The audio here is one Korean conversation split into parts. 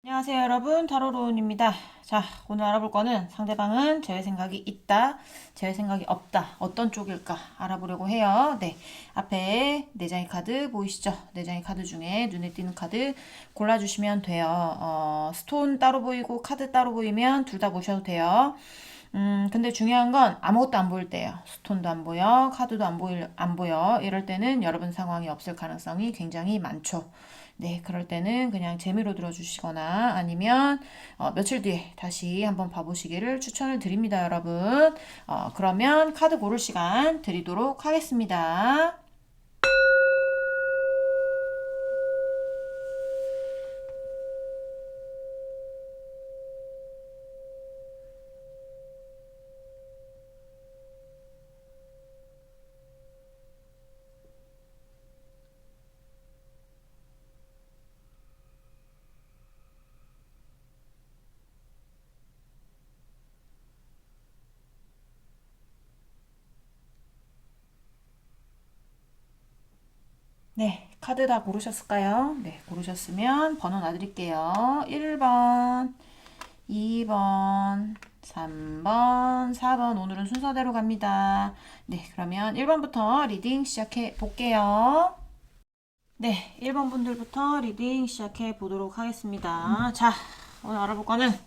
안녕하세요 여러분, 타로로운입니다. 자, 오늘 알아볼 거는 상대방은 제 생각이 있다, 제 생각이 없다, 어떤 쪽일까 알아보려고 해요. 네, 앞에 네 장의 카드 보이시죠? 네 장의 카드 중에 눈에 띄는 카드 골라주시면 돼요. 스톤 따로 보이고 카드 따로 보이면 둘 다 보셔도 돼요. 근데 중요한 건 아무것도 안 보일 때예요. 스톤도 안 보여, 카드도 안 보여. 이럴 때는 여러분 상황이 없을 가능성이 굉장히 많죠. 네, 그럴 때는 그냥 재미로 들어주시거나 아니면 며칠 뒤에 다시 한번 봐보시기를 추천을 드립니다, 여러분. 그러면 카드 고를 시간 드리도록 하겠습니다. 네, 카드 다 고르셨을까요? 네, 고르셨으면 번호 놔드릴게요. 1번, 2번, 3번, 4번. 오늘은 순서대로 갑니다. 네, 그러면 1번부터 리딩 시작해 볼게요. 네, 1번 분들부터 리딩 시작해 보도록 하겠습니다. 자, 오늘 알아볼 거는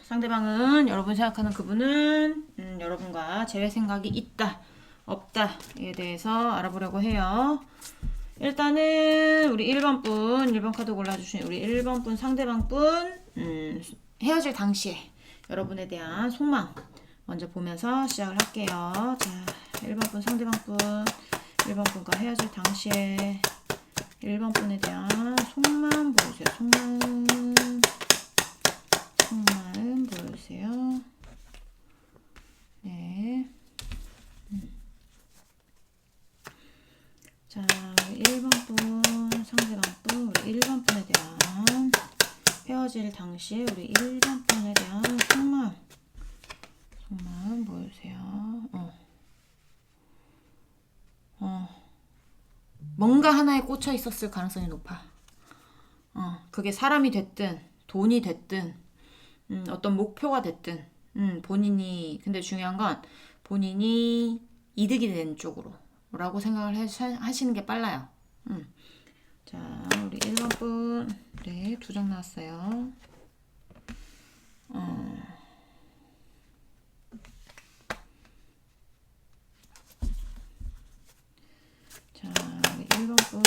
상대방은 여러분 생각하는 그분은 여러분과 재회 생각이 있다, 없다에 대해서 알아보려고 해요. 일단은 우리 1번 분, 1번 카드 골라주신 우리 1번 분 상대방 분 헤어질 당시에 여러분에 대한 속망 먼저 보면서 시작을 할게요. 자, 1번 분 상대방 분, 1번 분과 헤어질 당시에 1번 분에 대한 속마음 보여주세요. 속마음 보여주세요. 네. 자, 우리 1번 분, 상대방 분, 우리 1번 분에 대한 헤어질 당시 우리 1번 분에 대한 속마음 보여주세요. 뭔가 하나에 꽂혀 있었을 가능성이 높아. 그게 사람이 됐든, 돈이 됐든, 어떤 목표가 됐든, 근데 중요한 건 본인이 이득이 되는 쪽으로, 라고 생각을 하시는 게 빨라요. 자, 우리 1번 분, 네, 2장 나왔어요. 자, 우리 1번 분,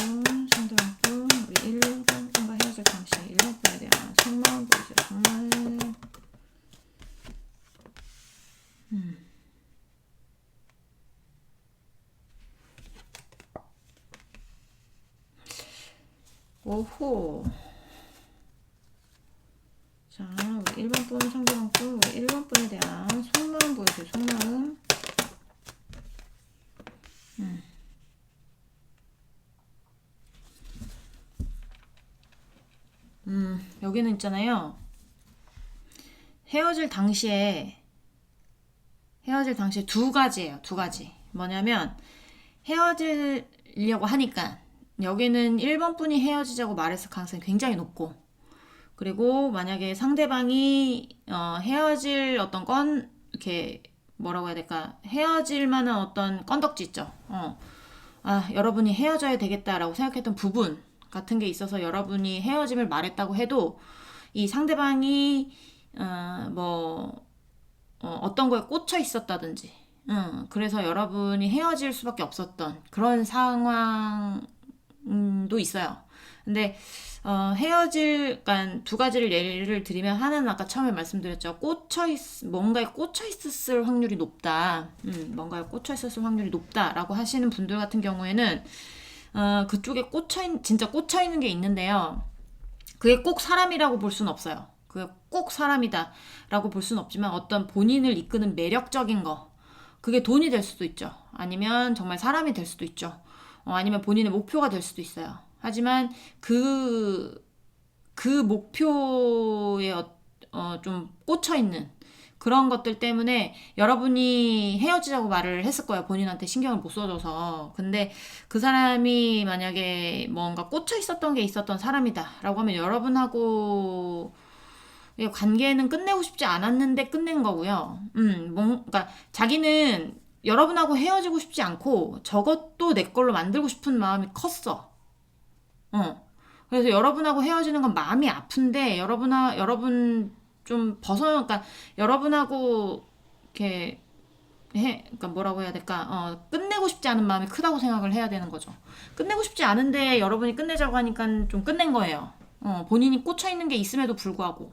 상대방 분, 우리 1번 분과 헤어질 당시 1번 분에 대한 속마음 보세요. 속마음. 오호. 자, 우리 1번 분, 상대방 분, 우리 1번 분에 대한 속마음 보여주세요. 속마음. 여기는 있잖아요. 헤어질 당시에 두 가지예요. 두 가지. 뭐냐면 헤어지려고 하니까 여기는 1번 분이 헤어지자고 말했을 가능성이 굉장히 높고, 그리고 만약에 상대방이 헤어질 어떤 이렇게 뭐라고 해야 될까, 헤어질 만한 어떤 건덕지 있죠. 여러분이 헤어져야 되겠다라고 생각했던 부분 같은 게 있어서 여러분이 헤어짐을 말했다고 해도 이 상대방이 어떤 거에 꽂혀 있었다든지, 그래서 여러분이 헤어질 수밖에 없었던 그런 상황도 있어요. 근데 그러니까 두 가지를 예를 들면, 하나는 아까 처음에 말씀드렸죠. 뭔가에 꽂혀 있었을 확률이 높다. 뭔가에 꽂혀 있었을 확률이 높다라고 하시는 분들 같은 경우에는 그쪽에 진짜 꽂혀 있는 게 있는데요. 그게 꼭 사람이라고 볼 수는 없어요. 그게 꼭 사람이다라고 볼 수는 없지만 어떤 본인을 이끄는 매력적인 거, 그게 돈이 될 수도 있죠. 아니면 정말 사람이 될 수도 있죠. 아니면 본인의 목표가 될 수도 있어요. 하지만 그 목표에 좀 꽂혀 있는 그런 것들 때문에 여러분이 헤어지자고 말을 했을 거예요. 본인한테 신경을 못 써줘서. 근데 그 사람이 만약에 뭔가 꽂혀 있었던 게 있었던 사람이다라고 하면 여러분하고 관계는 끝내고 싶지 않았는데 끝낸 거고요. 뭔가 자기는 여러분하고 헤어지고 싶지 않고 저것도 내 걸로 만들고 싶은 마음이 컸어. 그래서 여러분하고 헤어지는 건 마음이 아픈데 여러분 좀 그러니까 여러분하고 이렇게 그러니까 뭐라고 해야 될까? 끝내고 싶지 않은 마음이 크다고 생각을 해야 되는 거죠. 끝내고 싶지 않은데 여러분이 끝내자고 하니까 좀 끝낸 거예요. 본인이 꽂혀 있는 게 있음에도 불구하고.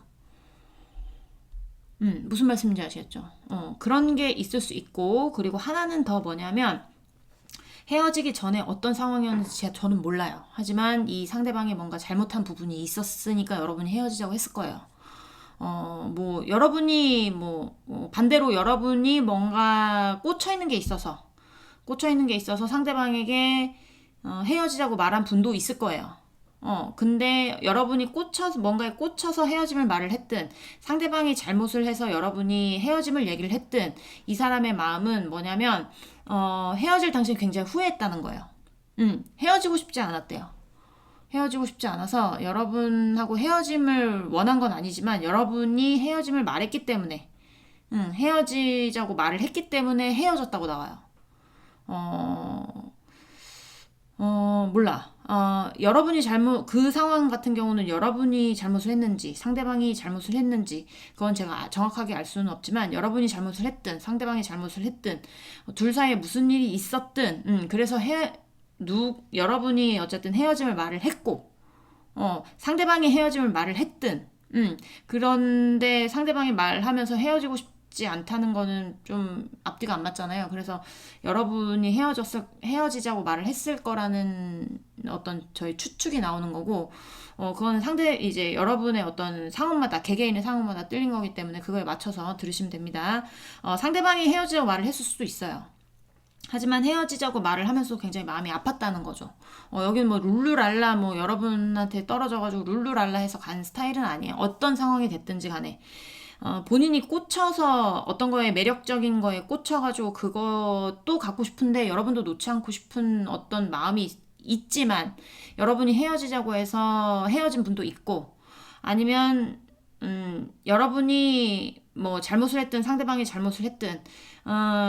무슨 말씀인지 아시겠죠? 그런 게 있을 수 있고, 그리고 하나는 더 뭐냐면, 헤어지기 전에 어떤 상황이었는지 저는 몰라요. 하지만 이 상대방이 뭔가 잘못한 부분이 있었으니까 여러분이 헤어지자고 했을 거예요. 뭐, 여러분이, 반대로 여러분이 뭔가 꽂혀 있는 게 있어서 상대방에게 헤어지자고 말한 분도 있을 거예요. 근데 여러분이 뭔가에 꽂혀서 헤어짐을 말을 했든, 상대방이 잘못을 해서 여러분이 헤어짐을 얘기를 했든, 이 사람의 마음은 뭐냐면, 헤어질 당시에 굉장히 후회했다는 거예요. 헤어지고 싶지 않았대요. 헤어지고 싶지 않아서 여러분하고 헤어짐을 원한 건 아니지만, 여러분이 헤어짐을 말했기 때문에, 헤어지자고 말을 했기 때문에 헤어졌다고 나와요. 몰라. 그 상황 같은 경우는 여러분이 잘못을 했는지, 상대방이 잘못을 했는지, 그건 제가 정확하게 알 수는 없지만, 여러분이 잘못을 했든, 상대방이 잘못을 했든, 둘 사이에 무슨 일이 있었든, 그래서 여러분이 어쨌든 헤어짐을 말을 했고, 상대방이 헤어짐을 말을 했든, 그런데 상대방이 말하면서 헤어지고 싶지 않다는 거는 좀 앞뒤가 안 맞잖아요. 그래서 여러분이 헤어지자고 말을 했을 거라는 어떤 저희 추측이 나오는 거고, 그거는 이제 여러분의 어떤 개개인의 상황마다 틀린 거기 때문에 그거에 맞춰서 들으시면 됩니다. 상대방이 헤어지자고 말을 했을 수도 있어요. 하지만 헤어지자고 말을 하면서 굉장히 마음이 아팠다는 거죠. 여기는 뭐 룰루랄라 여러분한테 떨어져가지고 룰루랄라 해서 간 스타일은 아니에요. 어떤 상황이 됐든지 간에. 본인이 꽂혀서 어떤 거에 매력적인 거에 꽂혀가지고 그것도 갖고 싶은데 여러분도 놓지 않고 싶은 어떤 마음이 있지만 여러분이 헤어지자고 해서 헤어진 분도 있고 아니면 여러분이 뭐 잘못을 했든 상대방이 잘못을 했든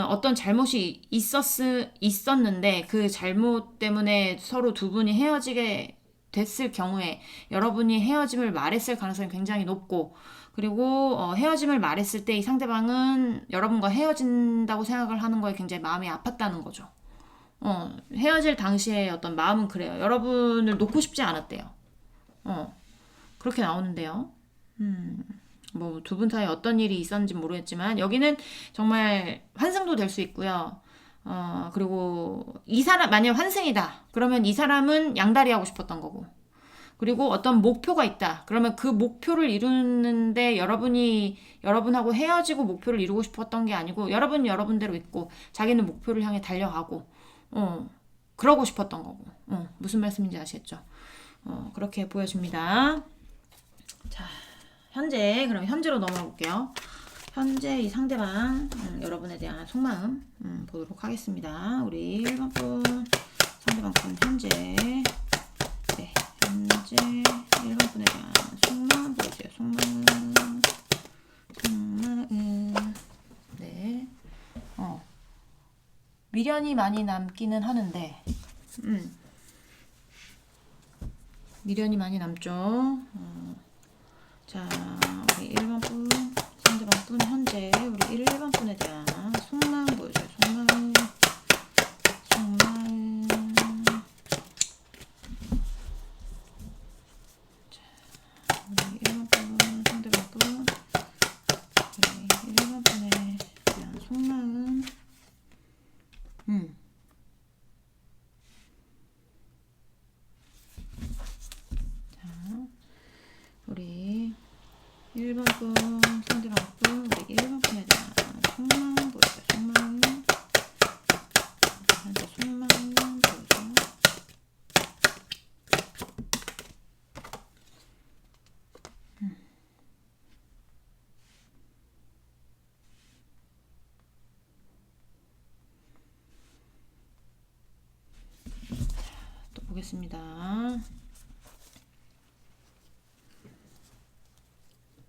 어떤 잘못이 있었는데 그 잘못 때문에 서로 두 분이 헤어지게 됐을 경우에 여러분이 헤어짐을 말했을 가능성이 굉장히 높고 그리고 헤어짐을 말했을 때 이 상대방은 여러분과 헤어진다고 생각을 하는 거에 굉장히 마음이 아팠다는 거죠. 헤어질 당시에 어떤 마음은 그래요. 여러분을 놓고 싶지 않았대요. 그렇게 나오는데요. 뭐 두 분 사이에 어떤 일이 있었는지 모르겠지만 여기는 정말 환승도 될 수 있고요. 그리고 만약 환승이다. 그러면 이 사람은 양다리 하고 싶었던 거고. 그리고 어떤 목표가 있다. 그러면 그 목표를 이루는데 여러분하고 헤어지고 목표를 이루고 싶었던 게 아니고 여러분은 여러분대로 있고 자기는 목표를 향해 달려가고 그러고 싶었던 거고. 무슨 말씀인지 아시겠죠? 그렇게 보여집니다. 자, 그럼 현재로 넘어가 볼게요. 현재 이 상대방 여러분에 대한 속마음 보도록 하겠습니다. 우리 1번 분 상대방 분 현재 현재 1번 분에 대한 속마음 보여주세요. 속마음 네. 미련이 많이 남기는 하는데 미련이 많이 남죠. 자, 우리 1번 분 상대방 분 현재 우리 1번 분에 대한 속마음 보여줘요. 속마음 자, 우리 1번 분 상대방 분 우리 1번 분에 대한 속마음 자, 우리 1번 분 상대방 분 우리 1번 분에 대한 속마음 보여줘요. 속마음 현재 속마음 보여줘요. 있습니다.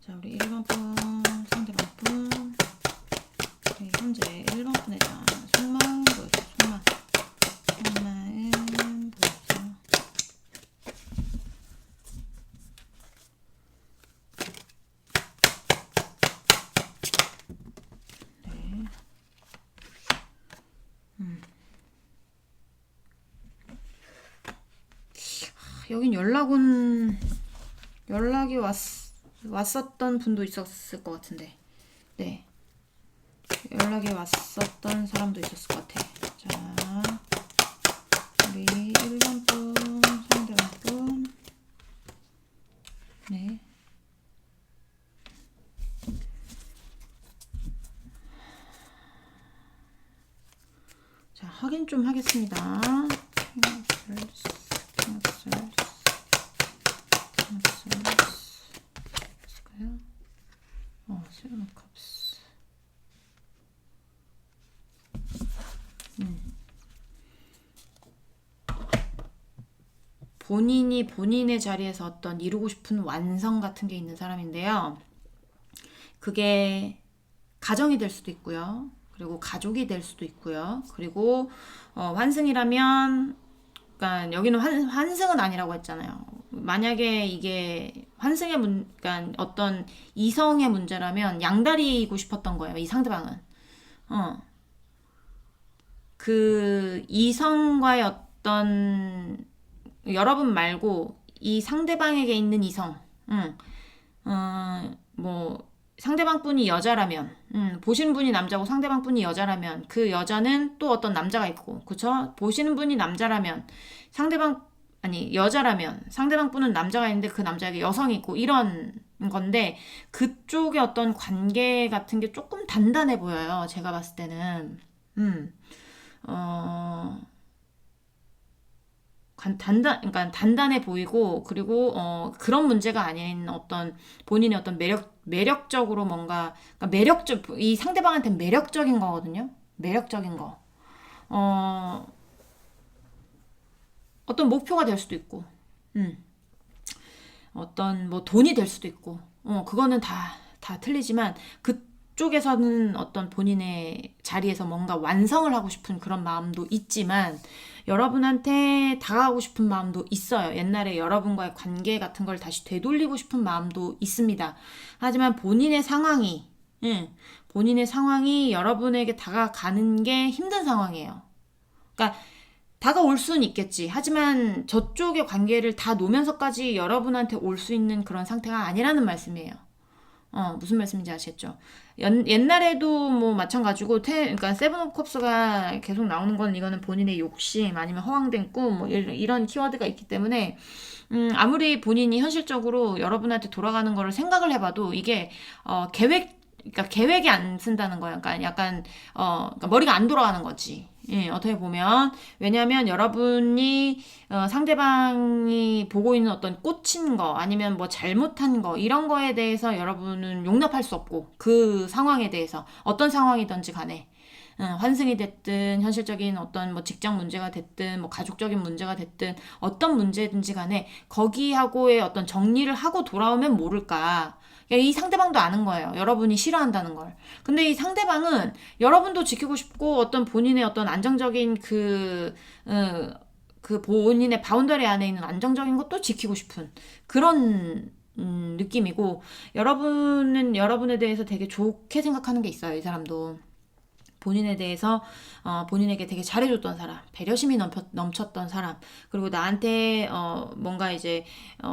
자, 우리 1번 분, 상대방 분. 우리 현재 1번 분에 대한 속마음 보여주세요. 속마음. 속마음 보여주세요. 네. 여긴 연락이 왔었던 분도 있었을 것 같은데. 네. 연락이 왔었던 사람도 있었을 것 같아. 자, 우리 1번 분, 상대방 분. 네. 자, 확인 좀 하겠습니다. 세븐 오브 컵스. 본인이 본인의 자리에서 어떤 이루고 싶은 완성 같은 게 있는 사람인데요. 그게 가정이 될 수도 있고요. 그리고 가족이 될 수도 있고요. 그리고 환승이라면, 그러니까 여기는 환승은 아니라고 했잖아요. 만약에 이게 환승의 그러니까 어떤 이성의 문제라면 양다리이고 싶었던 거예요. 이 상대방은. 그 이성과의 어떤, 여러분 말고 이 상대방에게 있는 이성, 뭐 상대방 분이 여자라면, 보시는 분이 남자고 상대방 분이 여자라면 그 여자는 또 어떤 남자가 있고, 그쵸? 보시는 분이 남자라면 여자라면 상대방 분은 남자가 있는데 그 남자에게 여성이 있고, 이런 건데 그쪽의 어떤 관계 같은 게 조금 단단해 보여요. 제가 봤을 때는. 그러니까 단단해 보이고, 그리고 그런 문제가 아닌 어떤 본인의 어떤 매력적으로 뭔가, 그러니까 이 상대방한테 매력적인 거거든요. 매력적인 거. 어떤 목표가 될 수도 있고, 어떤 뭐 돈이 될 수도 있고, 그거는 다 틀리지만 그쪽에서는 어떤 본인의 자리에서 뭔가 완성을 하고 싶은 그런 마음도 있지만, 여러분한테 다가가고 싶은 마음도 있어요. 옛날에 여러분과의 관계 같은 걸 다시 되돌리고 싶은 마음도 있습니다. 하지만 본인의 상황이 여러분에게 다가가는 게 힘든 상황이에요. 그러니까 다가올 수는 있겠지. 하지만 저쪽의 관계를 다 놓으면서까지 여러분한테 올 수 있는 그런 상태가 아니라는 말씀이에요. 무슨 말씀인지 아시겠죠? 옛날에도 뭐 마찬가지고, 그러니까 세븐 오브 컵스가 계속 나오는 건, 이거는 본인의 욕심 아니면 허황된 꿈, 뭐 이런 키워드가 있기 때문에, 아무리 본인이 현실적으로 여러분한테 돌아가는 거를 생각을 해봐도 이게 그러니까 계획이 안 쓴다는 거예요. 그러니까 약간 그러니까 머리가 안 돌아가는 거지. 예, 어떻게 보면. 왜냐하면 여러분이 상대방이 보고 있는 어떤 꽂힌 거, 아니면 뭐 잘못한 거, 이런 거에 대해서 여러분은 용납할 수 없고, 그 상황에 대해서 어떤 상황이든지 간에, 환승이 됐든 현실적인 어떤 뭐 직장 문제가 됐든 뭐 가족적인 문제가 됐든 어떤 문제든지 간에 거기하고의 어떤 정리를 하고 돌아오면 모를까. 이 상대방도 아는 거예요. 여러분이 싫어한다는 걸. 근데 이 상대방은 여러분도 지키고 싶고, 어떤 본인의 어떤 안정적인 그 본인의 바운더리 안에 있는 안정적인 것도 지키고 싶은 그런 느낌이고, 여러분은 여러분에 대해서 되게 좋게 생각하는 게 있어요. 이 사람도. 본인에 대해서 본인에게 되게 잘해줬던 사람, 배려심이 넘쳤던 사람, 그리고 나한테 뭔가 이제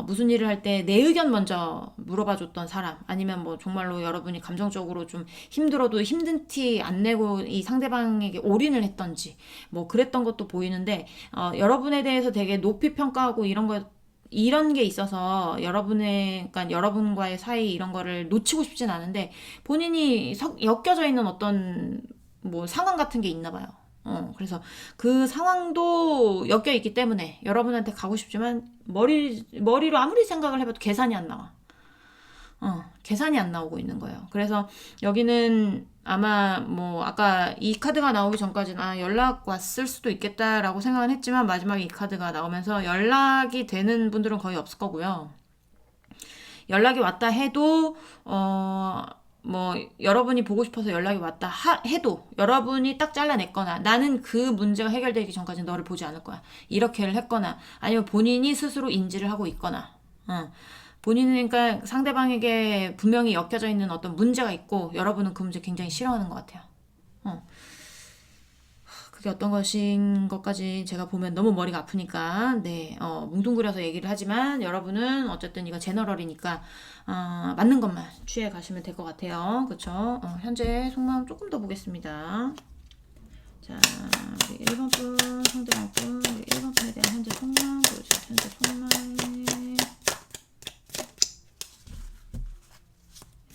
무슨 일을 할 때 내 의견 먼저 물어봐줬던 사람, 아니면 뭐 정말로 여러분이 감정적으로 좀 힘들어도 힘든 티 안 내고 이 상대방에게 올인을 했던지 뭐 그랬던 것도 보이는데, 여러분에 대해서 되게 높이 평가하고 이런 게 있어서 그러니까 여러분과의 사이 이런 거를 놓치고 싶진 않은데, 본인이 엮여져 있는 어떤 뭐 상황 같은 게 있나 봐요. 그래서 그 상황도 엮여 있기 때문에 여러분한테 가고 싶지만 머리로 아무리 생각을 해봐도 계산이 안 나와. 계산이 안 나오고 있는 거예요. 그래서 여기는 아마 뭐 아까 이 카드가 나오기 전까지는 연락 왔을 수도 있겠다라고 생각은 했지만 마지막에 이 카드가 나오면서 연락이 되는 분들은 거의 없을 거고요. 연락이 왔다 해도 뭐 여러분이 보고 싶어서 연락이 왔다 해도 여러분이 딱 잘라냈거나 나는 그 문제가 해결되기 전까지 너를 보지 않을 거야. 이렇게를 했거나 아니면 본인이 스스로 인지를 하고 있거나 본인은 그러니까 상대방에게 분명히 엮여져 있는 어떤 문제가 있고 여러분은 그 문제 굉장히 싫어하는 것 같아요. 그게 어떤 것인 것까지 제가 보면 너무 머리가 아프니까 네 뭉뚱그려서 얘기를 하지만 여러분은 어쨌든 이거 제너럴이니까 맞는 것만 취해 가시면 될 것 같아요. 그쵸? 현재 속마음 조금 더 보겠습니다. 자, 우리 1번 분 상대방 분 우리 1번 분에 대한 현재 속마음 보여주세요. 현재 속마음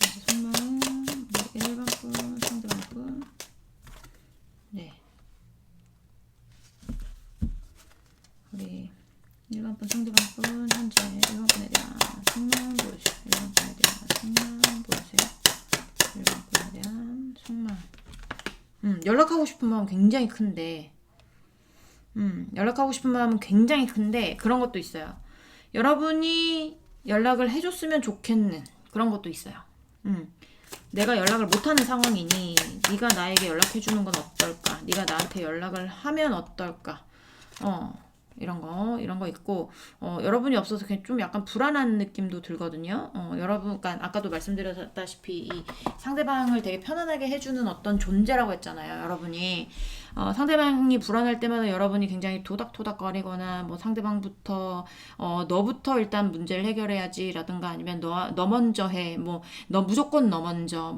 현재 속마음 우리 1번 분 상대방 분 네. 우리 1번 분 상대방 분 현재 1번 분에 대한 속마음 보여주세요. 1번 분에 대한 속마음 보여주세요. 1번 분에 대한 속마음 연락하고 싶은 마음은 굉장히 큰데 연락하고 싶은 마음은 굉장히 큰데 그런 것도 있어요. 여러분이 연락을 해줬으면 좋겠는 그런 것도 있어요. 내가 연락을 못하는 상황이니 네가 나에게 연락해주는 건 어떨까? 네가 나한테 연락을 하면 어떨까? 이런 거 있고, 여러분이 없어서 그냥 좀 약간 불안한 느낌도 들거든요. 여러분, 그러니까 아까도 말씀드렸다시피 이 상대방을 되게 편안하게 해주는 어떤 존재라고 했잖아요. 여러분이. 상대방이 불안할 때마다 여러분이 굉장히 토닥토닥거리거나 뭐 상대방부터 너부터 일단 문제를 해결해야지라든가 아니면 너 먼저 해. 뭐 너 무조건 너 먼저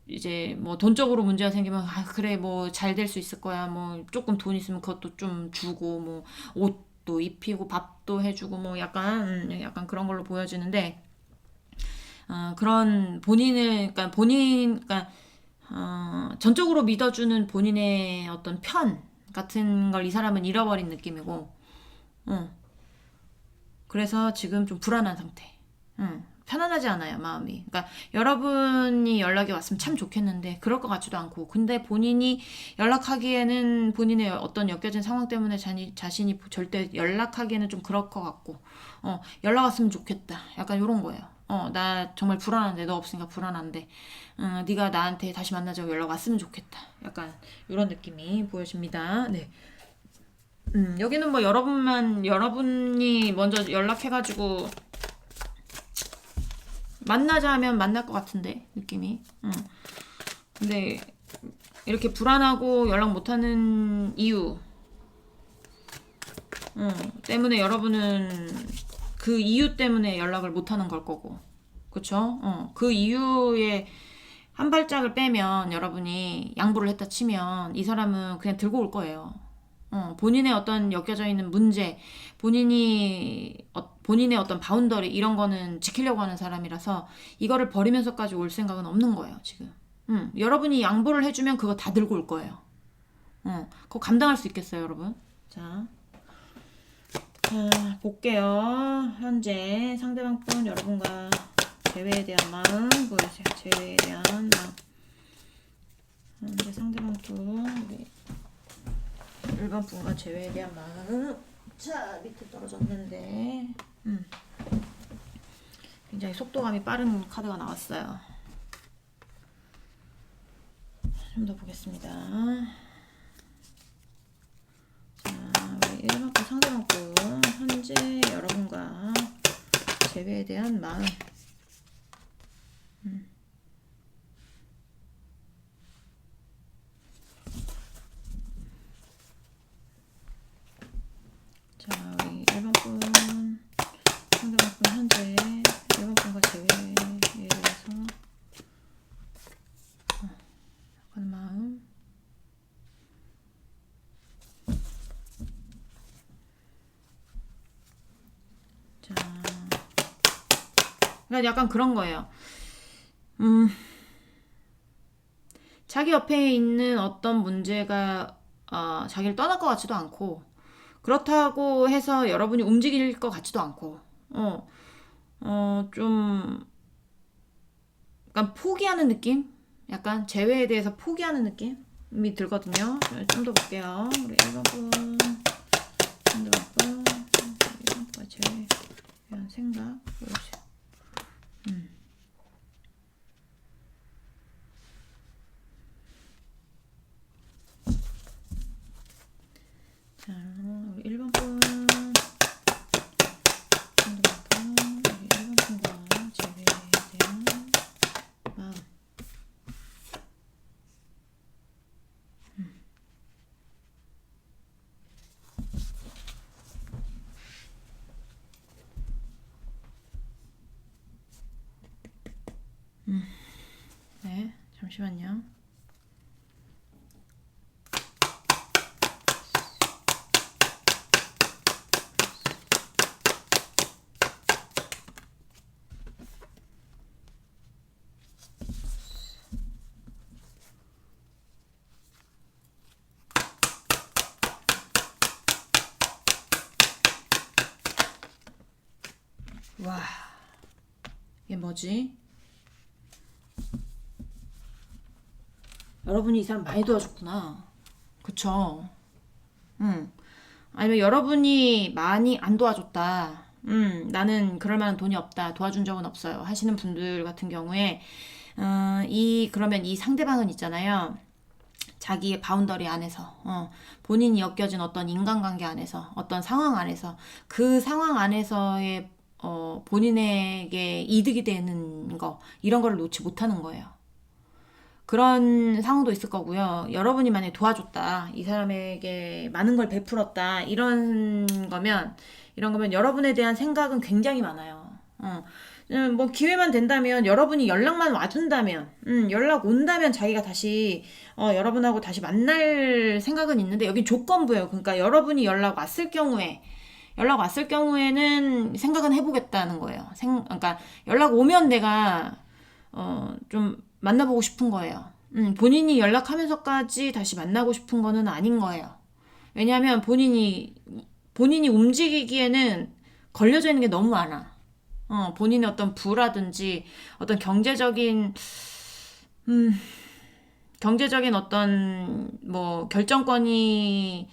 이제 뭐 돈적으로 문제가 생기면 그래 뭐 잘 될 수 있을 거야 뭐 조금 돈 있으면 그것도 좀 주고 뭐 옷도 입히고 밥도 해주고 뭐 약간 그런 걸로 보여지는데 그런 그러니까 전적으로 믿어주는 본인의 어떤 편 같은 걸 이 사람은 잃어버린 느낌이고 그래서 지금 좀 불안한 상태. 편안하지 않아요, 마음이. 그러니까 여러분이 연락이 왔으면 참 좋겠는데 그럴 것 같지도 않고 근데 본인이 연락하기에는 본인의 어떤 엮여진 상황 때문에 자신이 절대 연락하기에는 좀 그럴 것 같고 연락 왔으면 좋겠다. 약간 이런 거예요. 나 정말 불안한데 너 없으니까 불안한데 네가 나한테 다시 만나자고 연락 왔으면 좋겠다. 약간 이런 느낌이 보여집니다. 네. 여기는 뭐 여러분이 먼저 연락해가지고 만나자 하면 만날 것 같은데 느낌이. 근데 이렇게 불안하고 연락 못하는 이유 때문에 여러분은 그 이유 때문에 연락을 못하는 걸 거고 그쵸? 그 이유에 한 발짝을 빼면 여러분이 양보를 했다 치면 이 사람은 그냥 들고 올 거예요. 본인의 어떤 엮여져 있는 문제, 본인의 어떤 바운더리 이런 거는 지키려고 하는 사람이라서 이거를 버리면서까지 올 생각은 없는 거예요, 지금. 여러분이 양보를 해주면 그거 다 들고 올 거예요. 그거 감당할 수 있겠어요, 여러분? 자, 볼게요. 현재 상대방 분 여러분과 재회에 대한 마음 보여주세요. 재회에 대한 마음. 현재 상대방 분 우리 1번 분과 재회에 대한 마음. 자, 밑에 떨어졌는데 굉장히 속도감이 빠른 카드가 나왔어요. 좀 더 보겠습니다. 자, 우리 1번 분 상대방 분 현재 여러분과 재회에 대한 마음. 자, 우리 1번 분 상대방 분 현재 1번 분과 재회에 대해서 약간 마음. 자, 그러니까 약간 그런 거예요. 자기 옆에 있는 어떤 문제가 자기를 떠날 것 같지도 않고 그렇다고 해서 여러분이 움직일 것 같지도 않고 좀 약간 포기하는 느낌? 약간 재회에 대해서 포기하는 느낌이 들거든요. 좀 더 볼게요. 우리 1번 분, 3번 분, 1번 분 재회 이런 생각 보여주세요. 자, 우리 1번 분, 3번 분, 우리 1번 분과 재회에 대한 마음. 네, 잠시만요. 와, 이게 뭐지? 여러분이 이 사람 많이 도와줬구나. 그쵸? 응. 아니면 여러분이 많이 안 도와줬다. 나는 그럴 만한 돈이 없다. 도와준 적은 없어요. 하시는 분들 같은 경우에, 그러면 이 상대방은 있잖아요. 자기의 바운더리 안에서, 본인이 엮여진 어떤 인간관계 안에서, 어떤 상황 안에서, 그 상황 안에서의, 본인에게 이득이 되는 거, 이런 거를 놓지 못하는 거예요. 그런 상황도 있을 거고요. 여러분이 만약에 도와줬다, 이 사람에게 많은 걸 베풀었다, 이런 거면 여러분에 대한 생각은 굉장히 많아요. 뭐 기회만 된다면, 여러분이 연락만 와준다면, 연락 온다면 자기가 다시 여러분하고 다시 만날 생각은 있는데, 여긴 조건부예요. 그러니까 여러분이 연락 왔을 경우에는 생각은 해보겠다는 거예요. 그러니까 연락 오면 내가 좀 만나보고 싶은 거예요. 본인이 연락하면서까지 다시 만나고 싶은 거는 아닌 거예요. 왜냐하면 본인이 움직이기에는 걸려져 있는 게 너무 많아. 본인의 어떤 부라든지 어떤 경제적인 어떤 뭐 결정권이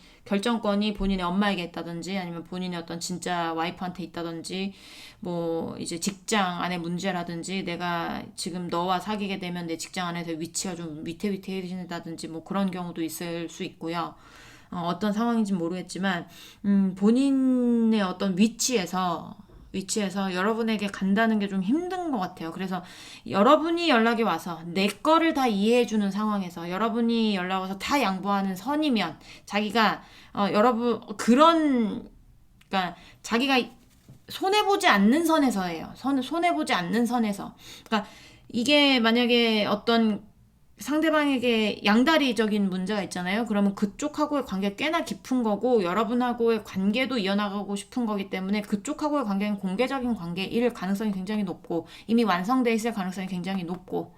본인의 엄마에게 있다든지, 아니면 본인의 어떤 진짜 와이프한테 있다든지, 뭐 이제 직장 안의 문제라든지, 내가 지금 너와 사귀게 되면 내 직장 안에서 위치가 좀 위태위태해진다든지, 뭐 그런 경우도 있을 수 있고요. 어떤 상황인지 모르겠지만, 본인의 어떤 위치에서 여러분에게 간다는 게 좀 힘든 것 같아요. 그래서 여러분이 연락이 와서 내 거를 다 이해해주는 상황에서, 여러분이 연락 와서 다 양보하는 선이면, 자기가 그러니까 자기가 손해보지 않는 선에서예요. 손해보지 않는 선에서. 그러니까 이게 만약에 어떤 상대방에게 양다리적인 문제가 있잖아요. 그러면 그쪽하고의 관계가 꽤나 깊은 거고, 여러분하고의 관계도 이어나가고 싶은 거기 때문에 그쪽하고의 관계는 공개적인 관계일 가능성이 굉장히 높고, 이미 완성돼 있을 가능성이 굉장히 높고,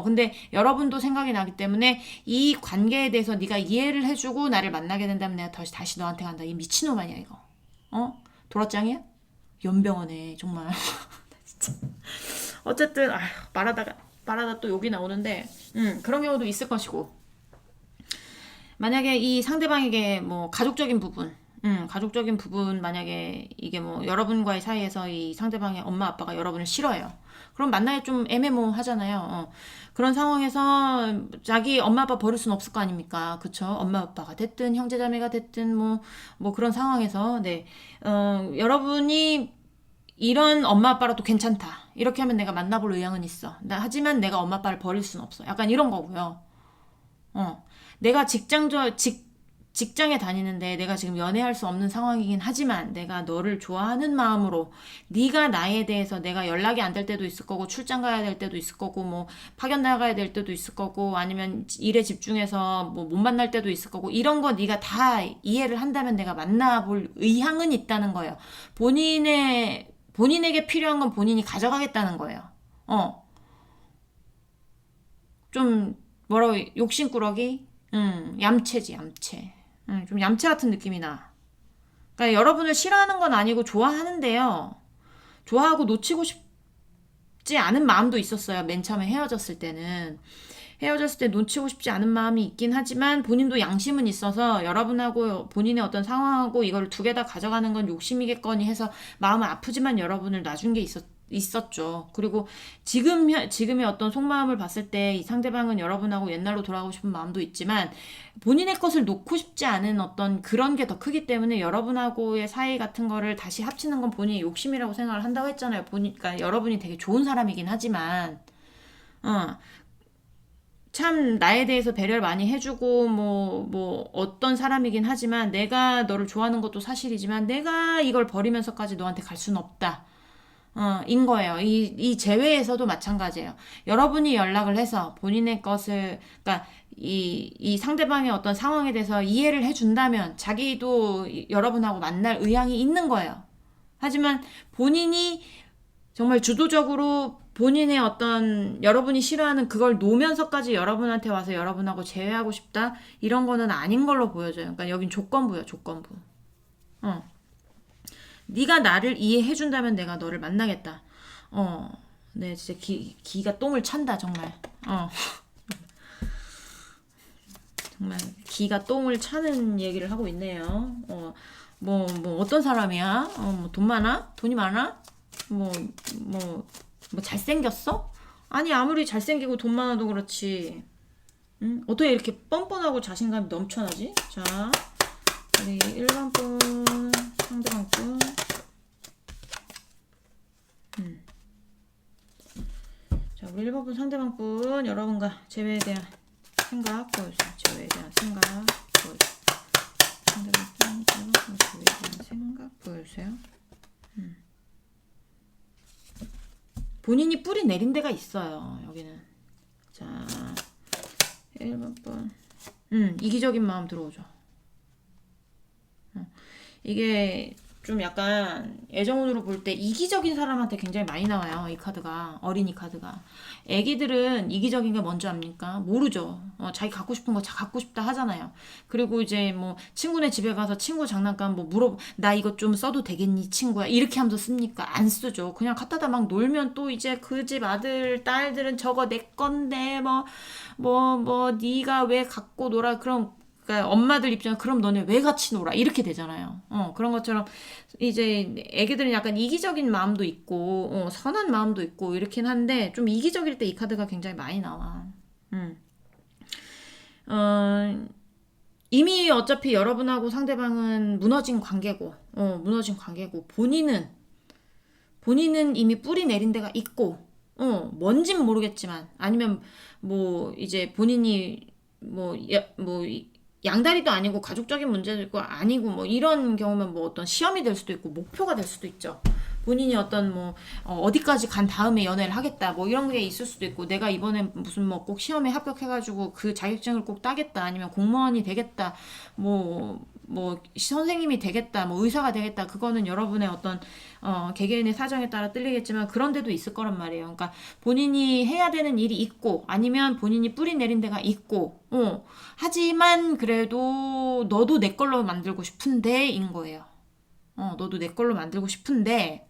근데 여러분도 생각이 나기 때문에 이 관계에 대해서 네가 이해를 해주고 나를 만나게 된다면 내가 다시 너한테 간다. 이 미친놈 아니야 이거. 도라짱이야? 연병원에 정말. 진짜. 어쨌든 말하다 또 욕이 나오는데, 그런 경우도 있을 것이고, 만약에 이 상대방에게 뭐 가족적인 부분, 만약에 이게 뭐 여러분과의 사이에서 이 상대방의 엄마 아빠가 여러분을 싫어해요. 그럼 만나기 좀 애매모호하잖아요. 그런 상황에서 자기 엄마 아빠 버릴 수는 없을 거 아닙니까? 그쵸? 엄마 아빠가 됐든 형제자매가 됐든 뭐 그런 상황에서, 네, 여러분이 이런 엄마 아빠라도 괜찮다, 이렇게 하면 내가 만나볼 의향은 있어. 하지만 내가 엄마 아빠를 버릴 수는 없어. 약간 이런 거고요. 내가 직장에 다니는데 내가 지금 연애할 수 없는 상황이긴 하지만, 내가 너를 좋아하는 마음으로, 네가 나에 대해서, 내가 연락이 안 될 때도 있을 거고, 출장 가야 될 때도 있을 거고, 뭐 파견 나가야 될 때도 있을 거고, 아니면 일에 집중해서 뭐 못 만날 때도 있을 거고, 이런 거 네가 다 이해를 한다면 내가 만나볼 의향은 있다는 거예요. 본인에게 필요한 건 본인이 가져가겠다는 거예요. 좀 뭐라고, 욕심꾸러기? 얌체지, 얌체. 좀 얌체 같은 느낌이 나. 그러니까 여러분을 싫어하는 건 아니고 좋아하는데요. 좋아하고 놓치고 싶지 않은 마음도 있었어요. 맨 처음에 헤어졌을 때는. 헤어졌을 때 놓치고 싶지 않은 마음이 있긴 하지만 본인도 양심은 있어서 여러분하고 본인의 어떤 상황하고 이걸 두 개 다 가져가는 건 욕심이겠거니 해서 마음은 아프지만 여러분을 놔준 게 있었죠. 그리고 지금의 어떤 속마음을 봤을 때 이 상대방은 여러분하고 옛날로 돌아가고 싶은 마음도 있지만 본인의 것을 놓고 싶지 않은 어떤 그런 게 더 크기 때문에 여러분하고의 사이 같은 거를 다시 합치는 건 본인의 욕심이라고 생각을 한다고 했잖아요. 그러니까 여러분이 되게 좋은 사람이긴 하지만, 참 나에 대해서 배려를 많이 해주고 뭐 어떤 사람이긴 하지만 내가 너를 좋아하는 것도 사실이지만 내가 이걸 버리면서까지 너한테 갈 수는 없다. 인 거예요. 이 재회에서도 마찬가지예요. 여러분이 연락을 해서 본인의 것을, 그러니까 이 상대방의 어떤 상황에 대해서 이해를 해준다면 자기도 여러분하고 만날 의향이 있는 거예요. 하지만 본인이 정말 주도적으로 본인의 어떤 여러분이 싫어하는 그걸 놓으면서까지 여러분한테 와서 여러분하고 재회하고 싶다? 이런 거는 아닌 걸로 보여져요. 그러니까 여긴 조건부예요, 조건부. 네가 나를 이해해준다면 내가 너를 만나겠다. 네, 진짜 기가 똥을 찬다, 정말. 정말 기가 똥을 차는 얘기를 하고 있네요. 뭐 어떤 사람이야? 뭐 돈 많아? 돈이 많아? 뭐, 뭐 잘생겼어? 아니, 아무리 잘생기고 돈 많아도 그렇지. 응? 어떻게 이렇게 뻔뻔하고 자신감이 넘쳐나지? 자, 우리 1번 분, 상대방 분. 자, 우리 1번 분 상대방 분, 여러분과 재회에 대한 생각 보여주세요. 재회에 대한 생각 보여주세요. 상대방 분, 1번 분 재회에 대한 생각 보여주세요. 본인이 뿌리 내린 데가 있어요. 여기는. 자, 1번 분. 이기적인 마음 들어오죠. 이게 좀 약간 애정운으로 볼 때 이기적인 사람한테 굉장히 많이 나와요. 이 카드가. 어린이 카드가. 애기들은 이기적인 게 뭔지 압니까? 모르죠. 자기 갖고 싶은 거 갖고 싶다 하잖아요. 그리고 이제 뭐 친구네 집에 가서 친구 장난감 뭐 나 이거 좀 써도 되겠니 친구야? 이렇게 하면서 씁니까? 안 쓰죠. 그냥 갖다다 막 놀면 또 이제 그 집 아들 딸들은 저거 내 건데 네가 왜 갖고 놀아? 그럼 그러니까 엄마들 입장에 그럼 너네 왜 같이 놀아? 이렇게 되잖아요. 그런 것처럼 이제 애기들은 약간 이기적인 마음도 있고 선한 마음도 있고 이렇긴 한데 좀 이기적일 때 이 카드가 굉장히 많이 나와. 이미 어차피 여러분하고 상대방은 무너진 관계고 본인은 이미 뿌리 내린 데가 있고 뭔진 모르겠지만 아니면 뭐 이제 본인이 뭐 양다리도 아니고 가족적인 문제도 아니고 뭐 이런 경우면 뭐 어떤 시험이 될 수도 있고 목표가 될 수도 있죠. 본인이 어떤 뭐 어디까지 간 다음에 연애를 하겠다 뭐 이런 게 있을 수도 있고 내가 이번에 무슨 뭐 꼭 시험에 합격해가지고 그 자격증을 꼭 따겠다 아니면 공무원이 되겠다 뭐 선생님이 되겠다 뭐 의사가 되겠다 그거는 여러분의 어떤 개개인의 사정에 따라 틀리겠지만 그런 데도 있을 거란 말이에요. 그러니까 본인이 해야 되는 일이 있고 아니면 본인이 뿌리 내린 데가 있고 하지만 그래도 너도 내 걸로 만들고 싶은데 인 거예요. 너도 내 걸로 만들고 싶은데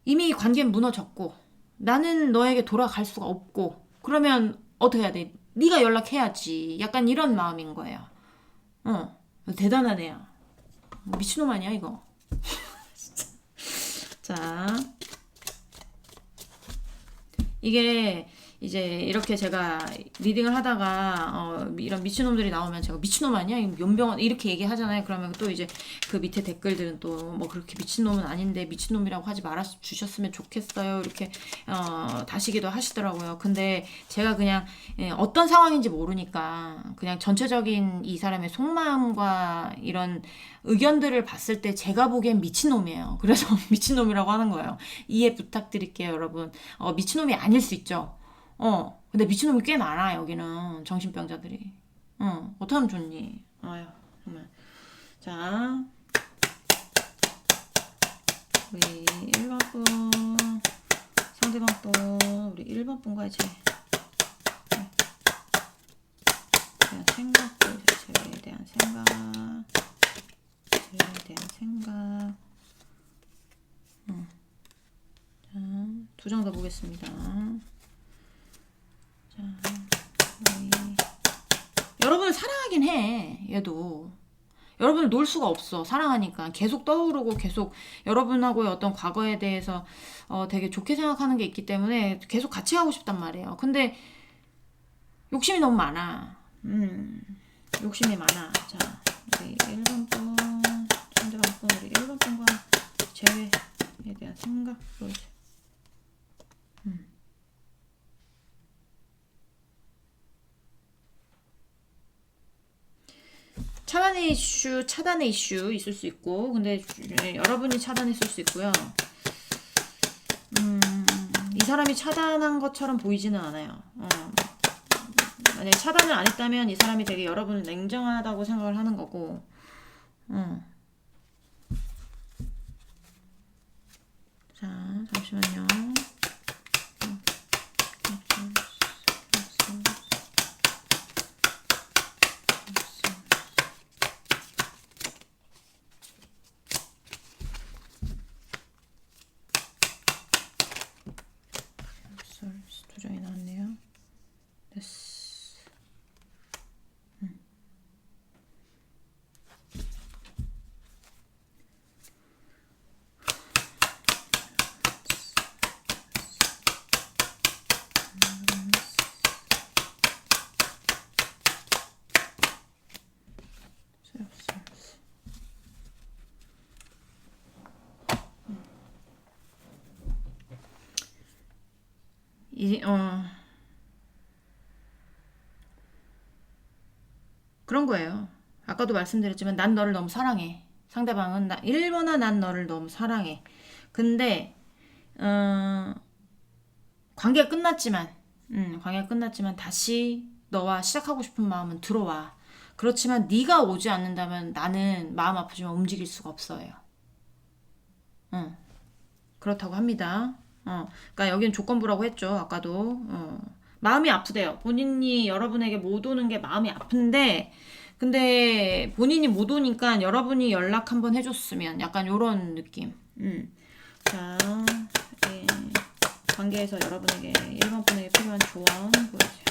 이미 관계는 무너졌고 나는 너에게 돌아갈 수가 없고 그러면 어떻게 해야 돼? 네가 연락해야지. 약간 이런 마음인 거예요. 대단한 애야. 미친놈 아니야 이거. 자, 이게 이제 이렇게 제가 리딩을 하다가 이런 미친놈들이 나오면 제가 미친놈 아니야? 연병원 이렇게 얘기하잖아요. 그러면 또 이제 그 밑에 댓글들은 또 뭐 그렇게 미친놈은 아닌데 미친놈이라고 하지 말아 주셨으면 좋겠어요. 이렇게 다시기도 하시더라고요. 근데 제가 그냥 어떤 상황인지 모르니까 그냥 전체적인 이 사람의 속마음과 이런 의견들을 봤을 때 제가 보기엔 미친놈이에요. 그래서 미친놈이라고 하는 거예요. 이해 부탁드릴게요, 여러분. 미친놈이 아닐 수 있죠. 근데 미친놈이 꽤 많아, 여기는. 정신병자들이. 어떻게 하면 좋니? 아유, 정말. 자, 우리 1번 분, 상대방 분, 우리 1번 분과의 대한 생각, 재회에 대한 생각, 재회에 대한 생각. 자, 두 장 더 보겠습니다. 자, 하긴 해. 얘도. 여러분을 놓을 수가 없어. 사랑하니까. 계속 떠오르고 계속 여러분하고의 어떤 과거에 대해서 되게 좋게 생각하는 게 있기 때문에 계속 같이 가고 싶단 말이에요. 근데 욕심이 너무 많아. 욕심이 많아. 자, 우리 1번 분, 상대방 분, 우리 1번 분과 재회에 대한 생각 보여주세요. 차단의 이슈 있을 수 있고, 근데 여러분이 차단했을 수 있고요. 이 사람이 차단한 것처럼 보이지는 않아요. 만약에 차단을 안 했다면 이 사람이 되게 여러분을 냉정하다고 생각을 하는 거고, 자, 잠시만요. 두 장이 나왔네요. 됐어. 그런 거예요. 아까도 말씀드렸지만 난 너를 너무 사랑해. 상대방은 1번아 난 너를 너무 사랑해. 근데 관계가 끝났지만 다시 너와 시작하고 싶은 마음은 들어와. 그렇지만 네가 오지 않는다면 나는 마음 아프지만 움직일 수가 없어요. 그렇다고 합니다. 그러니까 여기는 조건부라고 했죠. 아까도. 마음이 아프대요. 본인이 여러분에게 못 오는 게 마음이 아픈데, 근데 본인이 못 오니까 여러분이 연락 한번 해줬으면 약간 요런 느낌. 자, 예. 관계에서 여러분에게 1번 분에게 필요한 조언 보여주세요.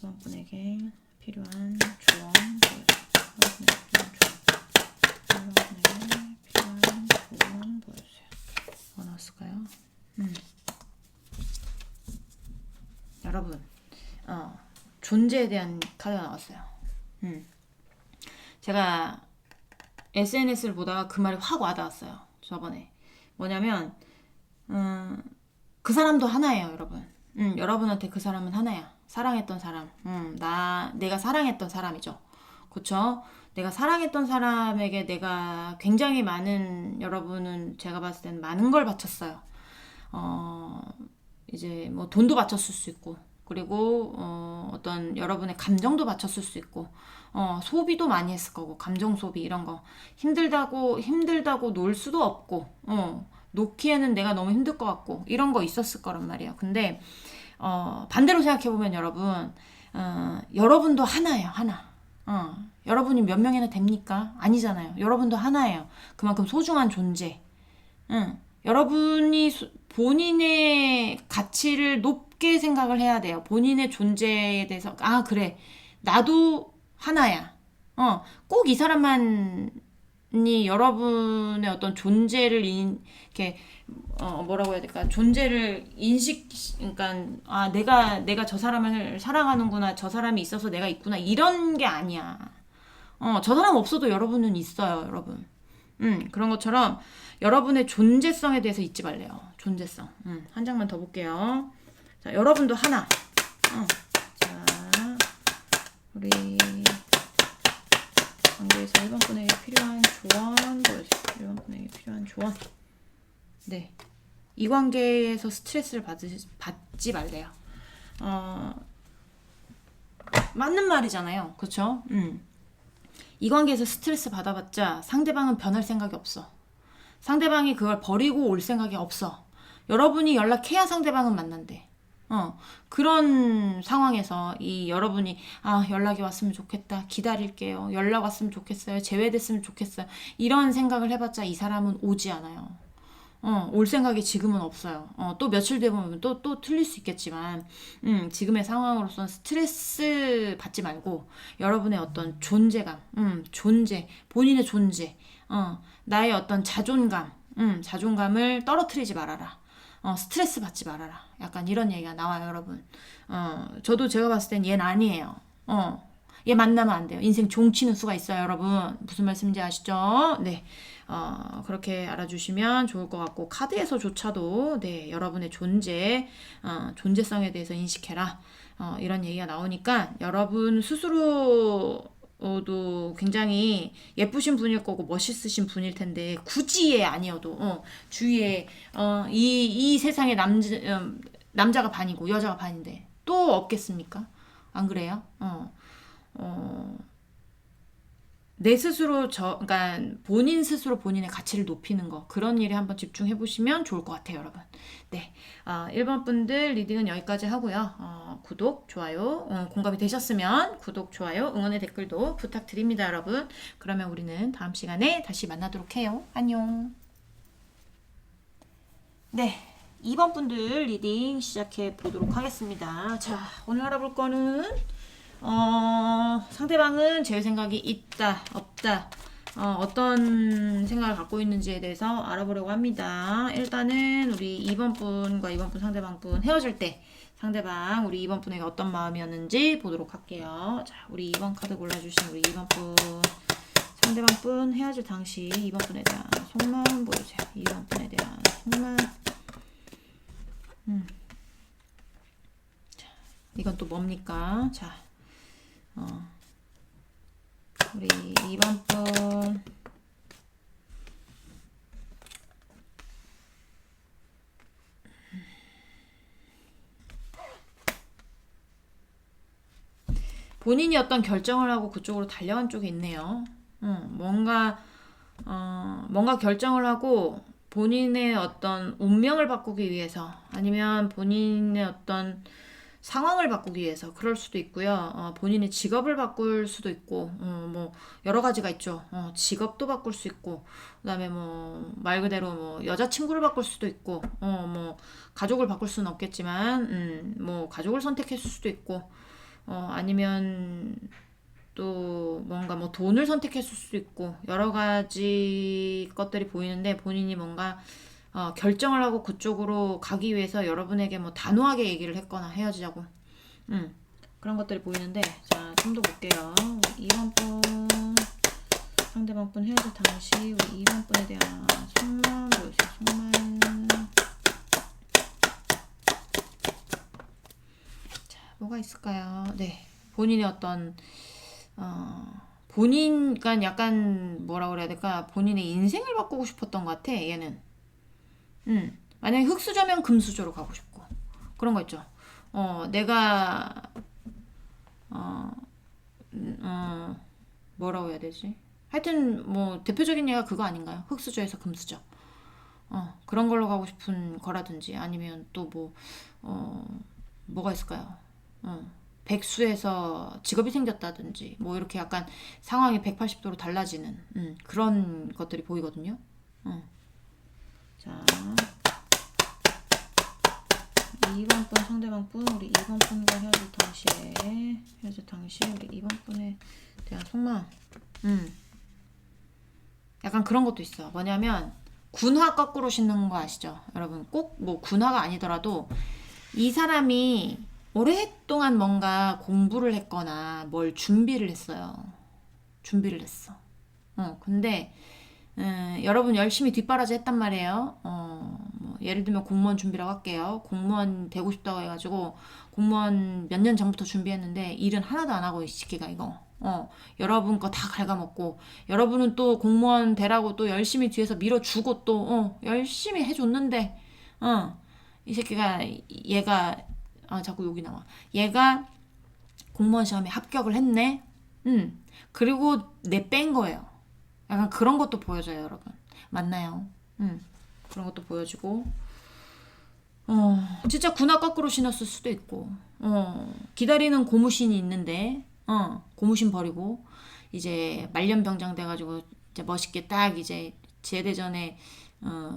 1번 분에게 필요한 조언 보여주세요. 1번 분에게 필요한 조언 보여주세요. 뭐 나왔을까요? 여러분, 존재에 대한 카드가 나왔어요. 제가 SNS를 보다가 그 말이 확 와닿았어요. 저번에. 뭐냐면, 그 사람도 하나예요, 여러분. 여러분한테 그 사람은 하나야. 사랑했던 사람. 내가 사랑했던 사람이죠. 그쵸? 내가 사랑했던 사람에게 내가 굉장히 많은, 여러분은 제가 봤을 때는 많은 걸 바쳤어요. 이제 뭐 돈도 바쳤을 수 있고, 그리고 어떤 여러분의 감정도 바쳤을 수 있고, 소비도 많이 했을 거고, 감정 소비 이런 거 힘들다고 놀 수도 없고, 놓기에는 내가 너무 힘들 것 같고 이런 거 있었을 거란 말이에요. 근데 반대로 생각해 보면 여러분, 여러분도 하나예요, 하나. 여러분이 몇 명이나 됩니까? 아니잖아요. 여러분도 하나예요. 그만큼 소중한 존재. 여러분이 본인의 가치를 높게 생각을 해야 돼요. 본인의 존재에 대해서 그래, 나도 하나야. 꼭 이 사람만이 여러분의 어떤 존재를 이렇게 뭐라고 해야 될까? 존재를 그러니까 내가 저 사람을 사랑하는구나, 저 사람이 있어서 내가 있구나, 이런 게 아니야. 저 사람 없어도 여러분은 있어요, 여러분. 그런 것처럼 여러분의 존재성에 대해서 잊지 말래요. 존재성. 한 장만 더 볼게요. 자, 여러분도 하나. 자, 우리 관계에서 1번 분에게 필요한 조언 보여주세요. 1번 분에게 필요한 조언. 네. 이 관계에서 스트레스를 받지 말래요. 맞는 말이잖아요. 그쵸? 이 관계에서 스트레스 받아봤자 상대방은 변할 생각이 없어. 상대방이 그걸 버리고 올 생각이 없어. 여러분이 연락해야 상대방은 만난대. 그런 상황에서 여러분이 연락이 왔으면 좋겠다, 기다릴게요, 연락 왔으면 좋겠어요, 제외됐으면 좋겠어요, 이런 생각을 해봤자 이 사람은 오지 않아요. 올 생각이 지금은 없어요. 또 며칠 뒤에 보면 또 틀릴 수 있겠지만, 지금의 상황으로서는 스트레스 받지 말고, 여러분의 어떤 존재감, 존재, 본인의 존재, 나의 어떤 자존감, 자존감을 떨어뜨리지 말아라. 스트레스 받지 말아라. 약간 이런 얘기가 나와요, 여러분. 저도 제가 봤을 땐 얘는 아니에요. 얘 만나면 안 돼요. 인생 종치는 수가 있어요, 여러분. 무슨 말씀인지 아시죠? 네. 그렇게 알아주시면 좋을 것 같고, 카드에서조차도, 네, 여러분의 존재성에 대해서 인식해라. 이런 얘기가 나오니까, 여러분 스스로도 굉장히 예쁘신 분일 거고, 멋있으신 분일 텐데, 굳이 얘 아니어도, 주위에, 이 세상에 남자가 반이고, 여자가 반인데, 또 없겠습니까? 안 그래요? 내 스스로 그러니까 본인 스스로 본인의 가치를 높이는 거 그런 일에 한번 집중해 보시면 좋을 것 같아요, 여러분. 네, 1번 분들 리딩은 여기까지 하고요. 구독, 좋아요, 공감이 되셨으면 구독, 좋아요, 응원의 댓글도 부탁드립니다, 여러분. 그러면 우리는 다음 시간에 다시 만나도록 해요. 안녕. 네, 2번 분들 리딩 시작해 보도록 하겠습니다. 자, 오늘 알아볼 거는 상대방은 제 생각이 있다, 없다, 어떤 생각을 갖고 있는지에 대해서 알아보려고 합니다. 일단은 우리 2번 분과 2번 분 상대방 분 헤어질 때 상대방 우리 2번 분에게 어떤 마음이었는지 보도록 할게요. 자, 우리 2번 카드 골라주신 우리 2번 분 상대방 분 헤어질 당시 2번 분에 대한 속마음 보여주세요. 2번 분에 대한 속마음. 자, 이건 또 뭡니까? 자, 우리 2번 분 본인이 어떤 결정을 하고 그쪽으로 달려간 쪽이 있네요. 뭔가 결정을 하고 본인의 어떤 운명을 바꾸기 위해서 아니면 본인의 어떤 상황을 바꾸기 위해서 그럴 수도 있고요. 본인의 직업을 바꿀 수도 있고, 뭐 여러 가지가 있죠. 직업도 바꿀 수 있고, 그다음에 뭐 말 그대로 뭐 여자친구를 바꿀 수도 있고, 뭐 가족을 바꿀 수는 없겠지만, 뭐 가족을 선택했을 수도 있고, 아니면 또 뭔가 뭐 돈을 선택했을 수도 있고 여러 가지 것들이 보이는데 본인이 뭔가 결정을 하고 그쪽으로 가기 위해서 여러분에게 뭐 단호하게 얘기를 했거나 헤어지자고 그런 것들이 보이는데 자, 좀 더 볼게요. 우리 2번 분 상대방 분 헤어질 당시 우리 2번 분에 대한 속마음 보여주세요. 속마음. 자, 뭐가 있을까요? 네, 본인의 어떤 그러니까 약간 뭐라 그래야 될까? 본인의 인생을 바꾸고 싶었던 것 같아, 얘는. 만약에 흙수저면 금수저로 가고 싶고. 그런 거 있죠. 내가, 뭐라고 해야 되지? 하여튼, 뭐, 대표적인 예가 그거 아닌가요? 흙수저에서 금수저. 그런 걸로 가고 싶은 거라든지, 아니면 또 뭐, 뭐가 있을까요? 백수에서 직업이 생겼다든지 뭐 이렇게 약간 상황이 180도로 달라지는 그런 것들이 보이거든요. 자, 2번 분 상대방 분 우리 2번 분과 헤어질 당시에 우리 2번 분에 대한 속마음. 약간 그런 것도 있어. 뭐냐면 군화 거꾸로 신는 거 아시죠? 여러분 꼭 뭐 군화가 아니더라도 이 사람이 오랫동안 뭔가 공부를 했거나 뭘 준비를 했어요. 준비를 했어. 근데 여러분 열심히 뒷바라지 했단 말이에요. 뭐 예를 들면 공무원 준비라고 할게요. 공무원 되고 싶다고 해가지고 공무원 몇 년 전부터 준비했는데 일은 하나도 안 하고 이 시기가 이거. 여러분 거 다 갉아먹고 여러분은 또 공무원 되라고 또 열심히 뒤에서 밀어주고 또 열심히 해줬는데 이 새끼가 얘가 자꾸 욕이 나와. 얘가 공무원 시험에 합격을 했네. 그리고 내 뺀 거예요. 약간 그런 것도 보여줘요, 여러분. 맞나요? 그런 것도 보여주고. 진짜 군화 거꾸로 신었을 수도 있고. 기다리는 고무신이 있는데, 고무신 버리고, 이제 말년병장 돼가지고, 이제 멋있게 딱 이제 제대 전에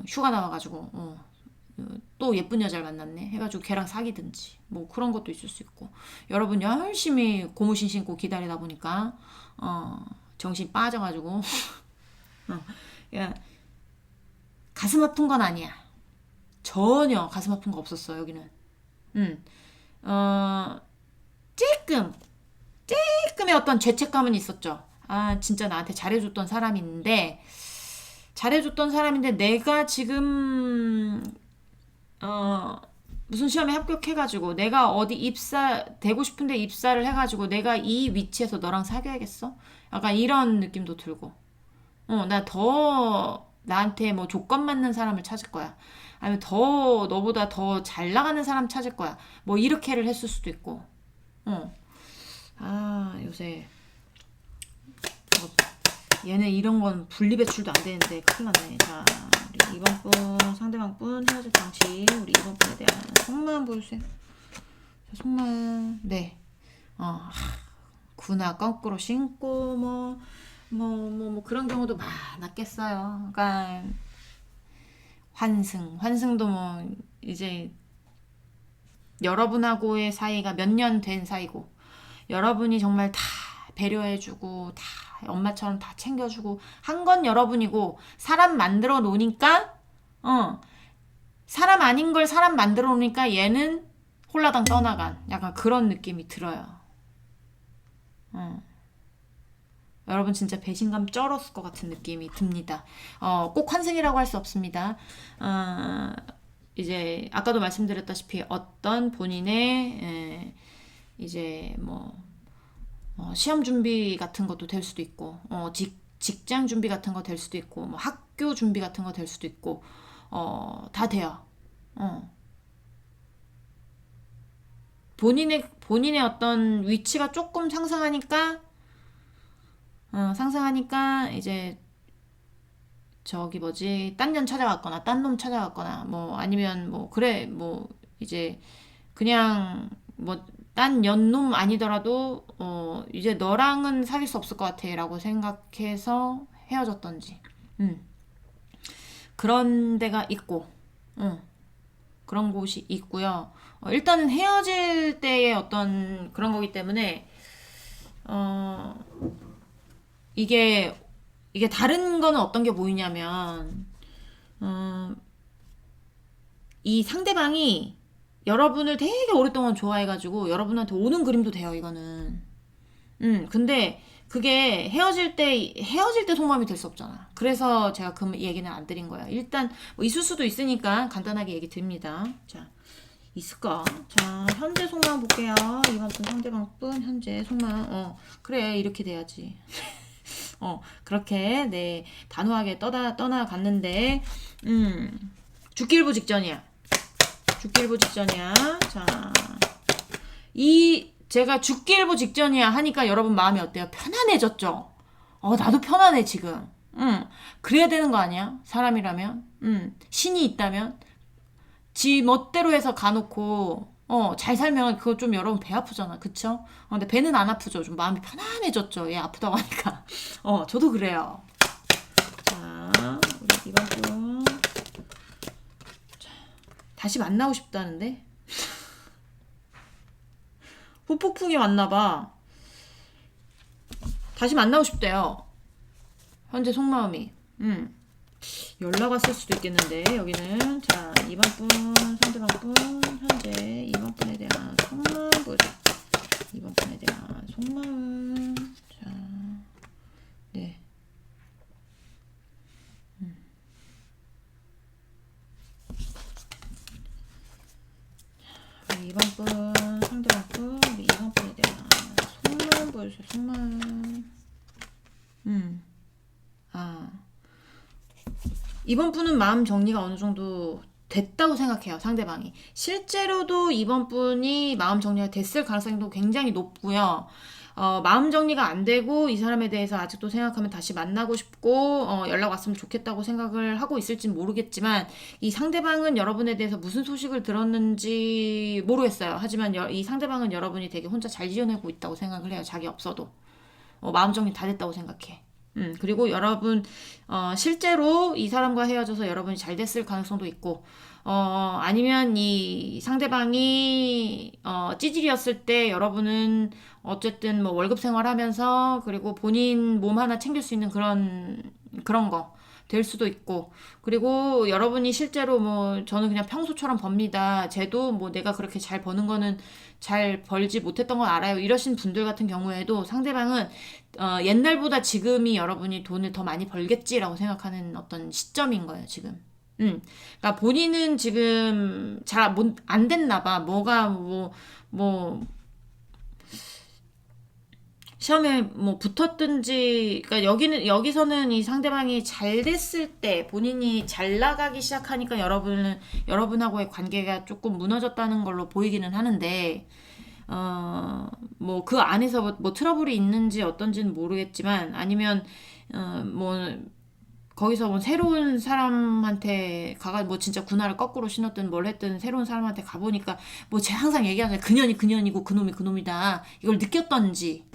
휴가 나와가지고 또 예쁜 여자를 만났네 해가지고 걔랑 사귀든지 뭐 그런 것도 있을 수 있고, 여러분 열심히 고무신 신고 기다리다 보니까 정신 빠져가지고 야, 가슴 아픈 건 아니야. 전혀 가슴 아픈 거 없었어 여기는. 어, 조금의 어떤 죄책감은 있었죠. 아 진짜 나한테 잘해줬던 사람인데 내가 지금 무슨 시험에 합격해가지고 내가 어디 되고 싶은데 입사를 해가지고 내가 이 위치에서 너랑 사귀어야겠어? 약간 이런 느낌도 들고, 나 더 나한테 뭐 조건 맞는 사람을 찾을 거야. 아니면 더 너보다 더 잘 나가는 사람 찾을 거야. 뭐 이렇게를 했을 수도 있고. 요새 뭐 얘네 이런 건 분리배출도 안 되는데 큰일 났네. 자, 우리 2번 분, 상대방 분 헤어질 당시 우리 2번 분에 대한 속마음 보여주세요. 자, 속마음. 네. 구나 거꾸로 신고 뭐 그런 경우도 많았겠어요. 그러니까 환승도 뭐 이제 여러분하고의 사이가 몇 년 된 사이고, 여러분이 정말 다 배려해주고 다 엄마처럼 다 챙겨주고 한 건 여러분이고, 사람 만들어 놓으니까 사람 아닌 걸 사람 만들어 놓으니까 얘는 홀라당 떠나간 약간 그런 느낌이 들어요. 여러분 진짜 배신감 쩔었을 것 같은 느낌이 듭니다. 꼭 환승이라고 할 수 없습니다. 이제 아까도 말씀드렸다시피 어떤 본인의 이제 뭐 시험 준비 같은 것도 될 수도 있고, 직장 준비 같은 거 될 수도 있고, 뭐 학교 준비 같은 거 될 수도 있고, 다 돼요. 본인의 어떤 위치가 조금 상상하니까 이제 저기 뭐지 딴 년 찾아갔거나 딴 놈 찾아갔거나 뭐 아니면 뭐 그래 뭐 이제 그냥 뭐 딴 연놈 아니더라도 이제 너랑은 사귈 수 없을 것 같아라고 생각해서 헤어졌던지 그런 데가 있고, 그런 곳이 있고요. 일단은 헤어질 때의 어떤 그런 거기 때문에 이게 다른 거는 어떤 게 보이냐면, 이 상대방이 여러분을 되게 오랫동안 좋아해가지고 여러분한테 오는 그림도 돼요, 이거는. 근데 그게 헤어질 때 속마음이 될 수 없잖아. 그래서 제가 그 얘기는 안 드린 거예요. 일단 뭐 있을 수도 있으니까 간단하게 얘기 드립니다. 자, 있을까? 자, 현재 속마음 볼게요. 이번 분 상대방 분 현재 속마음. 그래, 이렇게 돼야지. 그렇게 네 단호하게 떠나갔는데 죽기일보 직전이야. 자, 제가 죽기일보 직전이야 하니까 여러분 마음이 어때요? 편안해졌죠? 나도 편안해 지금. 그래야 되는 거 아니야? 사람이라면. 신이 있다면 지 멋대로 해서 가놓고 잘 살면 그거 좀 여러분 배 아프잖아. 그쵸? 근데 배는 안 아프죠. 좀 마음이 편안해졌죠. 얘 아프다고 하니까. 저도 그래요. 자, 우리 이번 분. 자, 다시 만나고 싶다는데? 후폭풍이 왔나봐. 다시 만나고 싶대요. 현재 속마음이. 연락 왔을 수도 있겠는데 여기는. 자, 2번 분 상대방 분 현재 2번 분에 대한 속마음 보자. 2번 분에 대한 속마음. 자, 네. 2번 분 상대방 분 우리 2번 분에 대한 속마음 보여주세요. 속마음. 이번 분은 마음 정리가 어느 정도 됐다고 생각해요. 상대방이. 실제로도 이번 분이 마음 정리가 됐을 가능성도 굉장히 높고요. 마음 정리가 안 되고 이 사람에 대해서 아직도 생각하면 다시 만나고 싶고 연락 왔으면 좋겠다고 생각을 하고 있을진 모르겠지만, 이 상대방은 여러분에 대해서 무슨 소식을 들었는지 모르겠어요. 하지만 이 상대방은 여러분이 되게 혼자 잘 지어내고 있다고 생각을 해요. 자기 없어도. 마음 정리 다 됐다고 생각해. 그리고 여러분, 실제로 이 사람과 헤어져서 여러분이 잘 됐을 가능성도 있고, 아니면 이 상대방이, 찌질이었을 때 여러분은 어쨌든 뭐 월급 생활하면서, 그리고 본인 몸 하나 챙길 수 있는 그런 거. 될 수도 있고, 그리고 여러분이 실제로 뭐 저는 그냥 평소처럼 법니다. 쟤도 뭐 내가 그렇게 잘 버는 거는 잘 벌지 못했던 건 알아요. 이러신 분들 같은 경우에도 상대방은 옛날보다 지금이 여러분이 돈을 더 많이 벌겠지라고 생각하는 어떤 시점인 거예요, 지금. 그러니까 본인은 지금 잘 안 됐나 봐. 뭐가 뭐 시험에 뭐 붙었든지, 그러니까 여기서는 이 상대방이 잘 됐을 때 본인이 잘 나가기 시작하니까 여러분하고의 관계가 조금 무너졌다는 걸로 보이기는 하는데, 뭐 그 안에서 뭐 트러블이 있는지 어떤지는 모르겠지만, 아니면 뭐 거기서 뭐 새로운 사람한테 가가 뭐 진짜 군화를 거꾸로 신었든 뭘 했든 새로운 사람한테 가보니까 뭐 제가 항상 얘기하잖아요. 그년이 그년이고 그놈이 그놈이다. 이걸 느꼈던지,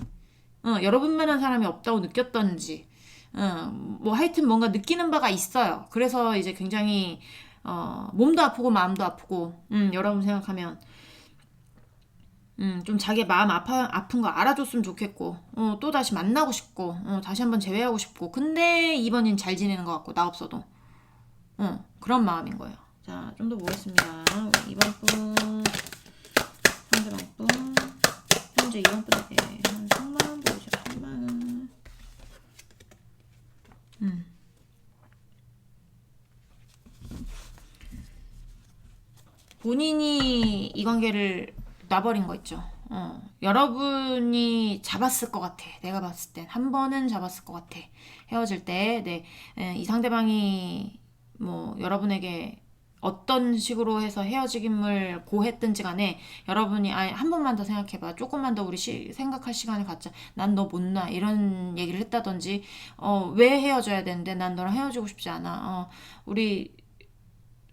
여러분만한 사람이 없다고 느꼈던지, 뭐 하여튼 뭔가 느끼는 바가 있어요. 그래서 이제 굉장히 몸도 아프고 마음도 아프고, 여러분 생각하면 좀 자기 마음 아픈 거 알아줬으면 좋겠고, 또 다시 만나고 싶고, 다시 한번 재회하고 싶고, 근데 이번엔 잘 지내는 것 같고, 나 없어도, 그런 마음인 거예요. 자, 좀 더 보겠습니다. 이번 분, 상대방 분, 현재 이번 분에 대한 속마음 보여주세요. 속마음. 본인이 이 관계를 놔버린 거 있죠. 여러분이 잡았을 것 같아. 내가 봤을 땐. 한 번은 잡았을 것 같아. 헤어질 때, 네. 이 상대방이 뭐 여러분에게 어떤 식으로 해서 헤어지김을 고했든지 간에 여러분이 한 번만 더 생각해봐. 조금만 더 우리 생각할 시간을 갖자. 난 너 못나. 이런 얘기를 했다든지, 왜 헤어져야 되는데 난 너랑 헤어지고 싶지 않아. 우리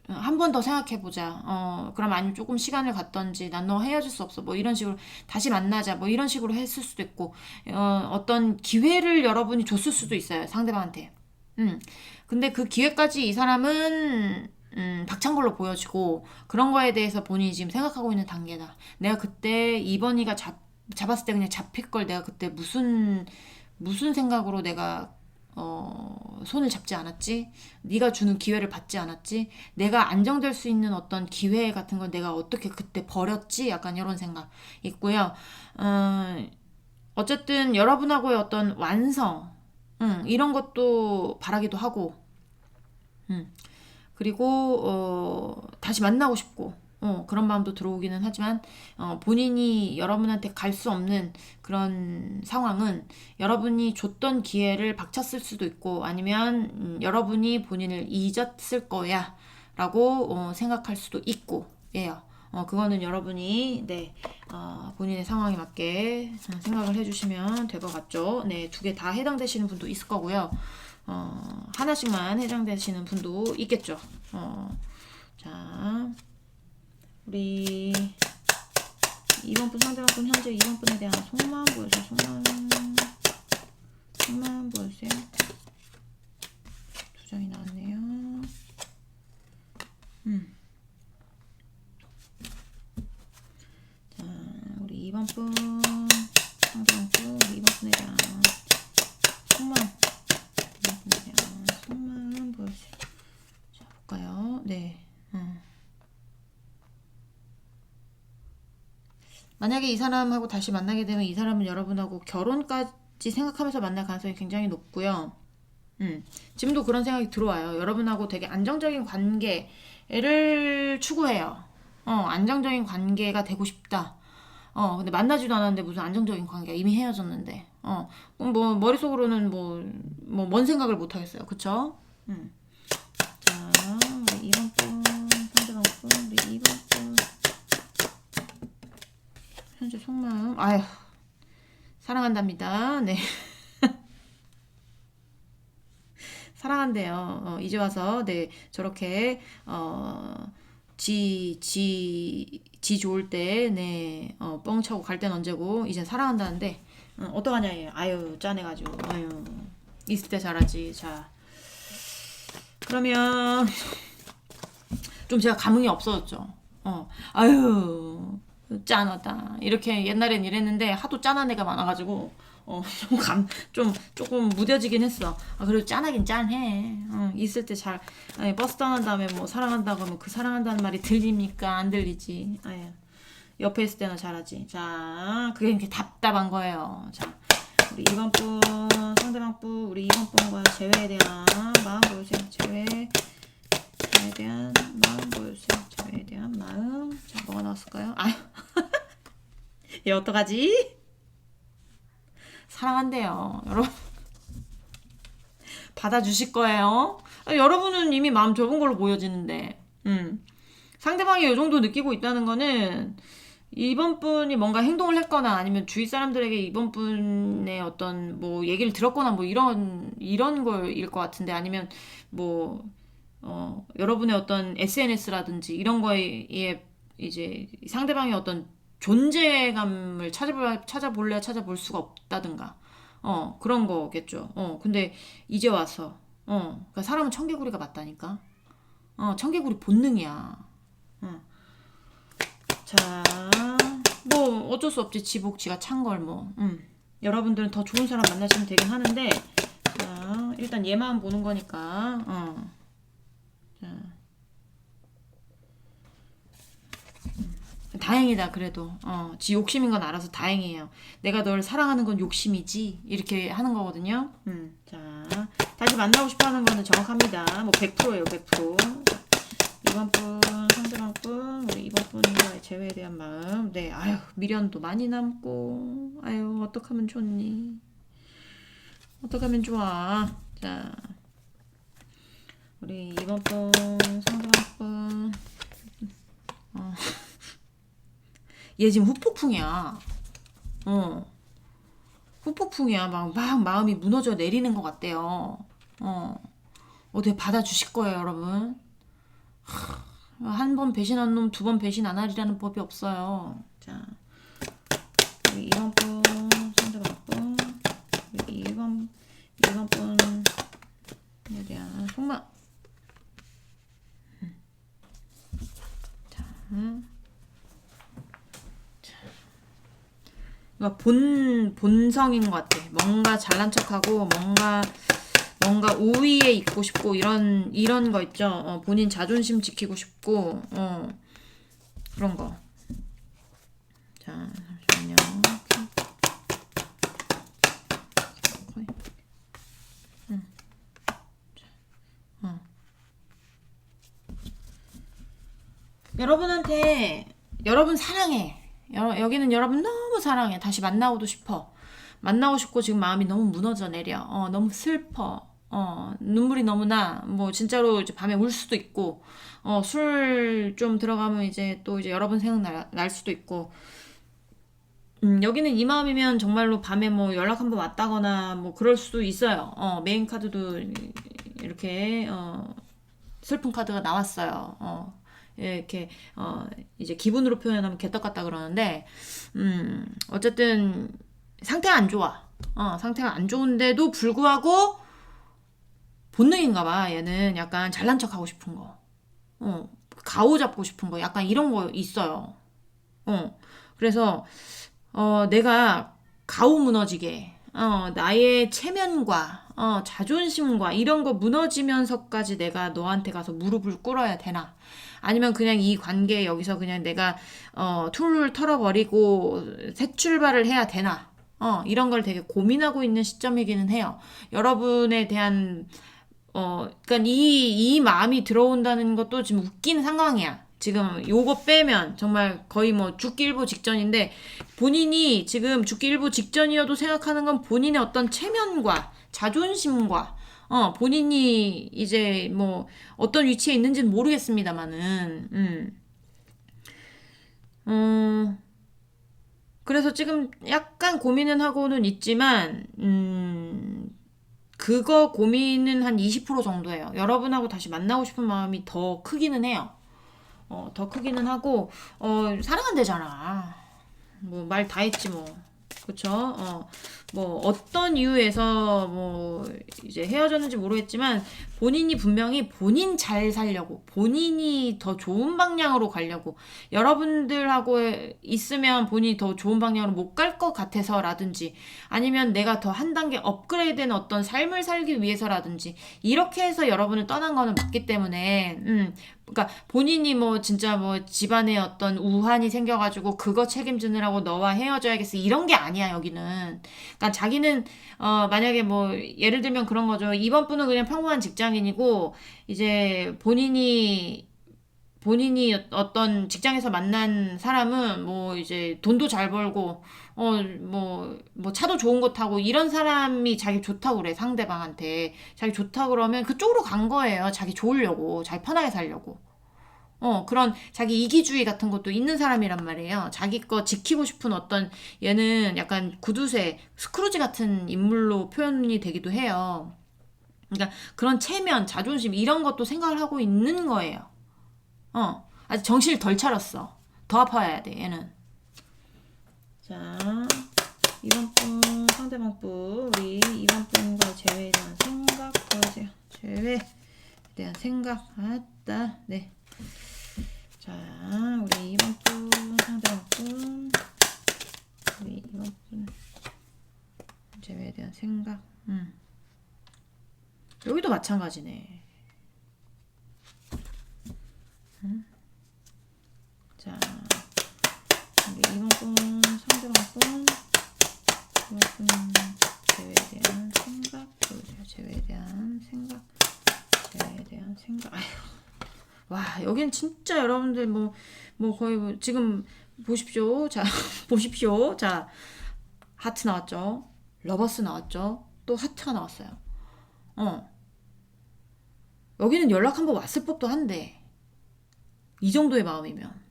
한 번 더 생각해보자. 그럼 아니면 조금 시간을 갖던지, 난 너 헤어질 수 없어. 뭐 이런 식으로 다시 만나자. 뭐 이런 식으로 했을 수도 있고, 어떤 기회를 여러분이 줬을 수도 있어요. 상대방한테. 근데 그 기회까지 이 사람은, 박찬 걸로 보여지고, 그런 거에 대해서 본인이 지금 생각하고 있는 단계다. 내가 그때 이번이가 잡았을 때 그냥 잡힐 걸 내가 그때 무슨 생각으로 내가 손을 잡지 않았지? 네가 주는 기회를 받지 않았지? 내가 안정될 수 있는 어떤 기회 같은 걸 내가 어떻게 그때 버렸지? 약간 이런 생각 있고요. 어쨌든 여러분하고의 어떤 완성, 이런 것도 바라기도 하고, 그리고 다시 만나고 싶고, 그런 마음도 들어오기는 하지만, 본인이 여러분한테 갈 수 없는 그런 상황은 여러분이 줬던 기회를 박찼을 수도 있고, 아니면 여러분이 본인을 잊었을 거야 라고 생각할 수도 있고, 예요. 그거는 여러분이, 네, 본인의 상황에 맞게 생각을 해주시면 될 것 같죠. 네, 두 개 다 해당되시는 분도 있을 거고요. 하나씩만 해당되시는 분도 있겠죠. 자, 우리 이번 분 상대방 분 현재 이번 분에 대한 속마음 보여주세요. 속마음 보여주세요. 두 장이 나왔네요. 자, 우리 이번 분 상대방 분 우리 이번 분에 대한 속마음. 속마음 보여주세요. 자, 볼까요? 네. 만약에 이 사람하고 다시 만나게 되면 이 사람은 여러분하고 결혼까지 생각하면서 만날 가능성이 굉장히 높고요. 지금도 그런 생각이 들어와요. 여러분하고 되게 안정적인 관계를 추구해요. 안정적인 관계가 되고 싶다. 근데 만나지도 않았는데 무슨 안정적인 관계야. 이미 헤어졌는데. 뭐, 머릿속으로는 뭔 생각을 못 하겠어요. 그쵸? 자, 우리 이번 분, 상대방 분, 우리 이번 분. 현재 속마음. 아휴, 사랑한답니다. 네. 사랑한대요. 이제 와서, 네, 저렇게, 지 좋을 때, 네, 뻥 차고 갈 땐 언제고, 이제 사랑한다는데, 어떡하냐, 얘. 아유, 짠해가지고, 아유. 있을 때 잘하지. 자, 그러면 좀 제가 감흥이 없어졌죠. 아유, 짠하다. 이렇게 옛날엔 이랬는데 하도 짠한 애가 많아가지고 좀 조금 무뎌지긴 했어. 그래도 짠하긴 짠해. 있을 때 잘. 아니, 버스 타는 다음에 뭐 사랑한다고 하면 그 사랑한다는 말이 들립니까? 안 들리지. 아유, 옆에 있을 때는 잘하지. 자, 그게 이렇게 답답한 거예요. 자, 우리 2번 분, 상대방 분, 우리 2번 분과 재회에 대한 마음 보여주세요. 재회에 대한 마음 보여주세요. 재회에 대한 마음. 자, 뭐가 나왔을까요? 아유, 얘 어떡하지? 사랑한대요. 여러분, 받아주실 거예요. 여러분은 이미 마음 좁은 걸로 보여지는데, 상대방이 이 정도 느끼고 있다는 거는 이번 분이 뭔가 행동을 했거나 아니면 주위 사람들에게 이번 분의 어떤 뭐 얘기를 들었거나 뭐 이런 거일 것 같은데, 아니면 뭐 여러분의 어떤 SNS라든지 이런 거에 이제 상대방의 어떤 존재감을 찾아볼 수가 없다든가 그런 거겠죠. 근데 이제 와서 그러니까 사람은 청개구리가 맞다니까. 청개구리 본능이야. 자, 뭐 어쩔 수 없지. 지복지가 찬 걸 뭐. 여러분들은 더 좋은 사람 만나시면 되긴 하는데, 자, 일단 얘 마음 보는 거니까. 자, 다행이다. 그래도 지 욕심인 건 알아서 다행이에요. 내가 널 사랑하는 건 욕심이지, 이렇게 하는 거거든요. 자, 다시 만나고 싶어하는 거는 정확합니다. 뭐 100%예요. 100%. 2번 분, 상대방 분, 우리 2번 분과의 재회에 대한 마음. 네, 아유, 미련도 많이 남고, 아유, 어떡하면 좋니? 어떡하면 좋아? 자, 우리 2번 분, 상대방 분. 얘 지금 후폭풍이야. 후폭풍이야. 막 마음이 무너져 내리는 것 같대요. 어떻게 받아주실 거예요, 여러분? 한 번 배신한 놈 두 번 배신 안 하리라는 법이 없어요. 자, 우리 2번 분, 상대방 분, 우리 2번 분에 대한 속마. 자, 그러니까 본성인 것 같아. 뭔가 잘난 척하고 뭔가 우위에 있고 싶고 이런 거 있죠. 본인 자존심 지키고 싶고 그런 거. 자, 잠시만요. 여러분한테 여러분 사랑해. 여기는 여러분 너무 사랑해. 다시 만나고도 싶어. 만나고 싶고 지금 마음이 너무 무너져 내려. 너무 슬퍼. 눈물이 너무 나. 뭐 진짜로 이제 밤에 울 수도 있고, 술 좀 들어가면 이제 또 이제 여러분 생각날 수도 있고. 여기는 이 마음이면 정말로 밤에 뭐 연락 한번 왔다거나 뭐 그럴 수도 있어요. 메인 카드도 이렇게 슬픈 카드가 나왔어요. 이렇게 이제 기분으로 표현하면 개떡 같다 그러는데, 어쨌든 상태가 안 좋아. 상태가 안 좋은데도 불구하고 본능인가 봐. 얘는 약간 잘난 척 하고 싶은 거, 가오 잡고 싶은 거, 약간 이런 거 있어요. 그래서 내가 가오 무너지게, 나의 체면과 자존심과 이런 거 무너지면서까지 내가 너한테 가서 무릎을 꿇어야 되나? 아니면 그냥 이 관계에 여기서 그냥 내가 툴을 털어버리고 새 출발을 해야 되나? 이런 걸 되게 고민하고 있는 시점이기는 해요. 여러분에 대한 그러니까 이 마음이 들어온다는 것도 지금 웃긴 상황이야. 지금 요거 빼면 정말 거의 뭐 죽기 일보 직전인데, 본인이 지금 죽기 일보 직전이어도 생각하는 건 본인의 어떤 체면과 자존심과 본인이 이제 뭐 어떤 위치에 있는지는 모르겠습니다만은 그래서 지금 약간 고민은 하고는 있지만 그거 고민은 한 20% 정도예요. 여러분하고 다시 만나고 싶은 마음이 더 크기는 해요. 더 크기는 하고 사랑한대잖아. 뭐 말 다 했지 뭐. 그쵸? 뭐 어떤 이유에서 뭐 이제 헤어졌는지 모르겠지만 본인이 분명히 본인 잘 살려고, 본인이 더 좋은 방향으로 가려고, 여러분들하고 있으면 본인이 더 좋은 방향으로 못 갈 것 같아서라든지, 아니면 내가 더 한 단계 업그레이드된 어떤 삶을 살기 위해서라든지, 이렇게 해서 여러분을 떠난 거는 맞기 때문에, 그러니까 본인이 뭐 진짜 뭐 집안에 어떤 우환이 생겨가지고 그거 책임지느라고 너와 헤어져야겠어, 이런 게 아니야 여기는. 그러니까 자기는 만약에 뭐 예를 들면 그런 거죠. 이번 분은 그냥 평범한 직장인이고, 이제 본인이 어떤 직장에서 만난 사람은 뭐 이제 돈도 잘 벌고 뭐 차도 좋은 거 타고 이런 사람이 자기 좋다고 그래. 상대방한테 자기 좋다 그러면 그쪽으로 간 거예요. 자기 좋으려고, 자기 편하게 살려고. 그런 자기 이기주의 같은 것도 있는 사람이란 말이에요. 자기 거 지키고 싶은 어떤, 얘는 약간 구두쇠, 스크루지 같은 인물로 표현이 되기도 해요. 그러니까 그런 체면, 자존심 이런 것도 생각을 하고 있는 거예요. 아직 정신을 덜 차렸어. 더 아파야 돼, 얘는. 자, 2번 분, 상대방 분, 우리 2번 분과 재회에 대한 생각 보여주세요. 재회에 대한 생각, 아따, 네. 자, 우리 2번 분, 상대방 분, 우리 2번 분, 재회에 대한 생각, 여기도 마찬가지네. 자, 우리 2번 분, 상대방 분, 2번 분, 재회에 대한 생각 보여주세요. 재회에 대한 생각, 재회에 대한 생각. 아휴, 와, 여기는 진짜 여러분들 뭐 거의 뭐 지금 보십시오. 자, 보십시오. 자, 하트 나왔죠? 러버스 나왔죠? 또 하트가 나왔어요. 여기는 연락 한번 왔을 법도 한데, 이 정도의 마음이면.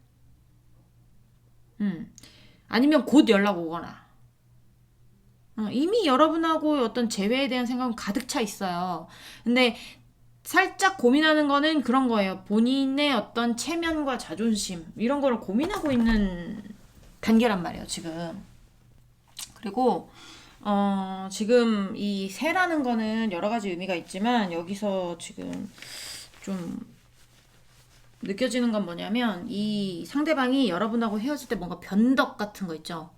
아니면 곧 연락 오거나. 이미 여러분하고 어떤 재회에 대한 생각은 가득 차 있어요. 근데 살짝 고민하는 거는 그런 거예요. 본인의 어떤 체면과 자존심, 이런 거를 고민하고 있는 단계란 말이에요, 지금. 그리고 지금 이 새라는 거는 여러 가지 의미가 있지만, 여기서 지금 좀 느껴지는 건 뭐냐면, 이 상대방이 여러분하고 헤어질 때 뭔가 변덕 같은 거 있죠.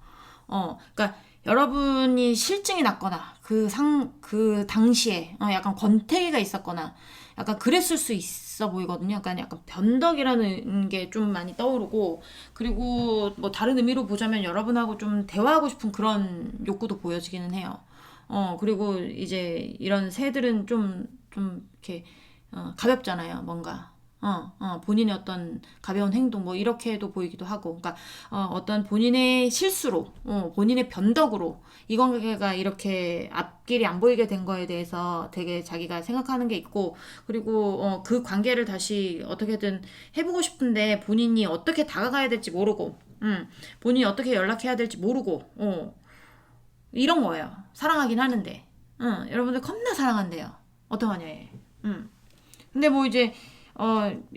그러니까 여러분이 실증이 났거나 그 당시에 약간 권태기가 있었거나 약간 그랬을 수 있어 보이거든요. 약간 변덕이라는 게 좀 많이 떠오르고, 그리고 뭐 다른 의미로 보자면 여러분하고 좀 대화하고 싶은 그런 욕구도 보여지기는 해요. 그리고 이제 이런 새들은 좀 이렇게 가볍잖아요, 뭔가. 본인의 어떤 가벼운 행동, 뭐, 이렇게도 보이기도 하고. 그러니까, 어떤 본인의 실수로, 본인의 변덕으로, 이 관계가 이렇게 앞길이 안 보이게 된 거에 대해서 되게 자기가 생각하는 게 있고, 그리고, 그 관계를 다시 어떻게든 해보고 싶은데, 본인이 어떻게 다가가야 될지 모르고, 본인이 어떻게 연락해야 될지 모르고, 이런 거예요. 사랑하긴 하는데. 여러분들 겁나 사랑한대요. 어떡하냐, 얘. 근데 뭐 이제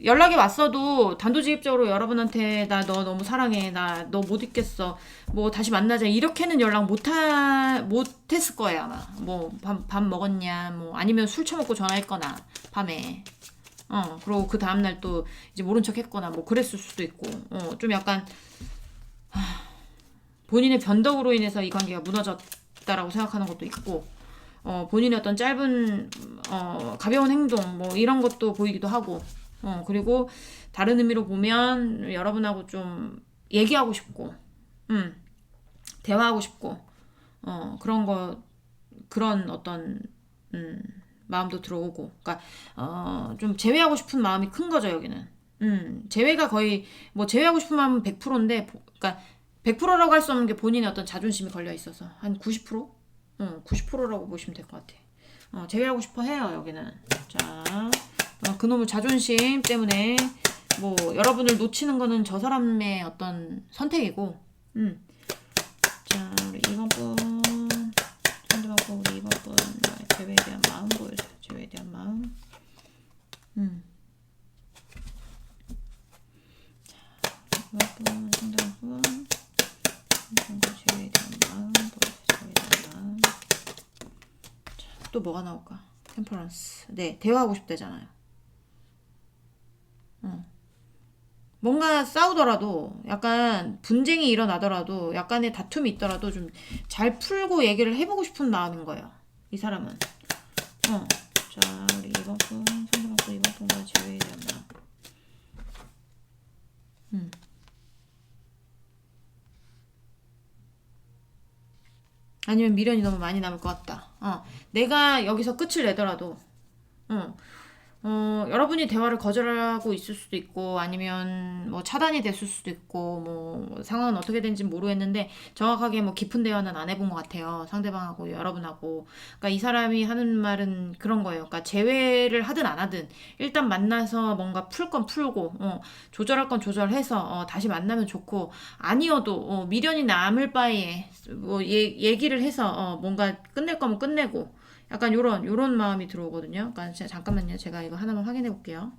연락이 왔어도 단도직입적으로 여러분한테 나 너 너무 사랑해, 나 너 못 있겠어, 뭐 다시 만나자, 이렇게는 연락 못했을 거예요 아마. 뭐 밥 먹었냐, 뭐 아니면 술 처먹고 전화했거나 밤에. 그리고 그 다음날 또 이제 모른 척 했거나 뭐 그랬을 수도 있고, 좀 약간 본인의 변덕으로 인해서 이 관계가 무너졌다라고 생각하는 것도 있고, 본인의 어떤 짧은 가벼운 행동, 뭐 이런 것도 보이기도 하고, 그리고 다른 의미로 보면 여러분하고 좀 얘기하고 싶고, 대화하고 싶고, 그런 어떤 마음도 들어오고, 그러니까 좀 제외하고 싶은 마음이 큰 거죠 여기는. 제외가 거의, 뭐 제외하고 싶은 마음은 100%인데, 그러니까 100%라고 할 수 없는 게 본인의 어떤 자존심이 걸려 있어서 한 90%? 90%라고 보시면 될 것 같아. 제외하고 싶어 해요 여기는. 자, 그놈의 자존심 때문에 뭐 여러분을 놓치는 거는 저 사람의 어떤 선택이고. 자, 우리 2번 분, 상대방 분, 우리 2번 분 제외에 대한 마음 보여주세요. 제외에 대한 마음. 자, 2번 분, 상대방 분, 뭔가 제외되는 마음, 제외되는 마음. 자, 또 뭐가 나올까? 템퍼런스. 네, 대화하고 싶다잖아요. 뭔가 싸우더라도 약간 분쟁이 일어나더라도 약간의 다툼이 있더라도 좀 잘 풀고 얘기를 해보고 싶은 마음인 거예요. 이 사람은. 자, 우리 이번 분 상대방 또 이번 분과 제외해야 된다. 아니면 미련이 너무 많이 남을 것 같다. 내가 여기서 끝을 내더라도 여러분이 대화를 거절하고 있을 수도 있고, 아니면 뭐 차단이 됐을 수도 있고, 뭐 상황은 어떻게 된지 모르겠는데, 정확하게 뭐 깊은 대화는 안 해본 것 같아요. 상대방하고 여러분하고. 그러니까 이 사람이 하는 말은 그런 거예요. 그러니까 재회를 하든 안 하든, 일단 만나서 뭔가 풀 건 풀고, 조절할 건 조절해서, 다시 만나면 좋고, 아니어도, 미련이 남을 바에, 뭐, 얘기를 해서, 뭔가 끝낼 거면 끝내고, 약간 요런 마음이 들어오거든요. 그러니까 잠깐만요. 제가 이거 하나만 확인해 볼게요.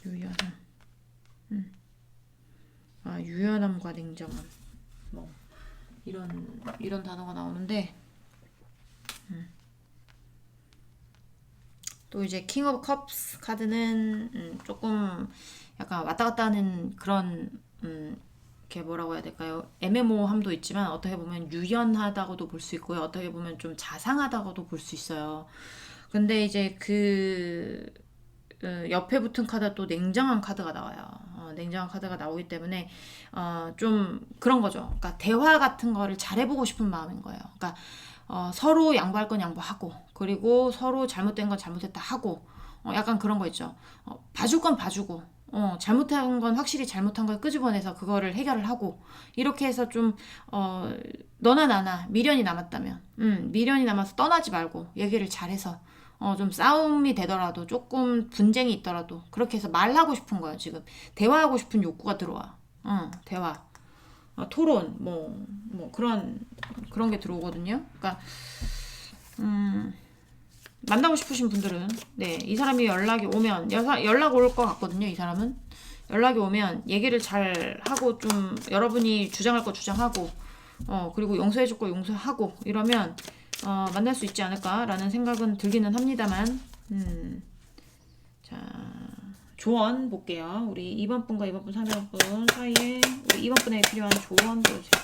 유연함. 유연함과 냉정함. 뭐 이런 단어가 나오는데, 또 이제 킹 오브 컵스 카드는 조금 약간 왔다 갔다 하는 그런 이렇게 뭐라고 해야 될까요? 애매모호함도 있지만 어떻게 보면 유연하다고도 볼 수 있고요. 어떻게 보면 좀 자상하다고도 볼 수 있어요. 근데 이제 옆에 붙은 카드가 또 냉정한 카드가 나와요. 냉정한 카드가 나오기 때문에 좀 그런 거죠. 그러니까 대화 같은 거를 잘해보고 싶은 마음인 거예요. 그러니까 서로 양보할 건 양보하고, 그리고 서로 잘못된 건 잘못했다 하고, 약간 그런 거 있죠. 봐줄 건 봐주고, 잘못한 건 확실히 잘못한 걸 끄집어내서 그거를 해결을 하고, 이렇게 해서 좀 너나 나나 미련이 남았다면, 미련이 남아서 떠나지 말고 얘기를 잘해서 좀 싸움이 되더라도, 조금 분쟁이 있더라도 그렇게 해서 말하고 싶은 거예요. 지금 대화하고 싶은 욕구가 들어와. 대화, 토론, 뭐 그런 게 들어오거든요. 그러니까 만나고 싶으신 분들은, 네, 이 사람이 연락이 오면 연락 올 것 같거든요. 이 사람은 연락이 오면 얘기를 잘 하고, 좀 여러분이 주장할 거 주장하고, 그리고 용서해줄 거 용서하고, 이러면 만날 수 있지 않을까라는 생각은 들기는 합니다만, 자, 조언 볼게요. 우리 2번 분과 2번 분 상대방 분 사이에 우리 2번 분에게 필요한 조언 보여주세요.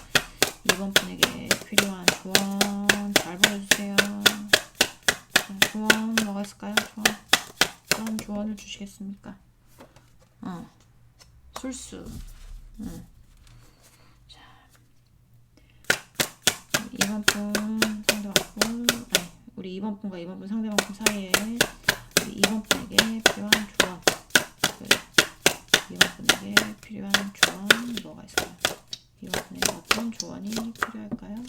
2번 분에게 필요한 조언 잘 보여주세요. 자, 조언 뭐가 있을까요? 조언. 어떤 조언을 주시겠습니까? 술수. 자, 2번 분 상대방 분, 아니, 우리 2번 분과 2번 분 상대방 분 사이에 우리 2번 분에게 필요한 조언. 2번 분에게 필요한 조언 뭐가 있을까요? 2번 분에게 어떤 조언이 필요할까요?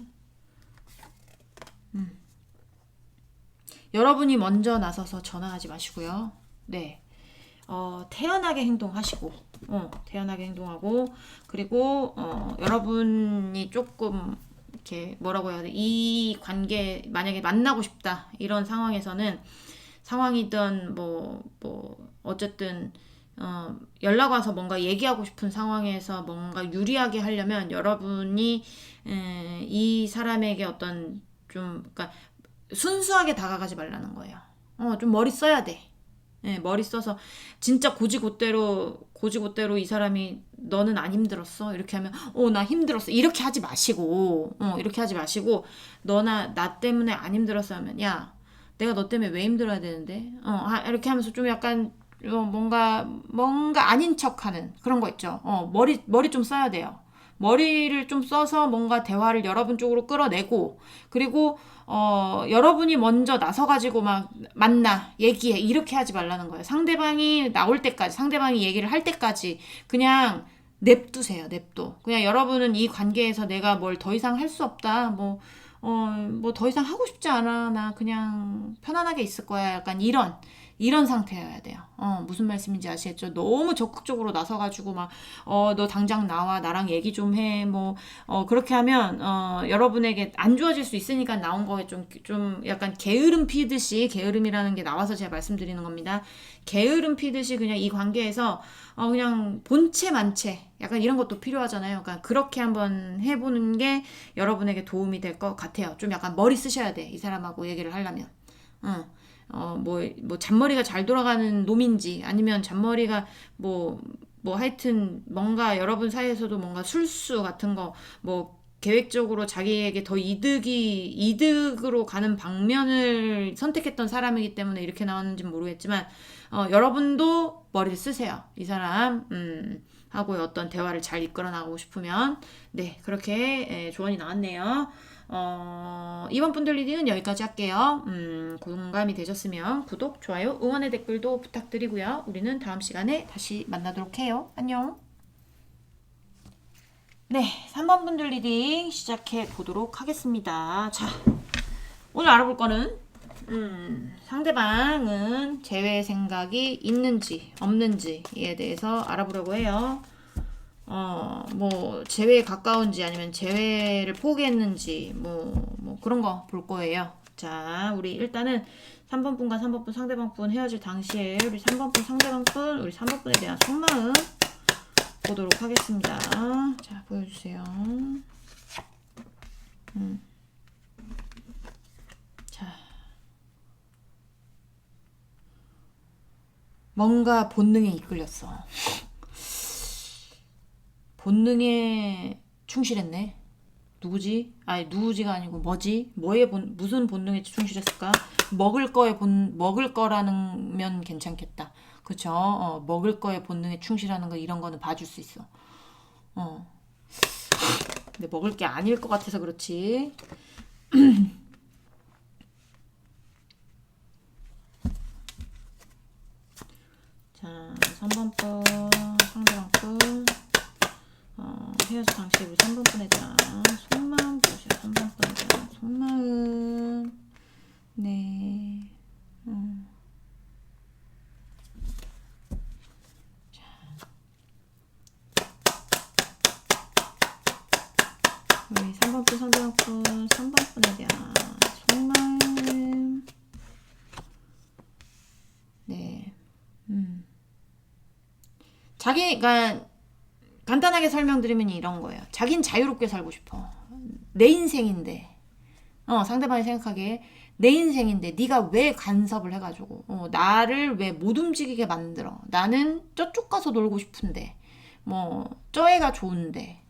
여러분이 먼저 나서서 전화하지 마시고요. 네. 태연하게 행동하시고, 태연하게 행동하고, 그리고, 여러분이 조금, 이렇게, 뭐라고 해야 돼? 이 관계, 만약에 만나고 싶다, 이런 상황이든, 어쨌든, 연락 와서 뭔가 얘기하고 싶은 상황에서 뭔가 유리하게 하려면 여러분이, 이 사람에게 어떤, 그러니까, 순수하게 다가가지 말라는 거예요. 좀 머리 써야 돼. 네, 머리 써서 진짜 고지고대로 이 사람이 너는 안 힘들었어? 이렇게 하면 나 힘들었어. 이렇게 하지 마시고 너나 나 때문에 안 힘들었어 하면 야, 내가 너 때문에 왜 힘들어야 되는데? 이렇게 하면서 좀 약간 뭔가 아닌 척하는 그런 거 있죠. 머리 좀 써야 돼요. 머리를 좀 써서 뭔가 대화를 여러분 쪽으로 끌어내고, 그리고 여러분이 먼저 나서가지고 막 만나 얘기해 이렇게 하지 말라는 거예요. 상대방이 나올 때까지, 상대방이 얘기를 할 때까지 그냥 냅두세요. 냅둬. 그냥 여러분은 이 관계에서 내가 뭘 더 이상 할 수 없다, 뭐 더 이상 하고 싶지 않아, 나 그냥 편안하게 있을 거야, 약간 이런 상태여야 돼요. 무슨 말씀인지 아시겠죠? 너무 적극적으로 나서가지고 막, 너 당장 나와. 나랑 얘기 좀 해. 뭐, 그렇게 하면, 여러분에게 안 좋아질 수 있으니까 나온 거에 좀 약간 게으름 피듯이, 게으름이라는 게 나와서 제가 말씀드리는 겁니다. 게으름 피듯이 그냥 이 관계에서, 그냥 본체 만체. 약간 이런 것도 필요하잖아요. 그러니까 그렇게 한번 해보는 게 여러분에게 도움이 될 것 같아요. 좀 약간 머리 쓰셔야 돼. 이 사람하고 얘기를 하려면. 뭐 잔머리가 잘 돌아가는 놈인지 아니면 잔머리가 뭐 하여튼 뭔가 여러분 사이에서도 뭔가 술수 같은 거 뭐 계획적으로 자기에게 더 이득으로 가는 방면을 선택했던 사람이기 때문에 이렇게 나왔는지 모르겠지만 여러분도 머리를 쓰세요. 이 사람 하고의 어떤 대화를 잘 이끌어 나가고 싶으면 네 그렇게 조언이 나왔네요. 이번 분들 리딩은 여기까지 할게요. 공감이 되셨으면 구독, 좋아요, 응원의 댓글도 부탁드리고요. 우리는 다음 시간에 다시 만나도록 해요. 안녕. 네, 3번 분들 리딩 시작해 보도록 하겠습니다. 자, 오늘 알아볼 거는 상대방은 재회 생각이 있는지 없는지에 대해서 알아보려고 해요. 뭐 재회에 가까운지 아니면 재회를 포기했는지 뭐 그런 거 볼 거예요. 자, 우리 일단은 3번 분과 3번 분 상대방 분 헤어질 당시에 우리 3번 분 상대방 분 우리 3번 분에 대한 속마음 보도록 하겠습니다. 자, 보여주세요. 자, 뭔가 본능에 이끌렸어. 본능에 충실했네. 누구지? 아니 누구지가 아니고 뭐지? 무슨 본능에 충실했을까? 먹을 거라는 면 괜찮겠다. 그쵸? 먹을 거에 본능에 충실하는 거 이런 거는 봐줄 수 있어. 근데 먹을 게 아닐 것 같아서 그렇지. 자, 3번 분 상대방 분 헤어질 당시 우리 3번 분에 대한 속마음 보세요. 3번 분에 대한 속마음. 네. 우리 3번 분 상대방 분 3번 분에 대한 속마음. 네. 그러니까 간단하게 설명드리면 이런 거예요. 자긴 자유롭게 살고 싶어. 내 인생인데. 상대방이 생각하기에 내 인생인데 네가 왜 간섭을 해가지고 나를 왜 못 움직이게 만들어. 나는 저쪽 가서 놀고 싶은데 뭐 저애가 좋은데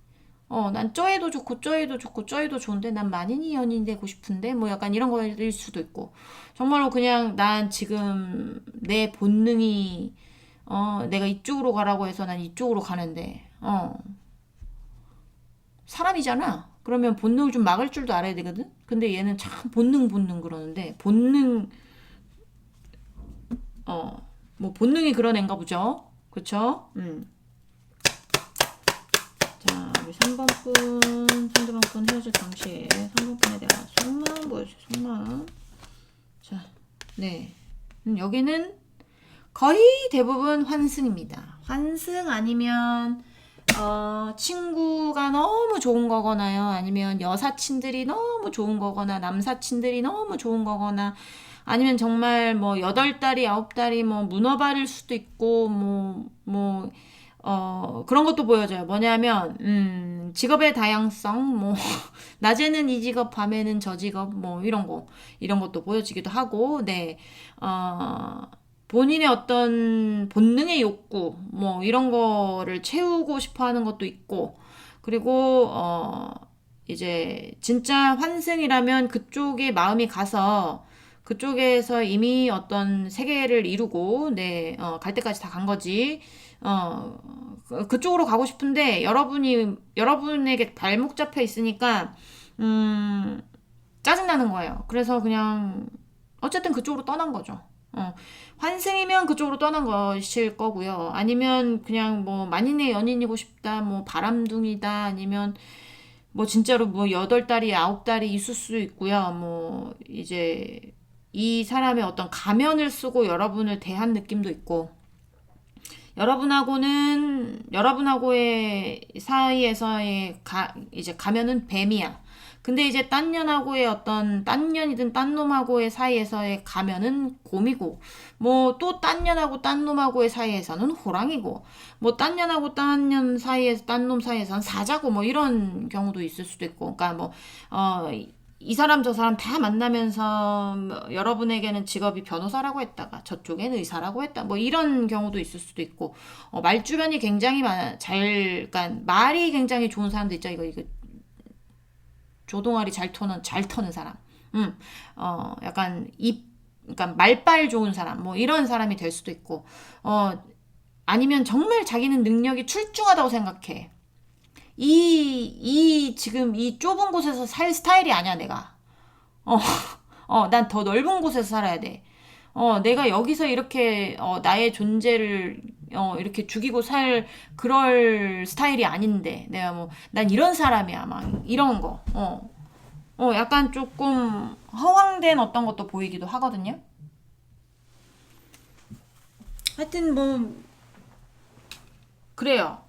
난 저애도 좋고 저애도 좋고 저애도 좋은데 난 만인이 연인이 되고 싶은데 뭐 약간 이런 거일 수도 있고 정말로 그냥 난 지금 내 본능이 내가 이쪽으로 가라고 해서 난 이쪽으로 가는데 사람이잖아. 그러면 본능을 좀 막을 줄도 알아야 되거든. 근데 얘는 참 본능 그러는데 본능 뭐 본능이 그런 애인가 보죠. 그쵸? 자, 우리 3번 분 상대방 분 헤어질 당시에 3번 분에 대한 속마음 보여주세요. 속마음. 자, 네. 여기는 거의 대부분 환승입니다. 환승 아니면 친구가 너무 좋은 거거나요. 아니면 여사친들이 너무 좋은 거거나 남사친들이 너무 좋은 거거나 아니면 정말 뭐 8달이 9달이 뭐 문어발일 수도 있고 그런 것도 보여져요. 뭐냐면 직업의 다양성 뭐 낮에는 이 직업 밤에는 저 직업 뭐 이런 것도 보여지기도 하고 네. 본인의 어떤 본능의 욕구, 뭐, 이런 거를 채우고 싶어 하는 것도 있고, 그리고, 이제, 진짜 환승이라면 그쪽에 마음이 가서, 그쪽에서 이미 어떤 세계를 이루고, 네, 갈 때까지 다 간 거지. 그쪽으로 가고 싶은데, 여러분에게 발목 잡혀 있으니까, 짜증나는 거예요. 그래서 그냥, 어쨌든 그쪽으로 떠난 거죠. 환승이면 그쪽으로 떠난 것일 거고요. 아니면 그냥 뭐 만인의 연인이고 싶다, 뭐 바람둥이다, 아니면 뭐 진짜로 뭐 8달이 9달이 있을 수 있고요. 뭐 이제 이 사람의 어떤 가면을 쓰고 여러분을 대한 느낌도 있고, 여러분하고의 사이에서의 이제 가면은 뱀이야. 근데 이제 딴 년하고의 어떤 딴 년이든 딴 놈하고의 사이에서의 가면은 곰이고, 뭐 또 딴 년하고 딴 놈하고의 사이에서는 호랑이고, 뭐 딴 년하고 딴 년 사이에서 딴 놈 사이에서는 사자고, 뭐 이런 경우도 있을 수도 있고, 그러니까 뭐 이 사람 저 사람 다 만나면서 뭐 여러분에게는 직업이 변호사라고 했다가 저쪽엔 의사라고 했다, 뭐 이런 경우도 있을 수도 있고, 말주변이 굉장히 그러니까 말이 굉장히 좋은 사람도 있죠. 이거 조동아리 잘 터는 사람. 약간 그러니까 말빨 좋은 사람, 뭐 이런 사람이 될 수도 있고, 아니면 정말 자기는 능력이 출중하다고 생각해. 지금 이 좁은 곳에서 살 스타일이 아니야, 내가. 난 더 넓은 곳에서 살아야 돼. 내가 여기서 이렇게, 나의 존재를, 이렇게 죽이고 그럴 스타일이 아닌데, 내가 뭐, 난 이런 사람이야, 막, 이런 거. 약간 조금 허황된 어떤 것도 보이기도 하거든요. 하여튼 뭐, 그래요.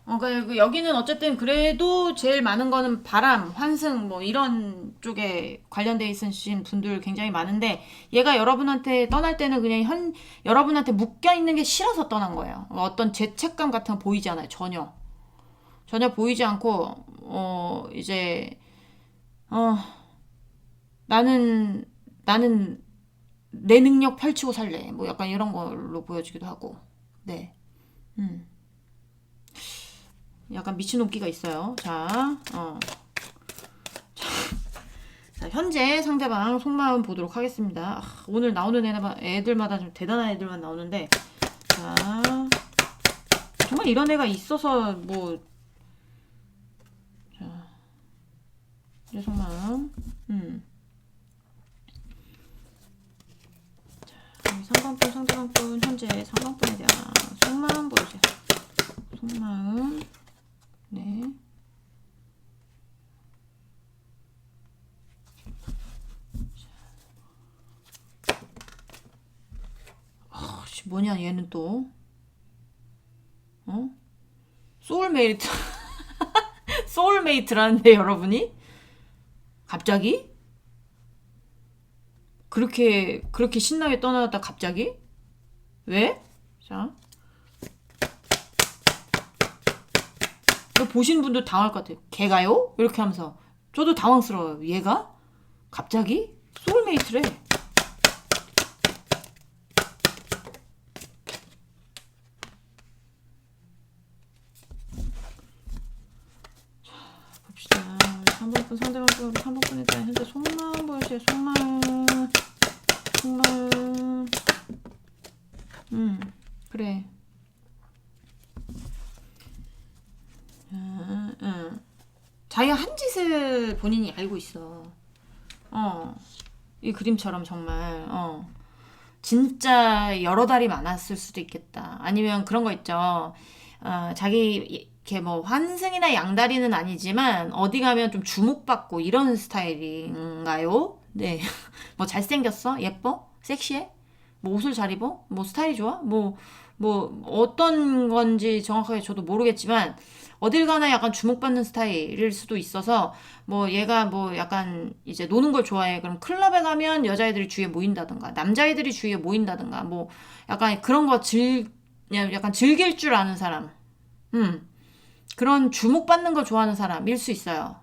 여기는 어쨌든 그래도 제일 많은 거는 바람, 환승, 뭐 이런 쪽에 관련돼 있으신 분들 굉장히 많은데, 얘가 여러분한테 떠날 때는 그냥 여러분한테 묶여 있는 게 싫어서 떠난 거예요. 어떤 죄책감 같은 거 보이지 않아요. 전혀 보이지 않고, 이제, 어, 나는 내 능력 펼치고 살래. 뭐 약간 이런 걸로 보여지기도 하고. 네. 음. 약간 미친놈 끼가 있어요. 자, 현재 상대방 속마음 보도록 하겠습니다. 오늘 나오는 애들마다 좀 대단한 애들만 나오는데, 자, 정말 이런 애가 있어서 뭐, 자, 이제 속마음, 상방분, 현재 상방분에 대한 속마음 보여주세요. 속마음, 네. 뭐냐, 얘는 또. 소울메이트. 소울메이트라는데, 여러분이? 갑자기? 그렇게 신나게 떠나갔다 갑자기? 왜? 자. 보신 분들 당할 것 같아요. 걔가요? 이렇게 하면서. 저도 당황스러워요. 얘가? 갑자기? 소울메이트래. 자, 봅시다. 3번분 상대방 쪽으로 3번분에 대한 현재 속마음 보여주세요. 속마음. 그래. 자기가 한 짓을 본인이 알고 있어. 이 그림처럼 정말, 진짜 여러 달이 많았을 수도 있겠다. 아니면 그런 거 있죠. 자기, 이렇게 뭐, 환승이나 양다리는 아니지만, 어디 가면 좀 주목받고 이런 스타일인가요? 네. 뭐, 잘생겼어? 예뻐? 섹시해? 뭐, 옷을 잘 입어? 뭐, 스타일이 좋아? 뭐, 어떤 건지 정확하게 저도 모르겠지만, 어딜 가나 약간 주목받는 스타일일 수도 있어서, 뭐 얘가 뭐 약간 이제 노는 걸 좋아해. 그럼 클럽에 가면 여자애들이 주위에 모인다든가, 남자애들이 주위에 모인다든가, 뭐 약간 그런 거 약간 즐길 줄 아는 사람. 그런 주목받는 거 좋아하는 사람일 수 있어요.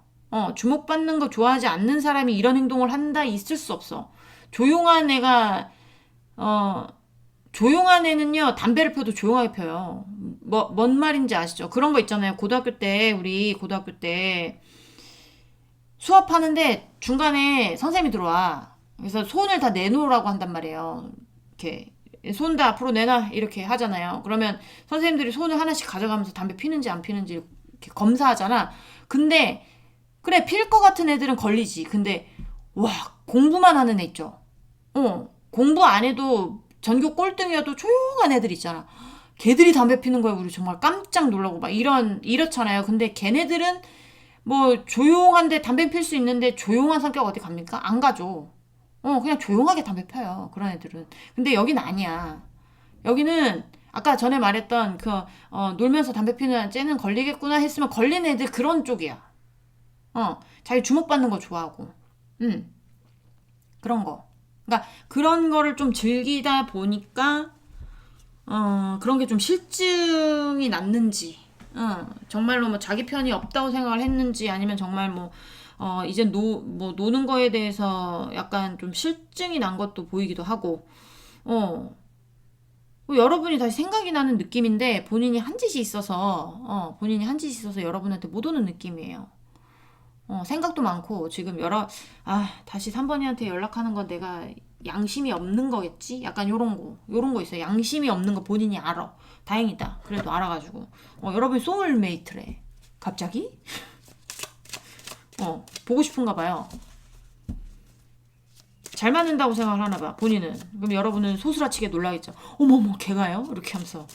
주목받는 거 좋아하지 않는 사람이 이런 행동을 한다 있을 수 없어. 조용한 애가, 조용한 애는요, 담배를 펴도 조용하게 펴요. 뭔 말인지 아시죠? 그런 거 있잖아요. 우리 고등학교 때 수업하는데 중간에 선생님이 들어와. 그래서 손을 다 내놓으라고 한단 말이에요. 이렇게. 손 다 앞으로 내놔. 이렇게 하잖아요. 그러면 선생님들이 손을 하나씩 가져가면서 담배 피는지 안 피는지 이렇게 검사하잖아. 근데, 그래, 필 것 같은 애들은 걸리지. 근데, 와, 공부만 하는 애 있죠? 공부 안 해도 전교 꼴등이어도 조용한 애들 있잖아. 걔들이 담배 피는 거에 우리 정말 깜짝 놀라고 막 이렇잖아요. 근데 걔네들은 뭐 조용한데 담배 필 수 있는데 조용한 성격 어디 갑니까? 안 가죠. 그냥 조용하게 담배 펴요. 그런 애들은. 근데 여긴 아니야. 여기는 아까 전에 말했던 놀면서 담배 피는 쟤는 걸리겠구나 했으면 걸린 애들 그런 쪽이야. 자기 주목받는 거 좋아하고. 그런 거. 그러니까 그런 거를 좀 즐기다 보니까 그런 게 좀 실증이 났는지, 정말로 뭐 자기 편이 없다고 생각을 했는지, 아니면 정말 뭐, 이제 노는 거에 대해서 약간 좀 실증이 난 것도 보이기도 하고, 뭐 여러분이 다시 생각이 나는 느낌인데, 본인이 한 짓이 있어서, 여러분한테 못 오는 느낌이에요. 생각도 많고, 지금 다시 3번이한테 연락하는 건 내가 양심이 없는 거겠지? 약간 요런 거 있어요. 양심이 없는 거 본인이 알아. 다행이다. 그래도 알아가지고. 여러분이 소울메이트래. 갑자기? 보고 싶은가 봐요. 잘 맞는다고 생각을 하나 봐, 본인은. 그럼 여러분은 소스라치게 놀라겠죠. 어머머, 걔가요? 이렇게 하면서.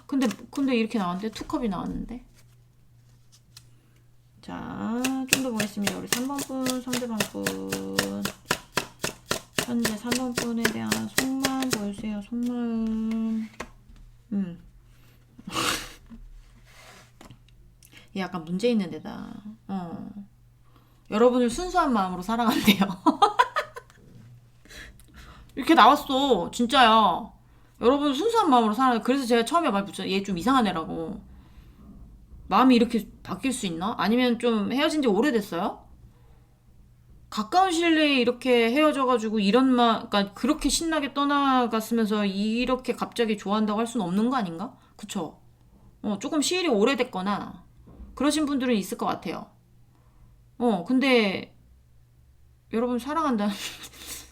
근데 이렇게 나왔는데? 투컵이 나왔는데? 자, 좀 더 보겠습니다. 우리 3번 분, 상대방 분. 현재 3번 분에 대한 속마음 보여주세요. 속마음. 얘 약간 문제 있는 데다. 여러분을 순수한 마음으로 사랑한대요. 이렇게 나왔어. 진짜야. 여러분 순수한 마음으로 사랑해. 그래서 제가 처음에 말 붙였죠. 얘 좀 이상한 애라고. 마음이 이렇게 바뀔 수 있나? 아니면 좀 헤어진 지 오래됐어요? 가까운 시일 내에 이렇게 헤어져가지고 그러니까 그렇게 신나게 떠나갔으면서 이렇게 갑자기 좋아한다고 할 수는 없는 거 아닌가? 그쵸? 조금 시일이 오래됐거나 그러신 분들은 있을 것 같아요. 근데 여러분 사랑한다.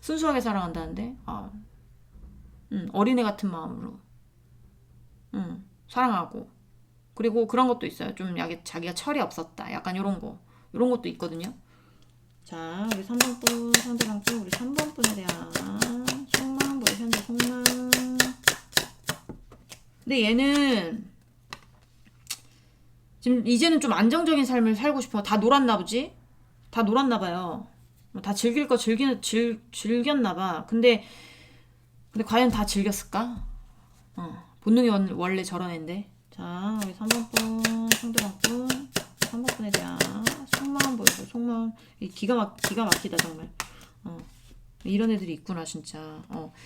순수하게 사랑한다는데? 어린애 같은 마음으로. 사랑하고. 그리고 그런 것도 있어요. 좀 자기가 철이 없었다. 약간 요런 거. 요런 것도 있거든요. 자, 우리 3번 분, 상대방 분, 우리 3번 분에 대한 속마음, 현재 속마음. 근데 얘는 지금 이제는 좀 안정적인 삶을 살고 싶어. 다 놀았나 보지? 다 놀았나 봐요. 다 즐길 거 즐겼나 봐. 근데 과연 다 즐겼을까? 본능이 원래 저런 앤데. 자, 우리 3번 분, 상대방 분, 3번 분에 대한 속마음 보여줘. 속마음. 기가 막히다, 정말. 이런 애들이 있구나, 진짜.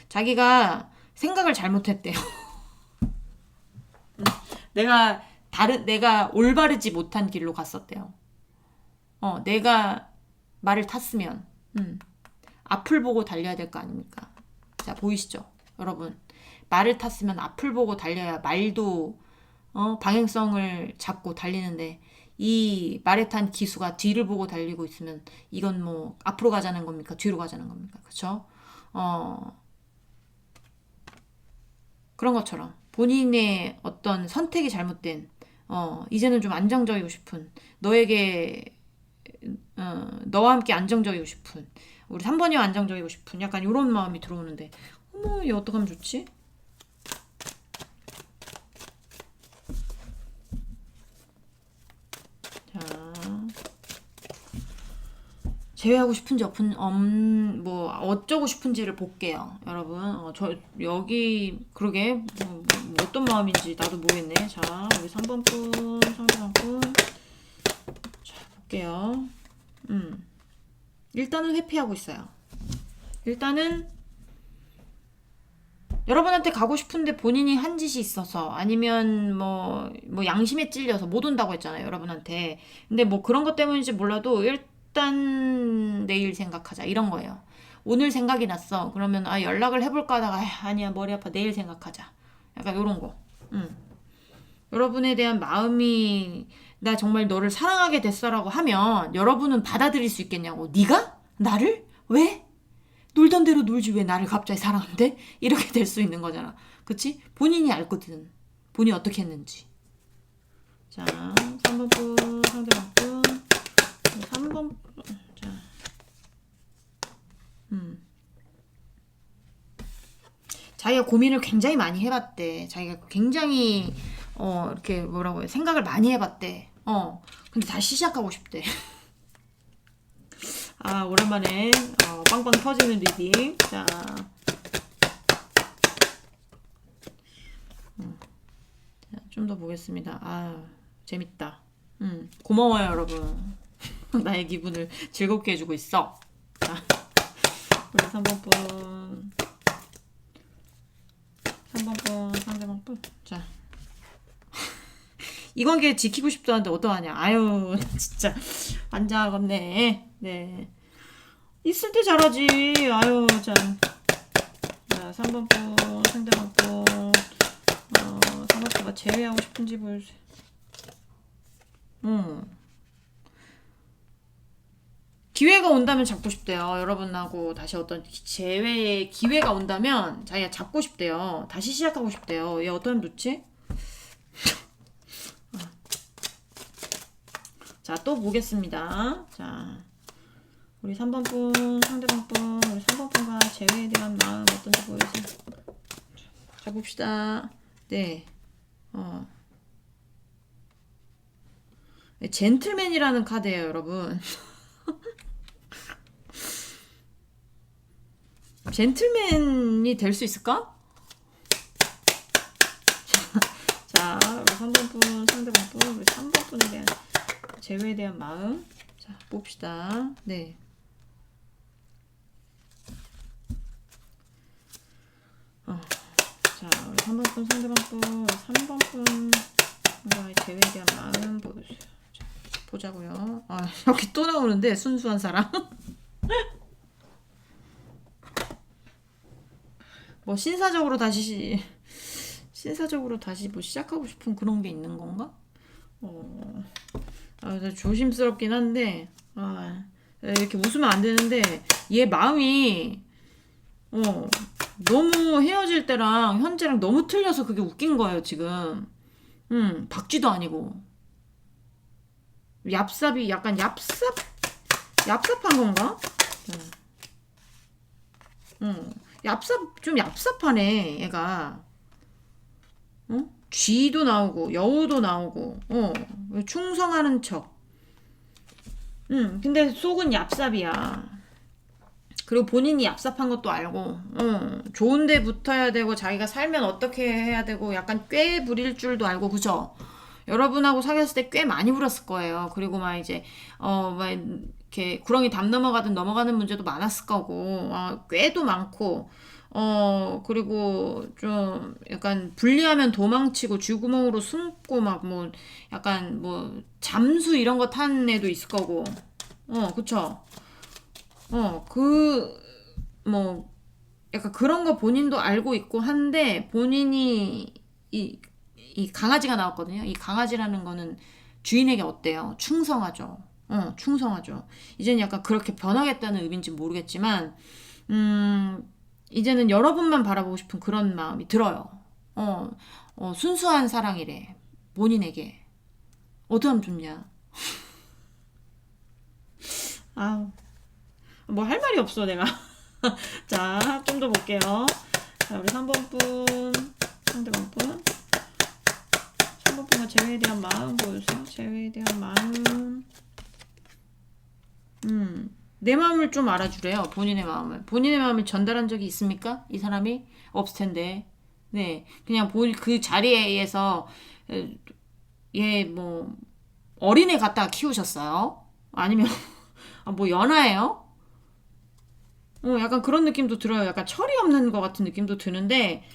자기가 생각을 잘못했대요. 내가 올바르지 못한 길로 갔었대요. 내가 말을 탔으면, 앞을 보고 달려야 될 거 아닙니까? 자, 보이시죠? 여러분. 말을 탔으면 앞을 보고 달려야 말도, 방향성을 잡고 달리는데, 이 말에 탄 기수가 뒤를 보고 달리고 있으면, 이건 뭐, 앞으로 가자는 겁니까? 뒤로 가자는 겁니까? 그쵸? 그런 것처럼. 본인의 어떤 선택이 잘못된, 이제는 좀 안정적이고 싶은, 너와 함께 안정적이고 싶은, 우리 3번이와 안정적이고 싶은, 약간 이런 마음이 들어오는데, 어머, 얘 어떡하면 좋지? 자, 제외하고 싶은지 뭐 어쩌고 싶은지를 볼게요, 여러분. 여기 그러게 뭐 어떤 마음인지 나도 모르겠네. 자, 우리 3번 분, 상대방 분. 자, 볼게요. 일단은 회피하고 있어요. 일단은 여러분한테 가고 싶은데 본인이 한 짓이 있어서, 아니면 뭐 양심에 찔려서 못 온다고 했잖아요, 여러분한테. 근데 뭐 그런 것 때문인지 몰라도 일단 내일 생각하자, 이런 거예요. 오늘 생각이 났어. 그러면 연락을 해볼까 하다가 아니야, 머리 아파, 내일 생각하자. 약간 요런 거. 여러분에 대한 마음이, 나 정말 너를 사랑하게 됐어라고 하면 여러분은 받아들일 수 있겠냐고. 네가? 나를? 왜? 놀던 대로 놀지 왜 나를 갑자기 사랑한대? 이렇게 될 수 있는 거잖아. 그치? 본인이 알거든. 본인이 어떻게 했는지. 자, 3번 분, 상대방 분. 3번, 자. 자기가 고민을 굉장히 많이 해봤대. 자기가 굉장히, 이렇게 뭐라고 해. 생각을 많이 해봤대. 근데 다시 시작하고 싶대. 아, 오랜만에 빵빵 터지는 리딩. 자, 좀 더 보겠습니다. 아, 재밌다. 고마워요, 여러분. 나의 기분을 즐겁게 해주고 있어. 자, 우리 3번 분. 3번 분, 상대방 분. 자. 이 관계 지키고 싶다 하는데 어떡하냐. 아유, 진짜. 환장하겠네. 네. 있을 때 잘하지. 아유, 자. 자, 3번 분, 상대방 분. 3번 분가 제외하고 싶은지 보여주세요. 기회가 온다면 잡고 싶대요. 여러분하고 다시 어떤 재회의 기회가 온다면 자기가 잡고 싶대요. 다시 시작하고 싶대요. 얘 어떠면 좋지? 자, 또 보겠습니다. 자, 우리 3번 분, 상대방 분, 우리 3번 분과 재회에 대한 마음 어떤지 보여주세요. 자, 봅시다. 네. 젠틀맨이라는 카드예요, 여러분. 젠틀맨이 될 수 있을까? 자, 우리 3번 분, 상대방 분, 우리 3번 분에 대한 재회에 대한 마음. 자, 봅시다. 네. 자, 우리 3번 분, 상대방 분, 우리 3번 분과의 재회에 대한 마음 보여주세요. 자, 보자고요. 아, 여기 또 나오는데 순수한 사람. 뭐 신사적으로 다시 뭐 시작하고 싶은 그런 게 있는 건가? 조심스럽긴 한데, 이렇게 웃으면 안 되는데, 얘 마음이, 너무 헤어질 때랑 현재랑 너무 틀려서 그게 웃긴 거예요, 지금. 박쥐도 아니고. 얍삽이 약간 얍삽한 건가? 좀 얍삽하네, 얘가. 쥐도 나오고, 여우도 나오고, 충성하는 척. 근데 속은 얍삽이야. 그리고 본인이 얍삽한 것도 알고, 좋은 데 붙어야 되고, 자기가 살면 어떻게 해야 되고, 약간 꽤 부릴 줄도 알고, 그죠? 여러분하고 사귀었을 때 꽤 많이 부렸을 거예요. 그리고 막 이제, 막 이렇게 구렁이 담 넘어가든 넘어가는 문제도 많았을 거고, 꾀도 많고, 그리고 좀 약간 불리하면 도망치고 쥐구멍으로 숨고 막 뭐 약간 뭐 잠수 이런 거 탄 애도 있을 거고, 그쵸? 뭐 약간 그런 거 본인도 알고 있고 한데 본인이 이 강아지가 나왔거든요. 이 강아지라는 거는 주인에게 어때요? 충성하죠. 충성하죠. 이제는 약간 그렇게 변하겠다는 의미인지 모르겠지만, 이제는 여러분만 바라보고 싶은 그런 마음이 들어요. 순수한 사랑이래. 본인에게. 어떠하면 좋냐? 아우, 뭐 할 말이 없어, 내가. 자, 좀 더 볼게요. 자, 우리 3번 분, 상대방 분. 3번 분과 재회에 대한 마음 보여주세요. 재회에 대한 마음. 내 마음을 좀 알아주래요. 본인의 마음을. 본인의 마음을 전달한 적이 있습니까? 이 사람이? 없을 텐데. 네. 그냥 그 자리에서, 얘 뭐, 어린애 갖다가 키우셨어요? 아니면, 뭐, 연하예요? 약간 그런 느낌도 들어요. 약간 철이 없는 것 같은 느낌도 드는데,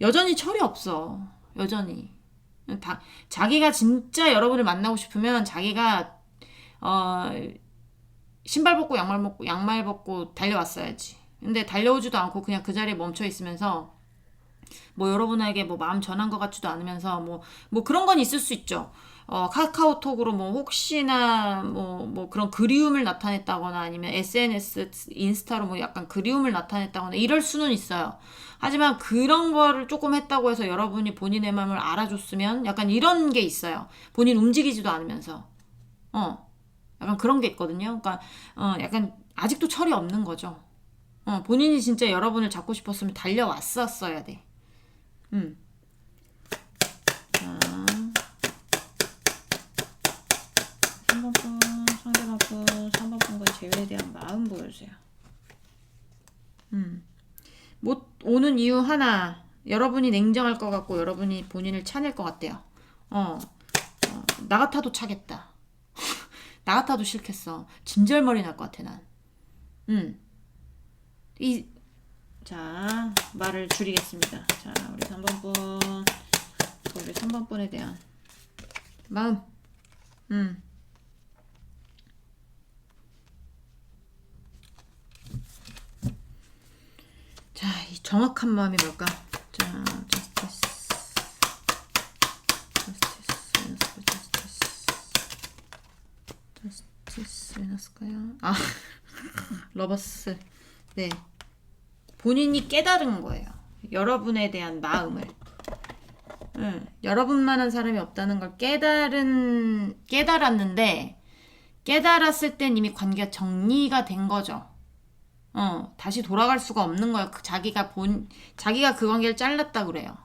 여전히 철이 없어. 여전히. 자기가 진짜 여러분을 만나고 싶으면 자기가, 신발 벗고 양말 벗고 달려왔어야지. 근데 달려오지도 않고 그냥 그 자리에 멈춰 있으면서 뭐 여러분에게 뭐 마음 전한 것 같지도 않으면서 뭐 그런 건 있을 수 있죠. 카카오톡으로 뭐 혹시나 뭐 그런 그리움을 나타냈다거나 아니면 SNS, 인스타로 뭐 약간 그리움을 나타냈다거나 이럴 수는 있어요. 하지만 그런 거를 조금 했다고 해서 여러분이 본인의 마음을 알아줬으면 약간 이런 게 있어요. 본인 움직이지도 않으면서. 약간 그런 게 있거든요. 그러니까 약간 아직도 철이 없는 거죠. 본인이 진짜 여러분을 잡고 싶었으면 달려왔었어야 돼. 자, 3번 분, 상대방 분, 3번 분과 재회에 대한 마음 보여주세요. 못 오는 이유 하나. 여러분이 냉정할 것 같고 여러분이 본인을 차낼 것 같대요. 나 같아도 차겠다. 나 같아도 싫겠어. 진절머리 날 것 같아 난. 자, 말을 줄이겠습니다. 자, 우리 3번 분에 대한 마음. 자, 이 정확한 마음이 뭘까? 자, 저스티스 왜 났을까요? 러버스. 네. 본인이 깨달은 거예요. 여러분에 대한 마음을. 여러분만한 사람이 없다는 걸 깨달았는데, 깨달았을 땐 이미 관계가 정리가 된 거죠. 다시 돌아갈 수가 없는 거예요. 자기가 그 관계를 잘랐다 그래요.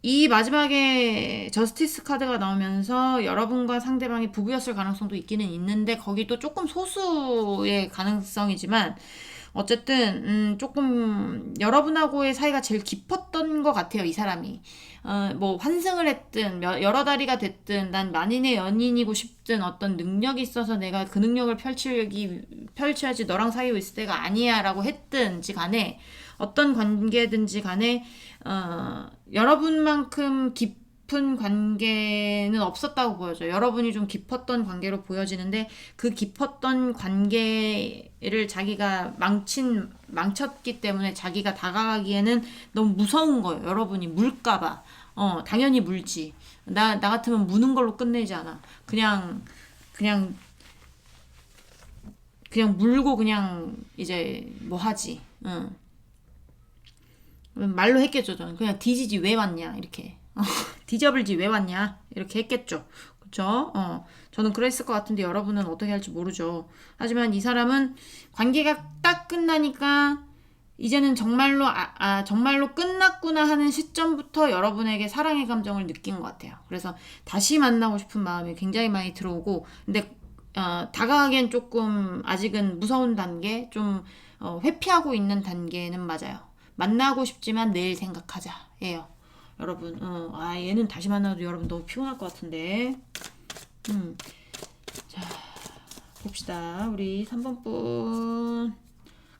이 마지막에 저스티스 카드가 나오면서 여러분과 상대방이 부부였을 가능성도 있기는 있는데 거기도 조금 소수의 가능성이지만 어쨌든 조금 여러분하고의 사이가 제일 깊었던 것 같아요. 이 사람이 뭐 환승을 했든 여러 다리가 됐든 난 만인의 연인이고 싶든 어떤 능력이 있어서 내가 그 능력을 펼쳐야지 너랑 사귀고 있을 때가 아니야 라고 했든지 간에 어떤 관계든지 간에 여러분만큼 깊은 관계는 없었다고 보여져요. 여러분이 좀 깊었던 관계로 보여지는데 그 깊었던 관계를 자기가 망쳤기 때문에 자기가 다가가기에는 너무 무서운 거예요. 여러분이 물까봐. 당연히 물지. 나 같으면 무는 걸로 끝내지 않아. 그냥 물고 그냥 이제 뭐 하지. 말로 했겠죠. 저는 그냥 뒤지지 왜 왔냐 이렇게 뒤져불지 왜 왔냐 이렇게 했겠죠. 그쵸? 저는 그랬을 것 같은데 여러분은 어떻게 할지 모르죠. 하지만 이 사람은 관계가 딱 끝나니까 이제는 정말로 정말로 끝났구나 하는 시점부터 여러분에게 사랑의 감정을 느낀 것 같아요. 그래서 다시 만나고 싶은 마음이 굉장히 많이 들어오고 근데 다가가기엔 조금 아직은 무서운 단계 좀 회피하고 있는 단계는 맞아요. 만나고 싶지만 내일 생각하자 예요. 여러분 얘는 다시 만나도 여러분 너무 피곤할 것 같은데 자 봅시다. 우리 3번 분과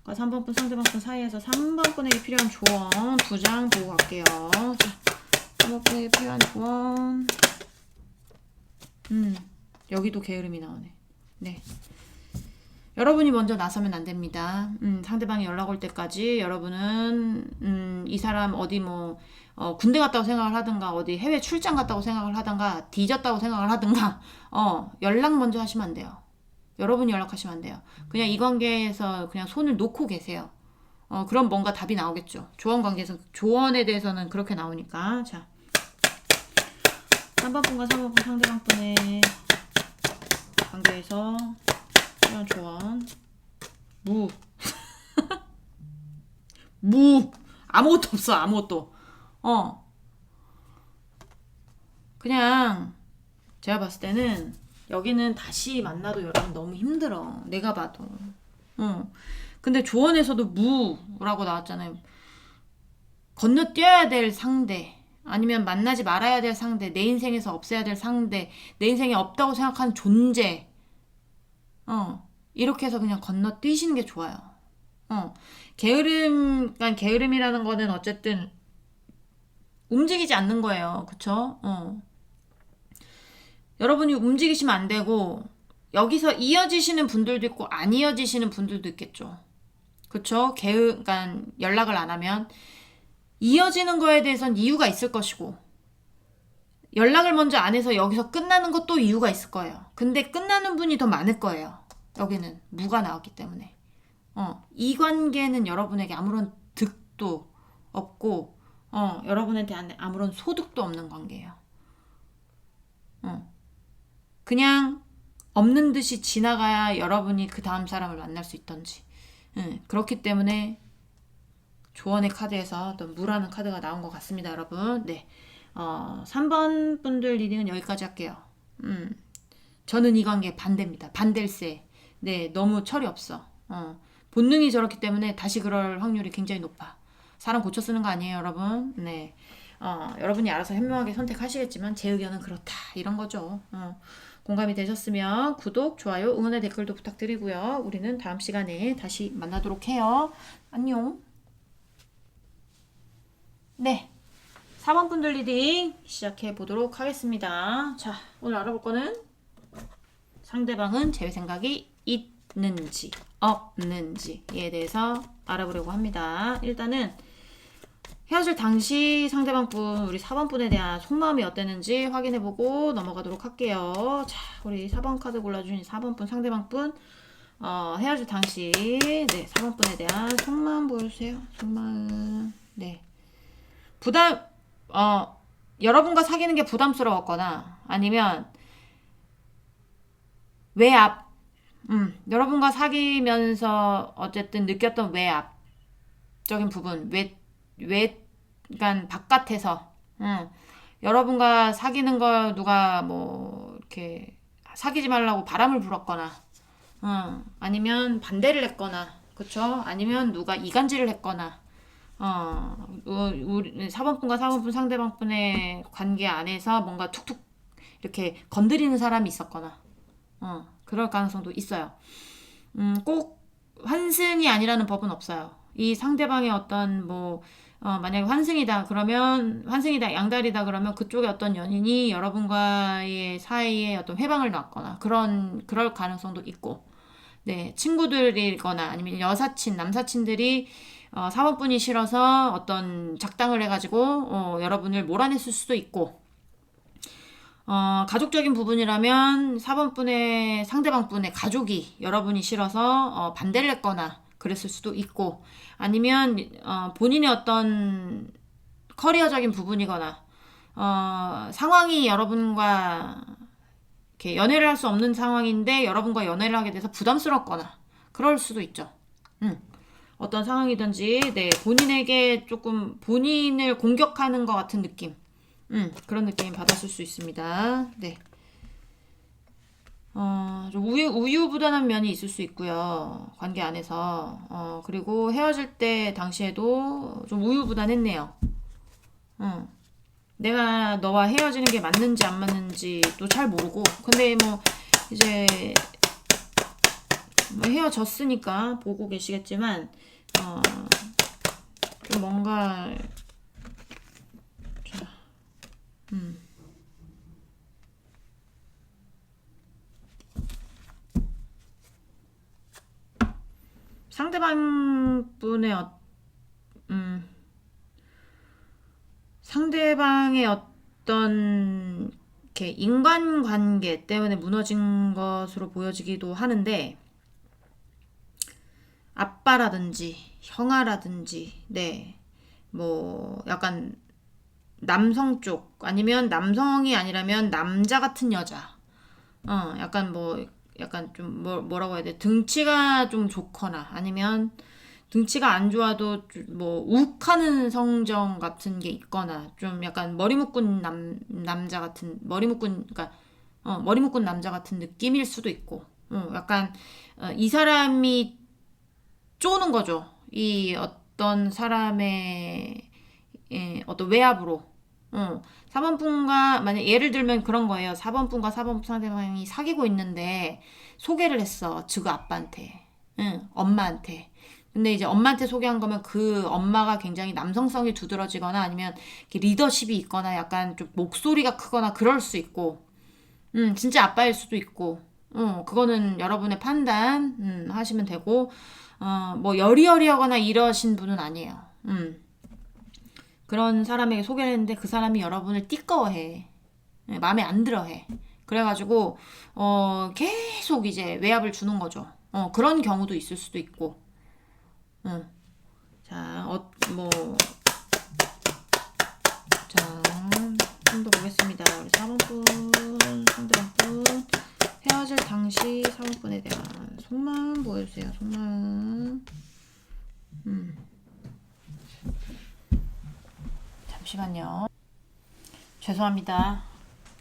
3번 분 상대방 분 사이에서 3번 분에게 필요한 조언 2장 보고 갈게요. 자, 3번 분에게 필요한 조언 여기도 게으름이 나오네. 네. 여러분이 먼저 나서면 안 됩니다. 상대방이 연락 올 때까지 여러분은 이 사람 어디 군대 갔다고 생각을 하든가 어디 해외 출장 갔다고 생각을 하든가 뒤졌다고 생각을 하든가 연락 먼저 하시면 안 돼요. 여러분이 연락하시면 안 돼요. 그냥 이 관계에서 그냥 손을 놓고 계세요. 그럼 뭔가 답이 나오겠죠. 조언 관계에서 조언에 대해서는 그렇게 나오니까. 자, 3번 분과 3번 분 상대방 분의 관계에서 이런 조언 아무것도 없어. 아무것도 그냥 제가 봤을 때는 여기는 다시 만나도 여러분 너무 힘들어. 내가 봐도 근데 조언에서도 무라고 나왔잖아요. 건너뛰어야 될 상대 아니면 만나지 말아야 될 상대 내 인생에서 없애야 될 상대 내 인생에 없다고 생각하는 존재 이렇게 해서 그냥 건너뛰시는 게 좋아요. 그러니까 게으름이라는 거는 어쨌든 움직이지 않는 거예요. 그쵸? 여러분이 움직이시면 안 되고 여기서 이어지시는 분들도 있고 안 이어지시는 분들도 있겠죠. 그쵸? 그러니까 연락을 안 하면 이어지는 거에 대해서는 이유가 있을 것이고 연락을 먼저 안 해서 여기서 끝나는 것도 이유가 있을 거예요. 근데 끝나는 분이 더 많을 거예요. 여기는 무가 나왔기 때문에 이 관계는 여러분에게 아무런 득도 없고 여러분한테 아무런 소득도 없는 관계예요. 그냥 없는 듯이 지나가야 여러분이 그 다음 사람을 만날 수 있던지 그렇기 때문에 조언의 카드에서 어떤 무라는 카드가 나온 것 같습니다. 여러분. 네. 3번 분들 리딩은 여기까지 할게요. 저는 이 관계 반대입니다. 반댈세. 네, 너무 철이 없어. 본능이 저렇기 때문에 다시 그럴 확률이 굉장히 높아. 사람 고쳐 쓰는 거 아니에요, 여러분. 네. 여러분이 알아서 현명하게 선택하시겠지만 제 의견은 그렇다. 이런 거죠. 공감이 되셨으면 구독, 좋아요, 응원의 댓글도 부탁드리고요. 우리는 다음 시간에 다시 만나도록 해요. 안녕. 네. 4번 분들 리딩 시작해 보도록 하겠습니다. 자, 오늘 알아볼 거는 상대방은 제 생각이 있는지 없는지에 대해서 알아보려고 합니다. 일단은 헤어질 당시 상대방 분, 우리 4번 분에 대한 속마음이 어땠는지 확인해보고 넘어가도록 할게요. 자, 우리 4번 카드 골라주신 4번 분, 상대방 분, 헤어질 당시, 네, 4번 분에 대한 속마음 보여주세요. 속마음, 네. 여러분과 사귀는 게 부담스러웠거나, 아니면, 외압, 여러분과 사귀면서 어쨌든 느꼈던 외압적인 부분, 그러니까 바깥에서, 여러분과 사귀는 걸 누가 뭐 이렇게 사귀지 말라고 바람을 불었거나, 아니면 반대를 했거나, 그쵸? 아니면 누가 이간질을 했거나, 우리 4번분과 4번분 상대방분의 관계 안에서 뭔가 툭툭 이렇게 건드리는 사람이 있었거나, 그럴 가능성도 있어요. 꼭 환승이 아니라는 법은 없어요. 이 상대방의 어떤 만약에 환승이다, 양다리다 그러면 그쪽에 어떤 연인이 여러분과의 사이에 어떤 회방을 놨거나 그럴 가능성도 있고, 네, 친구들이거나 아니면 여사친, 남사친들이 4번분이 싫어서 어떤 작당을 해가지고 여러분을 몰아냈을 수도 있고, 가족적인 부분이라면 4번분의 상대방분의 가족이 여러분이 싫어서 반대를 했거나 그랬을 수도 있고, 아니면 본인의 어떤 커리어적인 부분이거나 상황이 여러분과 이렇게 연애를 할 수 없는 상황인데 여러분과 연애를 하게 돼서 부담스럽거나 그럴 수도 있죠. 어떤 상황이든지, 네, 본인에게 조금 본인을 공격하는 것 같은 느낌, 그런 느낌 받았을 수 있습니다. 네. 좀 우유부단한 면이 있을 수 있고요. 관계 안에서. 그리고 헤어질 때 당시에도 좀 우유부단했네요. 내가 너와 헤어지는 게 맞는지 안 맞는지도 잘 모르고, 근데 이제 헤어졌으니까 보고 계시겠지만, 좀 뭔가, 자, 상대방의 어떤 이렇게 인간관계 때문에 무너진 것으로 보여지기도 하는데, 아빠라든지 형아라든지, 네, 약간 남성 쪽, 아니면 남성이 아니라면 남자 같은 여자, 약간 좀 뭐라고 해야 돼, 등치가 좀 좋거나 아니면 등치가 안 좋아도 욱하는 성정 같은 게 있거나, 좀 약간 남자 같은 그러니까 머리 묶은 남자 같은 느낌일 수도 있고, 약간 이 사람이 쪼는 거죠. 이 어떤 사람의 어떤 외압으로. 4번분과 만약 예를 들면 그런 거예요. 4번분과 4번분 상대방이 사귀고 있는데 소개를 했어. 즉 아빠한테, 엄마한테. 근데 이제 엄마한테 소개한 거면 그 엄마가 굉장히 남성성이 두드러지거나 아니면 리더십이 있거나 약간 좀 목소리가 크거나 그럴 수 있고, 진짜 아빠일 수도 있고, 그거는 여러분의 판단 하시면 되고, 여리여리하거나 이러신 분은 아니에요. 그런 사람에게 소개를 했는데 그 사람이 여러분을 띠꺼워해. 마음에 안 들어해. 그래가지고 계속 이제 외압을 주는 거죠. 그런 경우도 있을 수도 있고. 자, 자, 좀 더 보겠습니다. 우리 4번분, 상대방분, 헤어질 당시 4번분에 대한 속마음 보여주세요. 속마음. 잠시만요. 죄송합니다.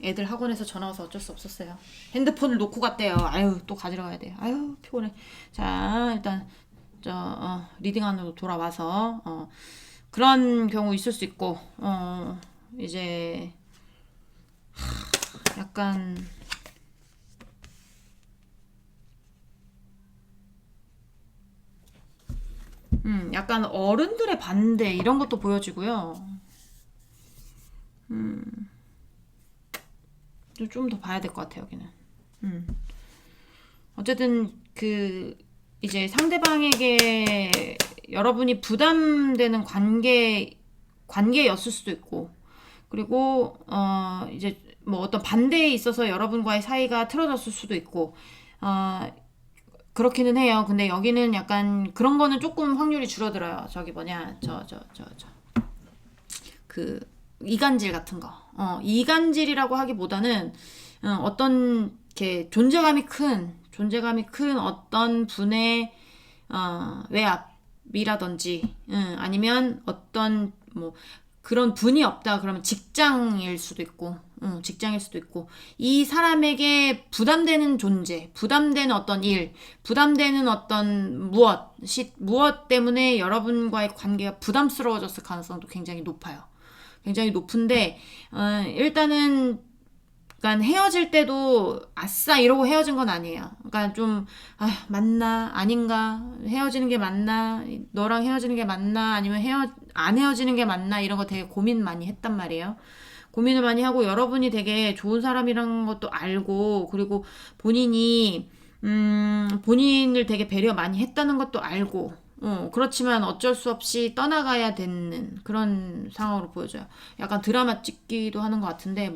애들 학원에서 전화 와서 어쩔 수 없었어요. 핸드폰을 놓고 갔대요. 아유, 또 가지러 가야 돼. 아유, 피곤해. 자, 일단 리딩 안으로 돌아와서 그런 경우 있을 수 있고 이제 약간 약간 어른들의 반대 이런 것도 보여지고요. 좀 더 봐야 될 것 같아요, 여기는. 어쨌든 이제 상대방에게 여러분이 부담되는 관계였을 수도 있고, 그리고 이제 뭐 어떤 반대에 있어서 여러분과의 사이가 틀어졌을 수도 있고, 그렇기는 해요. 근데 여기는 약간 그런 거는 조금 확률이 줄어들어요. 저기 뭐냐, 이간질 같은 거. 이간질이라고 하기보다는 어떤 이렇게 존재감이 큰 어떤 분의 외압이라든지 아니면 어떤 뭐 그런 분이 없다 그러면 직장일 수도 있고 이 사람에게 부담되는 존재, 부담되는 어떤 일, 부담되는 어떤 무엇 때문에 여러분과의 관계가 부담스러워졌을 가능성도 굉장히 높아요. 굉장히 높은데 일단은 그러니까 헤어질 때도 아싸 이러고 헤어진 건 아니에요. 그러니까 좀 맞나 아닌가, 헤어지는 게 맞나, 너랑 헤어지는 게 맞나, 아니면 안 헤어지는 게 맞나, 이런 거 되게 고민 많이 했단 말이에요. 고민을 많이 하고 여러분이 되게 좋은 사람이라는 것도 알고, 그리고 본인이 본인을 되게 배려 많이 했다는 것도 알고, 그렇지만 어쩔 수 없이 떠나가야 되는 그런 상황으로 보여져요. 약간 드라마 찍기도 하는 것 같은데,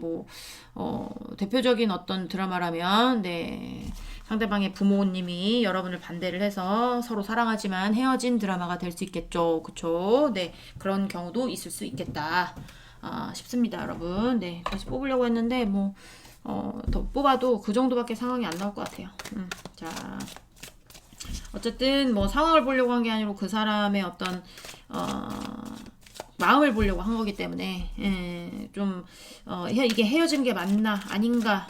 대표적인 어떤 드라마라면, 네, 상대방의 부모님이 여러분을 반대를 해서 서로 사랑하지만 헤어진 드라마가 될 수 있겠죠. 그쵸? 네, 그런 경우도 있을 수 있겠다. 싶습니다, 여러분. 네, 다시 뽑으려고 했는데, 더 뽑아도 그 정도밖에 상황이 안 나올 것 같아요. 자. 어쨌든 상황을 보려고 한 게 아니고 그 사람의 어떤 마음을 보려고 한 거기 때문에 이게 헤어지는 게 맞나 아닌가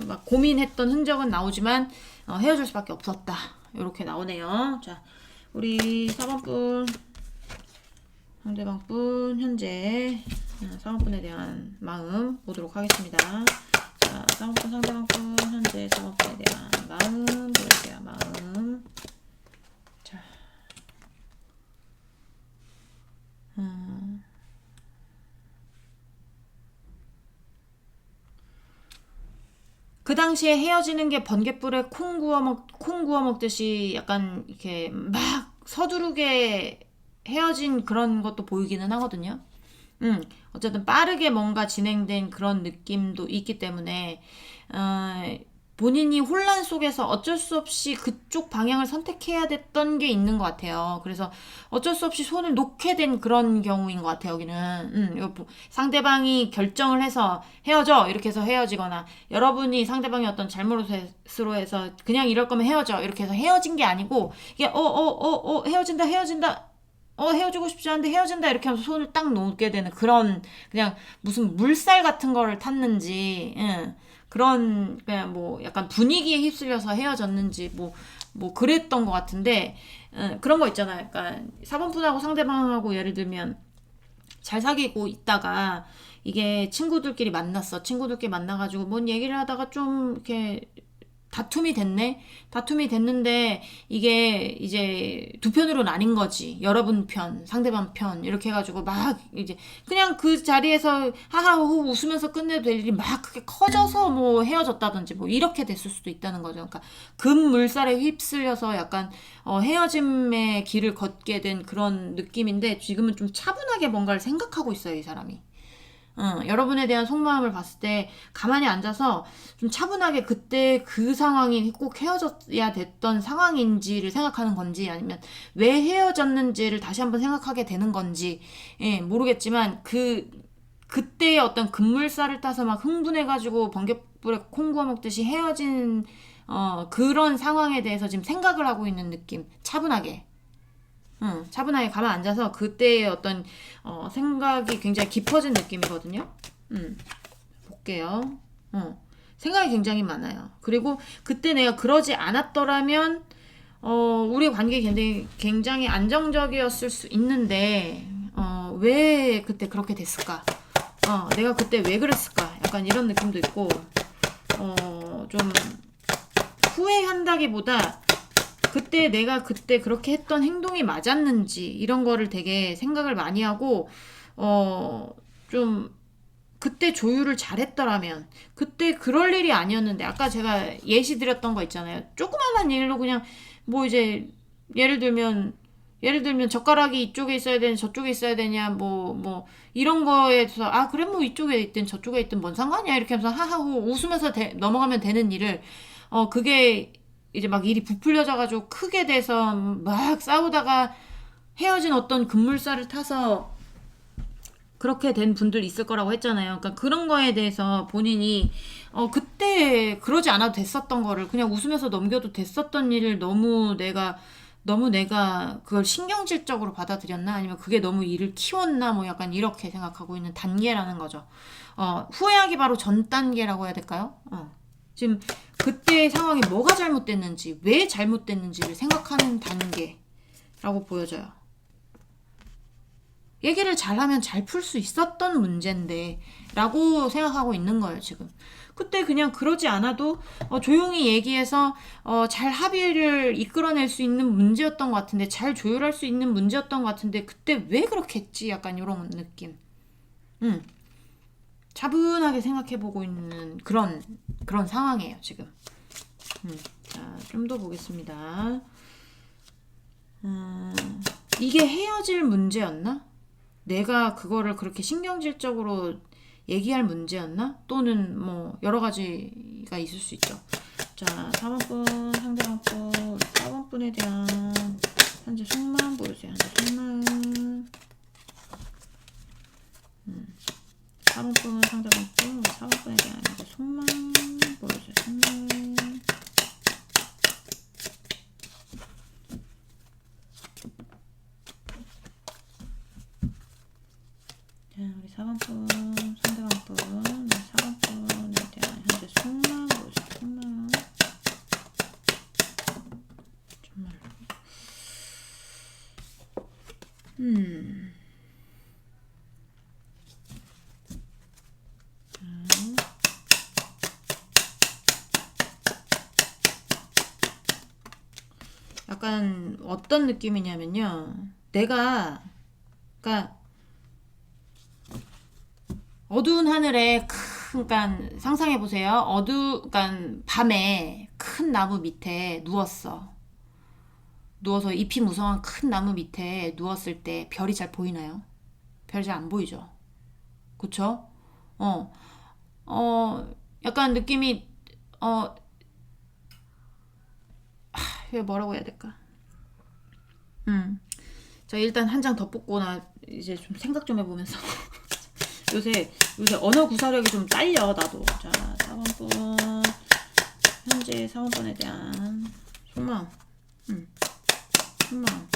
막 고민했던 흔적은 나오지만 헤어질 수밖에 없었다, 이렇게 나오네요. 자, 우리 4번분 상대방분 현재 4번분에 대한 마음 보도록 하겠습니다. 자, 4번분 상대방분 현재 4번분에 대한 마음 보여주세요. 마음. 자, 그 당시에 헤어지는 게 번갯불에 콩 구워 먹듯이 약간 이렇게 막 서두르게 헤어진 그런 것도 보이기는 하거든요. 어쨌든 빠르게 뭔가 진행된 그런 느낌도 있기 때문에 본인이 혼란 속에서 어쩔 수 없이 그쪽 방향을 선택해야 됐던 게 있는 것 같아요. 그래서 어쩔 수 없이 손을 놓게 된 그런 경우인 것 같아요, 여기는. 상대방이 결정을 해서 헤어져, 이렇게 해서 헤어지거나, 여러분이 상대방이 어떤 잘못으로 해서 그냥 이럴 거면 헤어져, 이렇게 해서 헤어진 게 아니고, 이게, 헤어진다. 헤어지고 싶지 않은데 헤어진다, 이렇게 하면서 손을 딱 놓게 되는 그런, 그냥 무슨 물살 같은 거를 탔는지, 그런 그냥 약간 분위기에 휩쓸려서 헤어졌는지 그랬던 것 같은데, 그런 거 있잖아요. 약간 4번분하고 상대방하고 예를 들면 잘 사귀고 있다가 이게 친구들끼리 만나가지고 뭔 얘기를 하다가 좀 이렇게 다툼이 됐는데 이게 이제 두 편으로 나뉜 거지. 여러분 편, 상대방 편, 이렇게 해가지고 막 이제 그냥 그 자리에서 하하호호 웃으면서 끝내도 될 일이 막 그게 커져서 헤어졌다든지 이렇게 됐을 수도 있다는 거죠. 그러니까 급물살에 휩쓸려서 약간 헤어짐의 길을 걷게 된 그런 느낌인데, 지금은 좀 차분하게 뭔가를 생각하고 있어요, 이 사람이. 여러분에 대한 속마음을 봤을 때 가만히 앉아서 좀 차분하게 그때 그 상황이 꼭 헤어져야 됐던 상황인지를 생각하는 건지, 아니면 왜 헤어졌는지를 다시 한번 생각하게 되는 건지, 모르겠지만 그때의 어떤 급물살을 타서 막 흥분해가지고 번갯불에 콩 구워 먹듯이 헤어진 그런 상황에 대해서 지금 생각을 하고 있는 느낌. 차분하게 가만 앉아서 그때의 어떤 생각이 굉장히 깊어진 느낌이거든요. 볼게요. 생각이 굉장히 많아요. 그리고 그때 내가 그러지 않았더라면 우리 관계 굉장히 안정적이었을 수 있는데 왜 그때 그렇게 됐을까? 내가 그때 왜 그랬을까? 약간 이런 느낌도 있고 좀 후회한다기보다 그때 내가 그때 그렇게 했던 행동이 맞았는지 이런 거를 되게 생각을 많이 하고 좀 그때 조율을 잘했더라면 그때 그럴 일이 아니었는데 아까 제가 예시 드렸던 거 있잖아요. 조그마한 일로 그냥 뭐 이제 예를 들면 젓가락이 이쪽에 있어야 되냐 저쪽에 있어야 되냐 뭐 이런 거에서 아 그래 뭐 이쪽에 있든 저쪽에 있든 뭔 상관이야 이렇게 하면서 하하고 웃으면서 넘어가면 되는 일을 그게 이제 막 일이 부풀려져 가지고 크게 돼서 막 싸우다가 헤어진 어떤 급물살을 타서 그렇게 된 분들 있을 거라고 했잖아요. 그러니까 그런 거에 대해서 본인이 그때 그러지 않아도 됐었던 거를 그냥 웃으면서 넘겨도 됐었던 일을 너무 내가 그걸 신경질적으로 받아들였나 아니면 그게 너무 일을 키웠나 뭐 약간 이렇게 생각하고 있는 단계라는 거죠. 후회하기 바로 전 단계라고 해야 될까요? 지금 그때 상황이 뭐가 잘못됐는지 왜 잘못됐는지를 생각하는 단계라고 보여져요. 얘기를 잘하면 잘 풀 수 있었던 문제인데 라고 생각하고 있는 거예요 지금. 그때 그냥 그러지 않아도 조용히 얘기해서 잘 합의를 이끌어낼 수 있는 문제였던 것 같은데 잘 조율할 수 있는 문제였던 것 같은데 그때 왜 그렇게 했지? 약간 이런 느낌. 차분하게 생각해보고 있는 그런 상황이에요 지금. 자, 좀 더 보겠습니다. 이게 헤어질 문제였나? 내가 그거를 그렇게 신경질적으로 얘기할 문제였나? 또는 뭐 여러 가지가 있을 수 있죠. 자, 4번 분, 상대방 분, 4번 분에 대한 현재 속마음 보여주세요. 현재 속마음. 4번 분, 상대방 분, 4번 분에 대한 현재 속마음 보여주세요. 속마음. 자, 우리 4번 분, 상대방 분, 4번 분에 대한 현재 속마음 보여주세요. 속마음. 정말로. 약간 어떤 느낌이냐면요. 내가 그러니까 어두운 하늘에 그러니까 상상해 보세요. 그러니까 밤에 큰 나무 밑에 누웠어. 누워서 잎이 무성한 큰 나무 밑에 누웠을 때 별이 잘 보이나요? 별이 잘 안 보이죠. 그쵸? 어, 약간 느낌이 이게 뭐라고 해야 될까? 자, 일단 한 장 더 뽑고 나 이제 좀 생각 좀 해보면서 요새 언어 구사력이 좀 딸려 나도. 자, 4번 분 현재 4번 분에 대한 속마음. 속마음.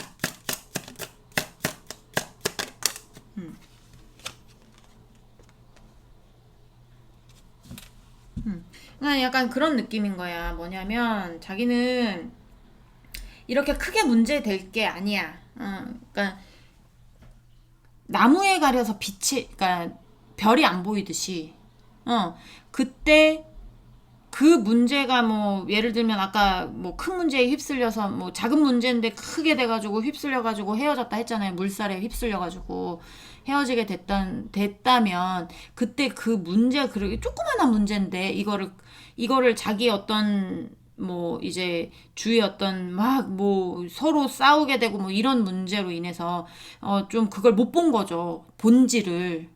그냥 약간 그런 느낌인 거야. 뭐냐면 자기는 이렇게 크게 문제 될 게 아니야. 그러니까 나무에 가려서 그러니까 별이 안 보이듯이, 그때 그 문제가 뭐 예를 들면 아까 뭐 큰 문제에 휩쓸려서 뭐 작은 문제인데 크게 돼가지고 휩쓸려가지고 헤어졌다 했잖아요. 물살에 휩쓸려가지고 헤어지게 됐다면 그때 그 문제 그렇게 조그마한 문제인데 이거를 자기 어떤 뭐 이제 주위 어떤 막 뭐 서로 싸우게 되고 뭐 이런 문제로 인해서 좀 그걸 못 본 거죠. 본질을.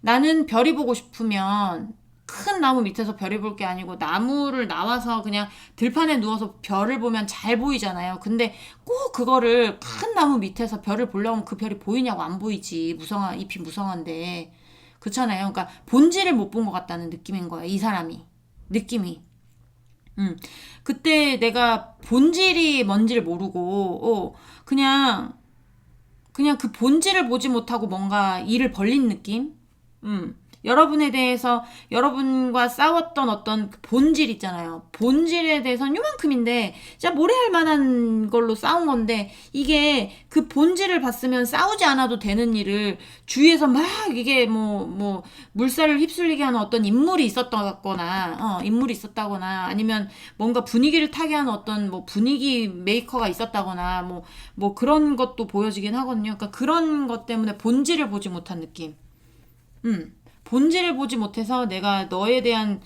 나는 별이 보고 싶으면 큰 나무 밑에서 별이 볼 게 아니고 나무를 나와서 그냥 들판에 누워서 별을 보면 잘 보이잖아요. 근데 꼭 그거를 큰 나무 밑에서 별을 보려고 하면 그 별이 보이냐고 안 보이지. 잎이 무성한데. 그렇잖아요. 그러니까 본질을 못 본 것 같다는 느낌인 거야. 이 사람이. 느낌이. 그때 내가 본질이 뭔지를 모르고 그냥 그 본질을 보지 못하고 뭔가 일을 벌린 느낌? 여러분에 대해서 여러분과 싸웠던 어떤 그 본질 있잖아요. 본질에 대해서는 요만큼인데 진짜 모래알 만한 걸로 싸운 건데 이게 그 본질을 봤으면 싸우지 않아도 되는 일을 주위에서 막 이게 뭐 물살을 휩쓸리게 하는 어떤 인물이 있었다거나 인물이 있었다거나 아니면 뭔가 분위기를 타게 하는 어떤 뭐 분위기 메이커가 있었다거나 뭐 그런 것도 보여지긴 하거든요. 그러니까 그런 것 때문에 본질을 보지 못한 느낌. 본질을 보지 못해서 내가 너에 대한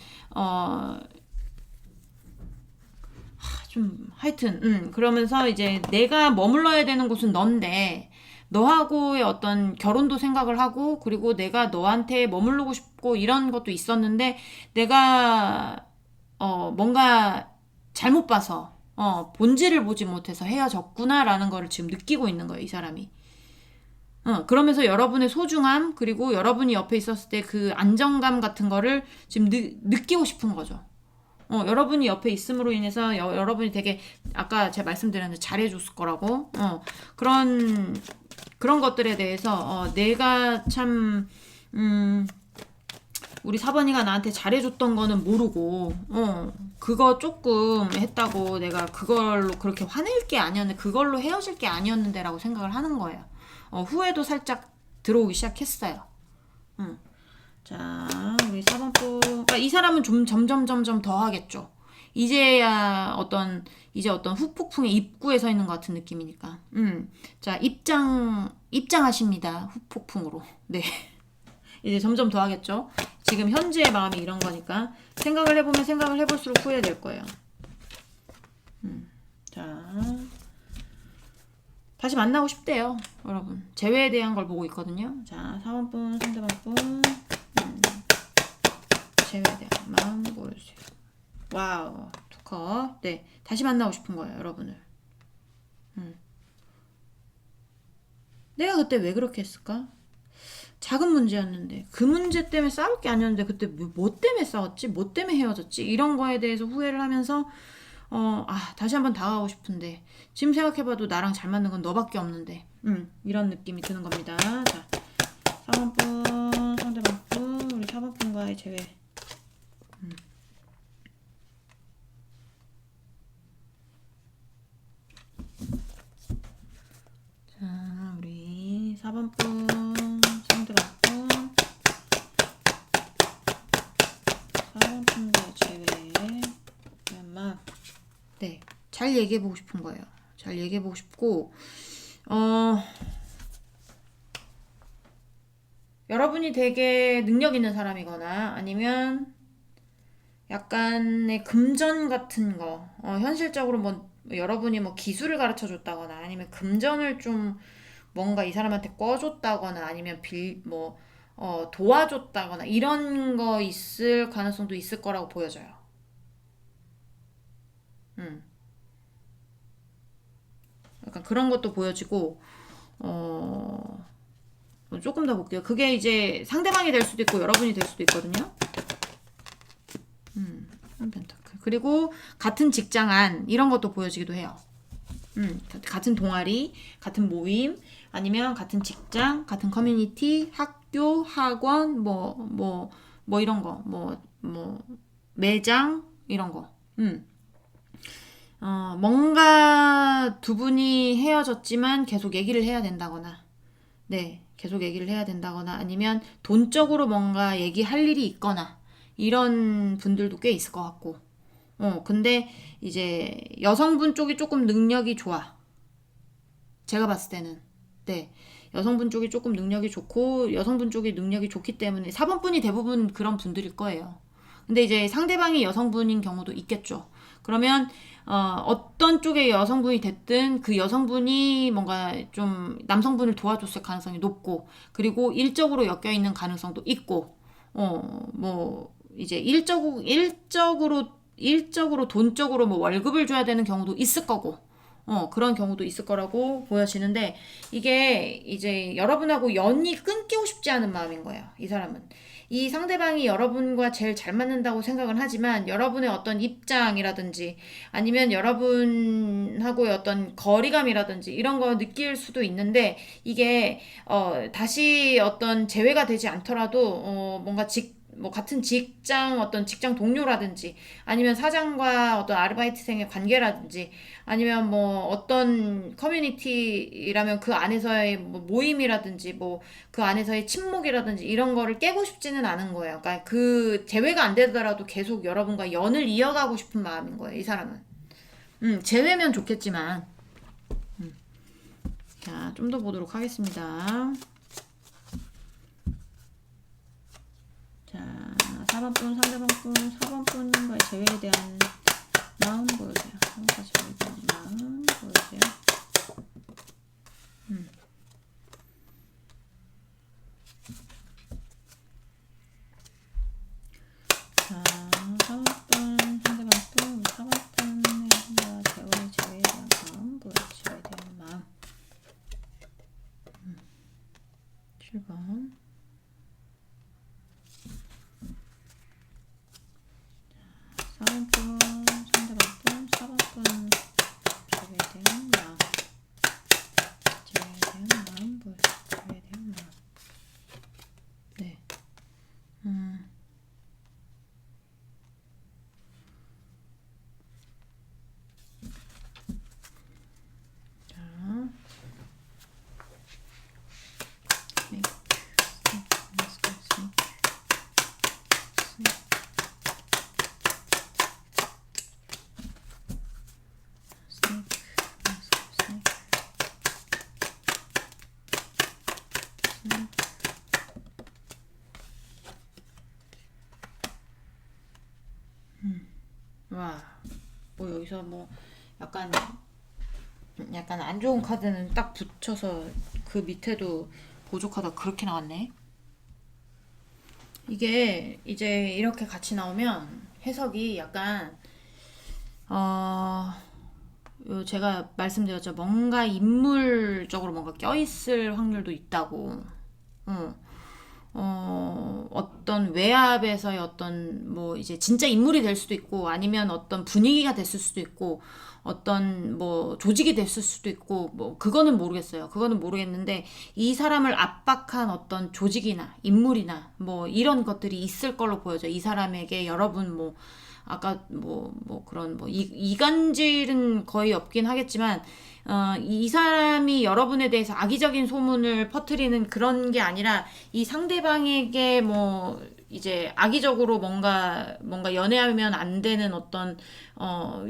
좀 하여튼 그러면서 이제 내가 머물러야 되는 곳은 넌데 너하고의 어떤 결혼도 생각을 하고 그리고 내가 너한테 머무르고 싶고 이런 것도 있었는데 내가 뭔가 잘못 봐서 본질을 보지 못해서 헤어졌구나라는 거를 지금 느끼고 있는 거예요, 이 사람이. 그러면서 여러분의 소중함, 그리고 여러분이 옆에 있었을 때 그 안정감 같은 거를 지금 느끼고 싶은 거죠. 여러분이 옆에 있음으로 인해서 여러분이 되게, 아까 제가 말씀드렸는데 잘해줬을 거라고, 그런 것들에 대해서, 내가 참, 우리 사번이가 나한테 잘해줬던 거는 모르고, 그거 조금 했다고 내가 그걸로 그렇게 화낼 게 아니었는데, 그걸로 헤어질 게 아니었는데 라고 생각을 하는 거예요. 후회도 살짝 들어오기 시작했어요. 자, 우리 4번 분. 그러니까 이 사람은 좀 점점 더 하겠죠. 이제 어떤 후폭풍의 입구에 서 있는 것 같은 느낌이니까. 자, 입장하십니다. 후폭풍으로. 네. 이제 점점 더 하겠죠. 지금 현재의 마음이 이런 거니까. 생각을 해보면 생각을 해볼수록 후회될 거예요. 자. 다시 만나고 싶대요, 여러분. 재회에 대한 걸 보고 있거든요. 자, 4번 분, 상대방 분. 재회에 대한 마음 보여주세요. 와우, 투커. 네, 다시 만나고 싶은 거예요, 여러분을. 내가 그때 왜 그렇게 했을까? 작은 문제였는데 그 문제 때문에 싸울 게 아니었는데 그때 뭐 때문에 싸웠지? 뭐 때문에 헤어졌지? 이런 거에 대해서 후회를 하면서 다시 한번 다가가고 싶은데 지금 생각해봐도 나랑 잘 맞는 건 너밖에 없는데 이런 느낌이 드는 겁니다. 자, 4번분 상대방분 우리 4번분과의 재회. 자, 우리 4번분 상대방분 4번분과의 재회. 그야마 네, 잘 얘기해보고 싶은 거예요. 잘 얘기해보고 싶고, 여러분이 되게 능력 있는 사람이거나 아니면 약간의 금전 같은 거, 현실적으로 뭐 여러분이 뭐 기술을 가르쳐 줬다거나 아니면 금전을 좀 뭔가 이 사람한테 꿔줬다거나 아니면 도와줬다거나 이런 거 있을 가능성도 있을 거라고 보여져요. 약간 그런 것도 보여지고, 조금 더 볼게요. 그게 이제 상대방이 될 수도 있고 여러분이 될 수도 있거든요. 펜타클. 그리고 같은 직장 안 이런 것도 보여지기도 해요. 같은 동아리, 같은 모임, 아니면 같은 직장, 같은 커뮤니티, 학교, 학원, 뭐 이런 거, 매장 이런 거. 뭔가 두 분이 헤어졌지만 계속 얘기를 해야 된다거나, 네, 계속 얘기를 해야 된다거나, 아니면 돈적으로 뭔가 얘기할 일이 있거나, 이런 분들도 꽤 있을 것 같고, 근데 이제 여성분 쪽이 조금 능력이 좋아. 제가 봤을 때는. 네. 여성분 쪽이 조금 능력이 좋고, 여성분 쪽이 능력이 좋기 때문에, 4번분이 대부분 그런 분들일 거예요. 근데 이제 상대방이 여성분인 경우도 있겠죠. 그러면 어떤 쪽의 여성분이 됐든 그 여성분이 뭔가 좀 남성분을 도와줬을 가능성이 높고 그리고 일적으로 엮여 있는 가능성도 있고 이제 일적으로 돈적으로 뭐 월급을 줘야 되는 경우도 있을 거고 그런 경우도 있을 거라고 보여지는데, 이게 이제 여러분하고 연이 끊기고 싶지 않은 마음인 거예요. 이 사람은. 이 상대방이 여러분과 제일 잘 맞는다고 생각은 하지만, 여러분의 어떤 입장이라든지, 아니면 여러분하고의 어떤 거리감이라든지, 이런 거 느낄 수도 있는데, 이게, 다시 어떤 재회가 되지 않더라도, 뭔가 뭐 같은 직장 어떤 직장 동료라든지, 아니면 사장과 어떤 아르바이트생의 관계라든지, 아니면 뭐 어떤 커뮤니티라면 그 안에서의 뭐 모임이라든지, 뭐 그 안에서의 친목이라든지, 이런 거를 깨고 싶지는 않은 거예요. 그러니까 그 재회가 안 되더라도 계속 여러분과 연을 이어가고 싶은 마음인 거예요, 이 사람은. 재회면 좋겠지만. 자, 좀 더 보도록 하겠습니다. 자, 4번 분, 상대방 분, 4번 분과의 재회에 대한 마음 보여주세요. 3번 재회에 대한 마음 보여주세요. 자, 4번 분, 상대방 분, 4번 분과 재회에 대한 마음 보여주세요. 재회에 대한 마음. 7번. 4번 분, 상대방 분, 4번 분, 재회에 대한 마음. 재회에 대한 마음 보여주세요. 재회에 대한 마음. 네. 자, 스네이크, 스네이크, 와, 뭐 여기서 뭐 약간 안 좋은 카드는 딱 붙여서 그 밑에도 부족하다 그렇게 나왔네. 이게 이제 이렇게 같이 나오면 해석이 약간 제가 말씀드렸죠. 뭔가 인물적으로 뭔가 껴있을 확률도 있다고. 어떤 외압에서의 어떤 뭐 이제 진짜 인물이 될 수도 있고, 아니면 어떤 분위기가 됐을 수도 있고, 어떤 뭐 조직이 됐을 수도 있고, 뭐 그거는 모르겠어요. 그거는 모르겠는데, 이 사람을 압박한 어떤 조직이나 인물이나 뭐 이런 것들이 있을 걸로 보여져. 이 사람에게 여러분 뭐 아까 뭐 그런 뭐 이간질은 거의 없긴 하겠지만, 이 사람이 여러분에 대해서 악의적인 소문을 퍼뜨리는 그런 게 아니라, 이 상대방에게 뭐 이제 악의적으로 뭔가 연애하면 안 되는 어떤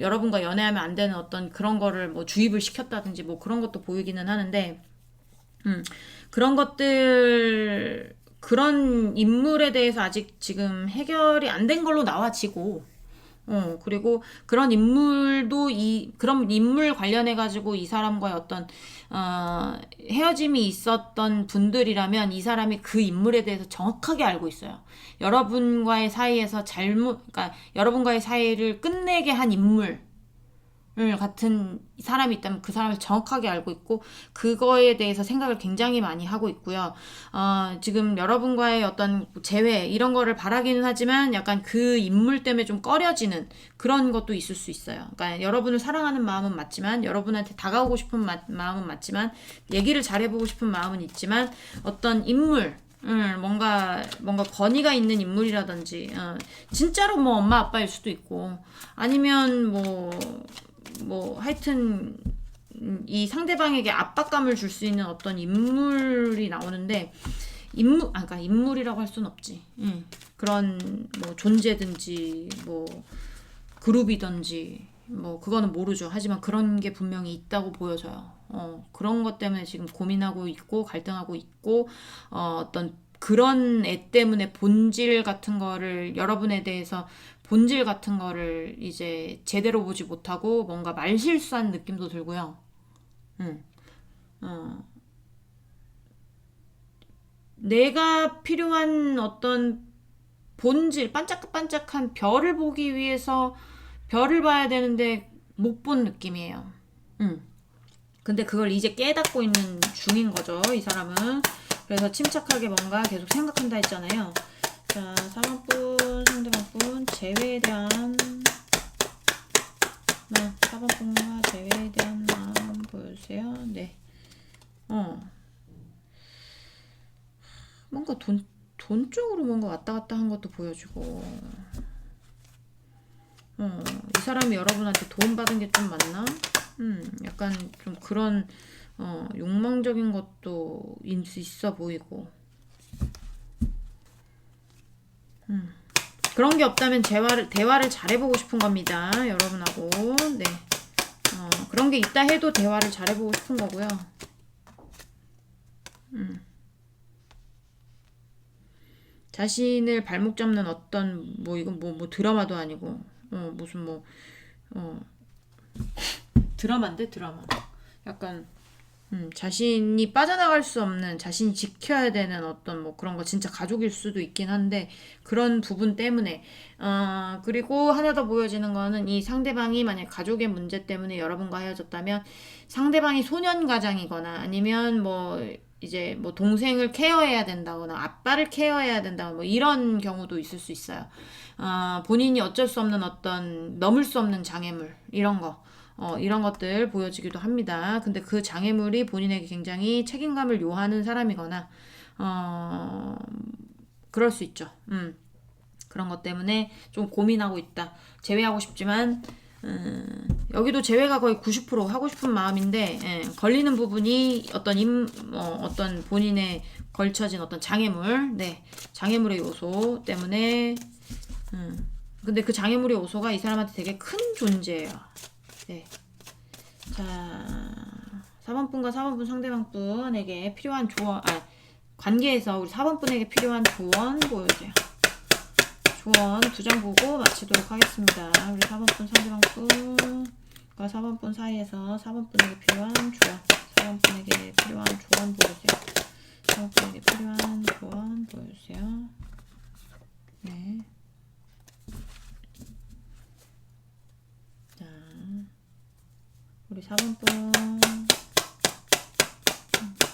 여러분과 연애하면 안 되는 어떤 그런 거를 뭐 주입을 시켰다든지 뭐 그런 것도 보이기는 하는데, 그런 것들, 그런 인물에 대해서 아직 지금 해결이 안 된 걸로 나와지고, 그리고 그런 인물도 그런 인물 관련해가지고 이 사람과의 어떤, 헤어짐이 있었던 분들이라면 이 사람이 그 인물에 대해서 정확하게 알고 있어요. 여러분과의 사이에서 그러니까 여러분과의 사이를 끝내게 한 인물, 같은 사람이 있다면 그 사람을 정확하게 알고 있고, 그거에 대해서 생각을 굉장히 많이 하고 있고요. 지금 여러분과의 어떤 재회 이런 거를 바라기는 하지만, 약간 그 인물 때문에 좀 꺼려지는 그런 것도 있을 수 있어요. 그러니까 여러분을 사랑하는 마음은 맞지만, 여러분한테 다가오고 싶은 마음은 맞지만, 얘기를 잘해보고 싶은 마음은 있지만, 어떤 인물, 뭔가 권위가 있는 인물이라든지, 진짜로 뭐 엄마 아빠일 수도 있고, 아니면 하여튼 이 상대방에게 압박감을 줄 수 있는 어떤 인물이 나오는데, 그러니까 인물이라고 할 수는 없지. 그런 뭐 존재든지 뭐 그룹이든지 뭐 그거는 모르죠. 하지만 그런 게 분명히 있다고 보여져요. 그런 것 때문에 지금 고민하고 있고 갈등하고 있고, 어떤 그런 애 때문에 본질 같은 거를, 여러분에 대해서 본질 같은 거를 이제 제대로 보지 못하고 뭔가 말실수한 느낌도 들고요. 내가 필요한 어떤 본질, 반짝반짝한 별을 보기 위해서 별을 봐야 되는데 못 본 느낌이에요. 근데 그걸 이제 깨닫고 있는 중인 거죠, 이 사람은. 그래서 침착하게 뭔가 계속 생각한다 했잖아요. 자, 4번분, 상대방분, 재회에 대한 4번분과 재회에 대한 마음 보여주세요. 네. 뭔가 돈 쪽으로 뭔가 왔다 갔다 한 것도 보여주고, 이 사람이 여러분한테 도움 받은 게 좀 많나? 약간 좀 그런, 욕망적인 것도 있어 보이고, 그런 게 없다면 대화를 잘해보고 싶은 겁니다. 여러분하고. 네. 그런 게 있다 해도 대화를 잘해보고 싶은 거고요. 자신을 발목 잡는 어떤, 이건 뭐 드라마도 아니고, 무슨 드라마인데, 드라마. 약간, 자신이 빠져나갈 수 없는, 자신이 지켜야 되는 어떤 그런 거 진짜 가족일 수도 있긴 한데, 그런 부분 때문에, 그리고 하나 더 보여지는 거는 이 상대방이 만약 가족의 문제 때문에 여러분과 헤어졌다면, 상대방이 소년가장이거나 아니면 이제 동생을 케어해야 된다거나 아빠를 케어해야 된다거나 이런 경우도 있을 수 있어요. 본인이 어쩔 수 없는 어떤 넘을 수 없는 장애물, 이런 거. 이런 것들 보여지기도 합니다. 근데 그 장애물이 본인에게 굉장히 책임감을 요하는 사람이거나, 그럴 수 있죠. 그런 것 때문에 좀 고민하고 있다. 제외하고 싶지만, 여기도 제외가 거의 90% 하고 싶은 마음인데, 걸리는 부분이 어떤 본인의 걸쳐진 어떤 장애물, 네, 장애물의 요소 때문에, 근데 그 장애물의 요소가 이 사람한테 되게 큰 존재예요. 네. 자, 4번분과 4번분 상대방분에게 필요한 조언, 관계에서 우리 4번분에게 필요한 조언 보여줘요. 조언 2장 보고 마치도록 하겠습니다. 우리 4번분 상대방분과 4번분 사이에서 4번분에게 필요한 조언, 4번분에게 필요한 조언 보여주세요. 4번분에게 필요한 조언 보여주세요. 네. 자, 우리 4번분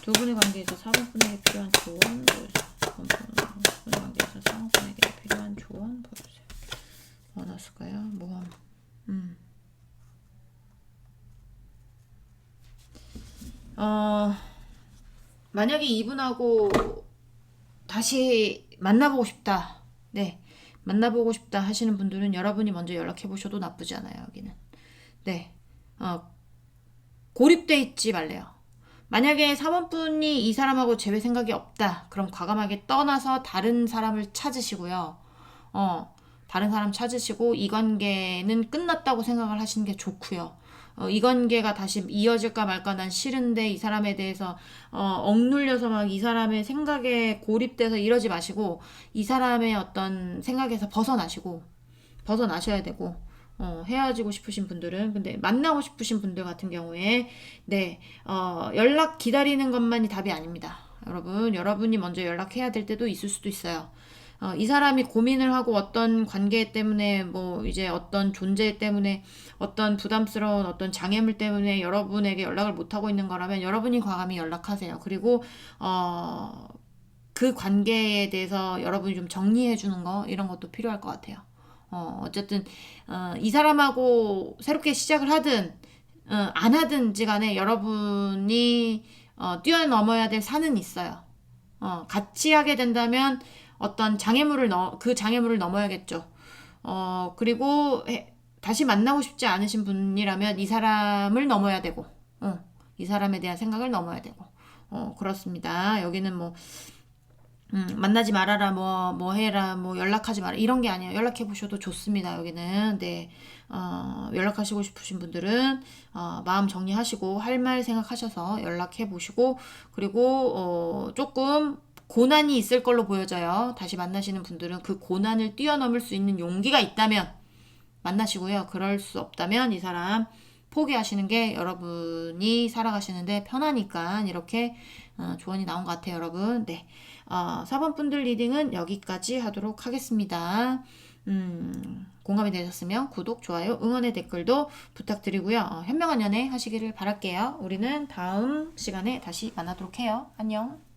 두 분의 관계에서 4번분에게 필요한 조언 보여주세요. 4번분의 관계에서 4번분에게 필요한 조언 보여주세요. 뭐 나왔을까요? 모험. 만약에 이분하고 다시 만나보고 싶다. 네. 만나보고 싶다 하시는 분들은 여러분이 먼저 연락해보셔도 나쁘지 않아요, 여기는. 네. 고립돼 있지 말래요. 만약에 4번분이 이 사람하고 재회 생각이 없다. 그럼 과감하게 떠나서 다른 사람을 찾으시고요. 다른 사람 찾으시고 이 관계는 끝났다고 생각을 하시는 게 좋고요. 이 관계가 다시 이어질까 말까 난 싫은데 이 사람에 대해서 억눌려서 막 이 사람의 생각에 고립돼서 이러지 마시고 이 사람의 어떤 생각에서 벗어나셔야 되고 헤어지고 싶으신 분들은 근데 만나고 싶으신 분들 같은 경우에 네 연락 기다리는 것만이 답이 아닙니다. 여러분이 먼저 연락해야 될 때도 있을 수도 있어요. 이 사람이 고민을 하고 어떤 관계 때문에 이제 어떤 존재 때문에 어떤 부담스러운 어떤 장애물 때문에 여러분에게 연락을 못하고 있는 거라면 여러분이 과감히 연락하세요. 그리고 그 관계에 대해서 여러분이 좀 정리해 주는 거 이런 것도 필요할 것 같아요. 어쨌든 이 사람하고 새롭게 시작을 하든 안 하든지 간에 여러분이 뛰어넘어야 될 산은 있어요. 같이 하게 된다면 어떤 그 장애물을 넘어야겠죠. 그리고 다시 만나고 싶지 않으신 분이라면 이 사람을 넘어야 되고, 이 사람에 대한 생각을 넘어야 되고, 그렇습니다. 여기는 만나지 말아라, 뭐 해라, 연락하지 마라, 이런 게 아니에요. 연락해보셔도 좋습니다, 여기는. 네. 연락하시고 싶으신 분들은, 마음 정리하시고, 할 말 생각하셔서 연락해보시고, 그리고, 조금, 고난이 있을 걸로 보여져요. 다시 만나시는 분들은 그 고난을 뛰어넘을 수 있는 용기가 있다면 만나시고요. 그럴 수 없다면 이 사람 포기하시는 게 여러분이 살아가시는데 편하니까 이렇게 조언이 나온 것 같아요, 여러분. 네. 4번 분들 리딩은 여기까지 하도록 하겠습니다. 공감이 되셨으면 구독, 좋아요, 응원의 댓글도 부탁드리고요. 현명한 연애 하시기를 바랄게요. 우리는 다음 시간에 다시 만나도록 해요. 안녕.